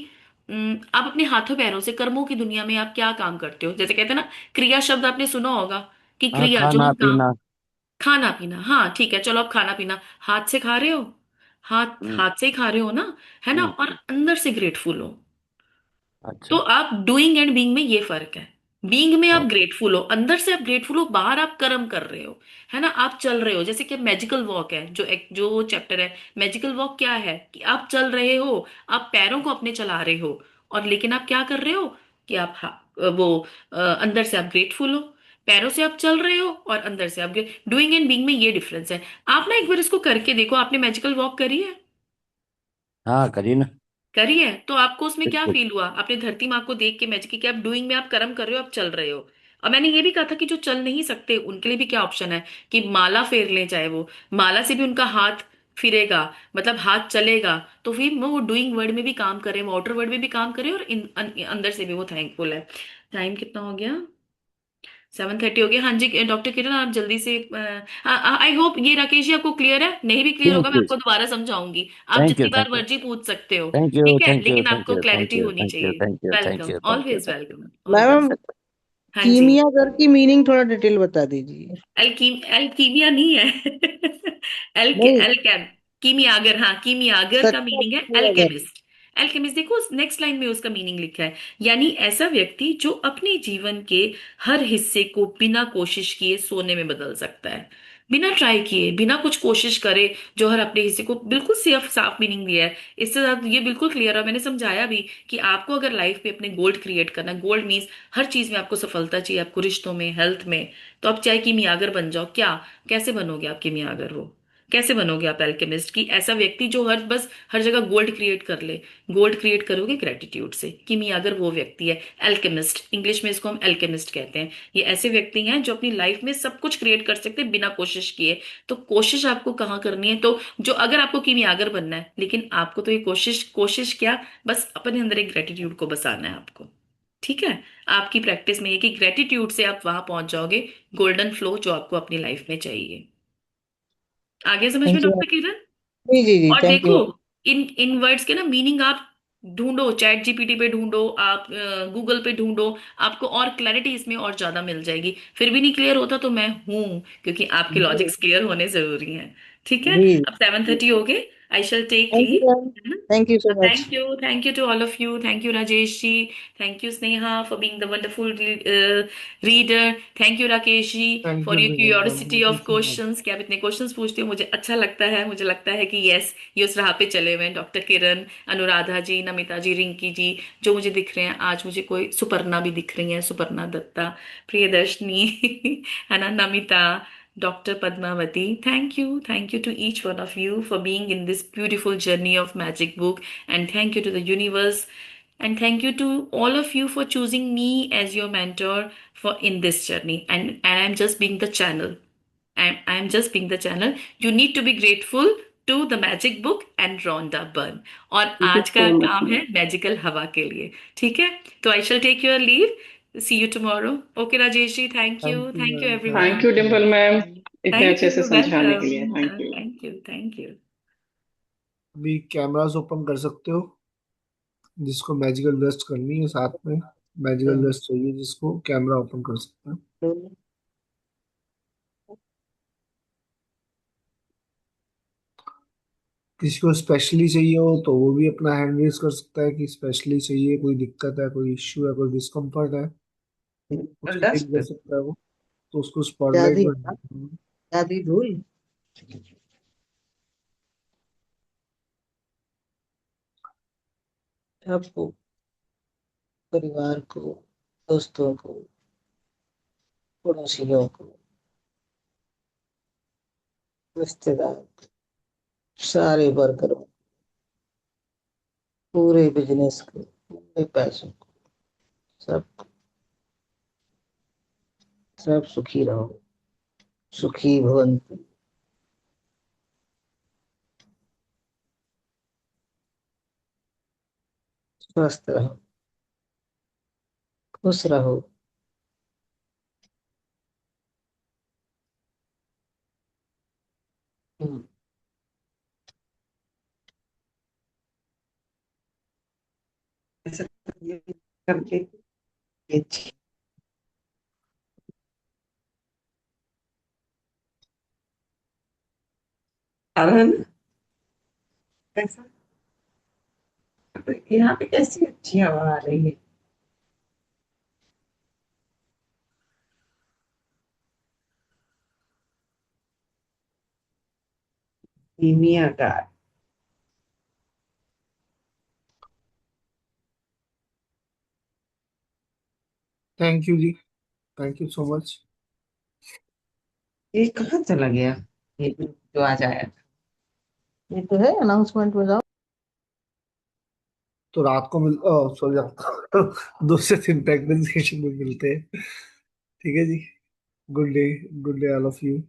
आप अपने हाथों पैरों से, कर्मों की दुनिया में आप क्या काम करते हो? जैसे कहते हैं ना, क्रिया शब्द आपने सुना होगा, कि हाँ, क्रिया जो खाना हम काम, पीना। खाना पीना, हाँ ठीक है, चलो आप खाना पीना हाथ से खा रहे हो, हाथ हम्म। हाथ से ही खा रहे हो ना, है ना, और हम्म। अंदर से ग्रेटफुल हो। तो अच्छा। आप डूइंग एंड बीइंग में ये फर्क है। बीइंग में आप ओके। ग्रेटफुल हो, अंदर से आप ग्रेटफुल हो, बाहर आप कर्म कर रहे हो, है ना, आप चल रहे हो। जैसे कि मैजिकल वॉक है, जो चैप्टर है, मैजिकल वॉक क्या है? कि आप चल रहे हो, आप पैरों को अपने चला रहे हो, और लेकिन आप क्या कर रहे हो? कि आप अंदर से आप ग्रेटफुल हो। पैरों से आप चल रहे हो और अंदर से आप डूइंग एंड बीइंग में ये डिफरेंस है। आप ना एक बार इसको करके देखो, आपने मैजिकल वॉक करी है? हाँ, करी ना। करी है, तो आपको उसमें क्या बिल्कुल। फील हुआ? आपने धरती माँ को देख के मैजिक कि आप डूइंग में आप कर्म कर रहे हो, आप चल रहे हो। और मैंने ये भी कहा था कि जो चल नहीं सकते उनके लिए भी क्या ऑप्शन है, कि माला फेर लें, चाहे वो माला से भी उनका हाथ फिरेगा, मतलब हाथ चलेगा, तो फिर वो डूइंग वर्ड में भी काम करे, वो आउटर वर्ड में भी काम करे, और अंदर से भी वो थैंकफुल है। टाइम कितना हो गया? 7:30 हो गया। हाँ जी डॉक्टर किरण, आप जल्दी से, आई होप ये राकेश जी आपको क्लियर है। नहीं भी क्लियर प्लीज होगा मैं प्लीज। आपको दोबारा समझाऊंगी, आप थैंक यू जितनी बार थैंक यू मर्जी पूछ सकते हो। थैंक यू ठीक है, थैंक यू लेकिन थैंक आपको यू थैंक क्लैरिटी यू होनी थैंक यू चाहिए। Thank you thank welcome, you thank you always thank welcome, ma'am always. हम हाँ जी। कीमिया घर की मीनिंग थोड़ा डिटेल बता दीजिए। एल्कीमिया नहीं है। नहीं, एल्केम, कीमियागर, हाँ कीमियागर का सच्चा मीनिंग है कीमियागर। अल्केमिस्ट। अल्केमिस्ट देखो नेक्स्ट लाइन में उसका मीनिंग लिखा है, यानी ऐसा व्यक्ति जो अपने जीवन के हर हिस्से को बिना कोशिश किए सोने में बदल सकता है, बिना ट्राई किए, बिना कुछ कोशिश करे, जो हर अपने हिस्से को, बिल्कुल साफ साफ मीनिंग दिया है। इससे ज्यादा ये बिल्कुल क्लियर है, मैंने समझाया भी कि आपको अगर लाइफ में अपने गोल्ड क्रिएट करना, गोल्ड मीन्स हर चीज में आपको सफलता चाहिए, आपको रिश्तों में, हेल्थ में, तो आप चाहे कीमियागर बन जाओ। क्या, कैसे बनोगे आप कीमियागर? वो कैसे बनोगे आप एल्केमिस्ट की, ऐसा व्यक्ति जो हर जगह गोल्ड क्रिएट कर ले। गोल्ड क्रिएट करोगे ग्रेटिट्यूड से। कीमियागर वो व्यक्ति है, एल्केमिस्ट, इंग्लिश में इसको हम एल्केमिस्ट कहते हैं। ये ऐसे व्यक्ति हैं जो अपनी लाइफ में सब कुछ क्रिएट कर सकते हैं बिना कोशिश किए। तो कोशिश आपको कहाँ करनी है? तो जो अगर आपको कीमियागर बनना है, लेकिन आपको तो ये कोशिश कोशिश क्या, बस अपने अंदर एक ग्रेटिट्यूड को बसाना है आपको। ठीक है, आपकी प्रैक्टिस में ये कि ग्रेटिट्यूड से आप वहां पहुंच जाओगे, गोल्डन फ्लो जो आपको अपनी लाइफ में चाहिए। आगे समझ में थैंक यू। डॉक्टर किरण? जी जी जी, और थैंक देखो, यू। इन इन वर्ड्स के ना मीनिंग आप ढूंढो, चैट जीपीटी पे ढूंढो, आप गूगल पे ढूंढो, आपको और क्लैरिटी इसमें और ज्यादा मिल जाएगी। फिर भी नहीं क्लियर होता तो मैं हूं, क्योंकि आपके जी लॉजिक्स क्लियर होने जरूरी हैं। ठीक है, जी। अब 7:30 हो गए, I shall take thank leave. You ma'am. Thank you so much. Thank you to all of you. Thank you, Rajesh ji. Thank you, Sneha, for being the wonderful reader. Thank you, Rakesh ji, thank for you your Dimple ma'am, curiosity thank you of so much. questions। कि आप इतने questions पूछते हो, मुझे अच्छा लगता है। मुझे लगता है कि यस, ये उस राह पे चले हुए हैं। डॉक्टर किरण, अनुराधा जी, नमिता जी, रिंकी जी, जो मुझे दिख रहे हैं आज, मुझे कोई सुपर्णा भी दिख रही है, सुपर्णा दत्ता, प्रियदर्शनी है ना, Namita, Dr. Padmavati. Thank you to each one of you for being in this beautiful journey of Magic Book, and thank you to the universe, and thank you to all of you for choosing me as your mentor for in this journey. And I'm just being the channel. I'm just being the channel. You need to be grateful to the Magic Book and Rhonda Byrne. और thank you आज का so much काम है ma'am. Magical हवा के लिए। ठीक है, तो I shall take your leave. See you tomorrow. Okay Rajesh ji, thank you thank you ma'am, thank you thank everyone. You so Dimple much. Ma'am, इतने थैंक अच्छे यू, से समझाने के लिए, welcome, thank you. Thank you. अभी कैमरास ओपन कर सकते हो, जिसको मैजिकल डस्ट करनी है साथ में, मैजिकल डस्ट चाहिए जिसको, कैमरा ओपन कर सकते हैं। किसी को स्पेशली चाहिए हो तो वो भी अपना हैंड रेज कर सकता है कि स्पेशली चाहिए, कोई दिक्कत है, कोई इश्यू है, कोई डिस्कम्फर्ट है, उसके लिए भी कर डस्ट सकता है वो। तो उसको स्पॉटलाइट दादी, में। दादी धूल। सबको, परिवार को, दोस्तों को, पड़ोसियों को, रिश्तेदार को, सारे वर्करों, पूरे बिजनेस को, पूरे पैसों को, सब, सब सुखी रहो, सुखी भवन्तु, स्वस्थ रहो, खुश रहो। हम्म, ऐसा करके ये कारण ऐसा, यहाँ पे कैसी अच्छी हवा आ रही है। धीमी आकार। Thank you ji, thank you so much. ये कहाँ चला गया, ये जो आ जाया था? ये तो है अनाउंसमेंट में, जाओ। तो रात को मिल, सॉरी, दो से तीन टेक्निकल सेशन में मिलते हैं। ठीक है जी, good day, good day all of you.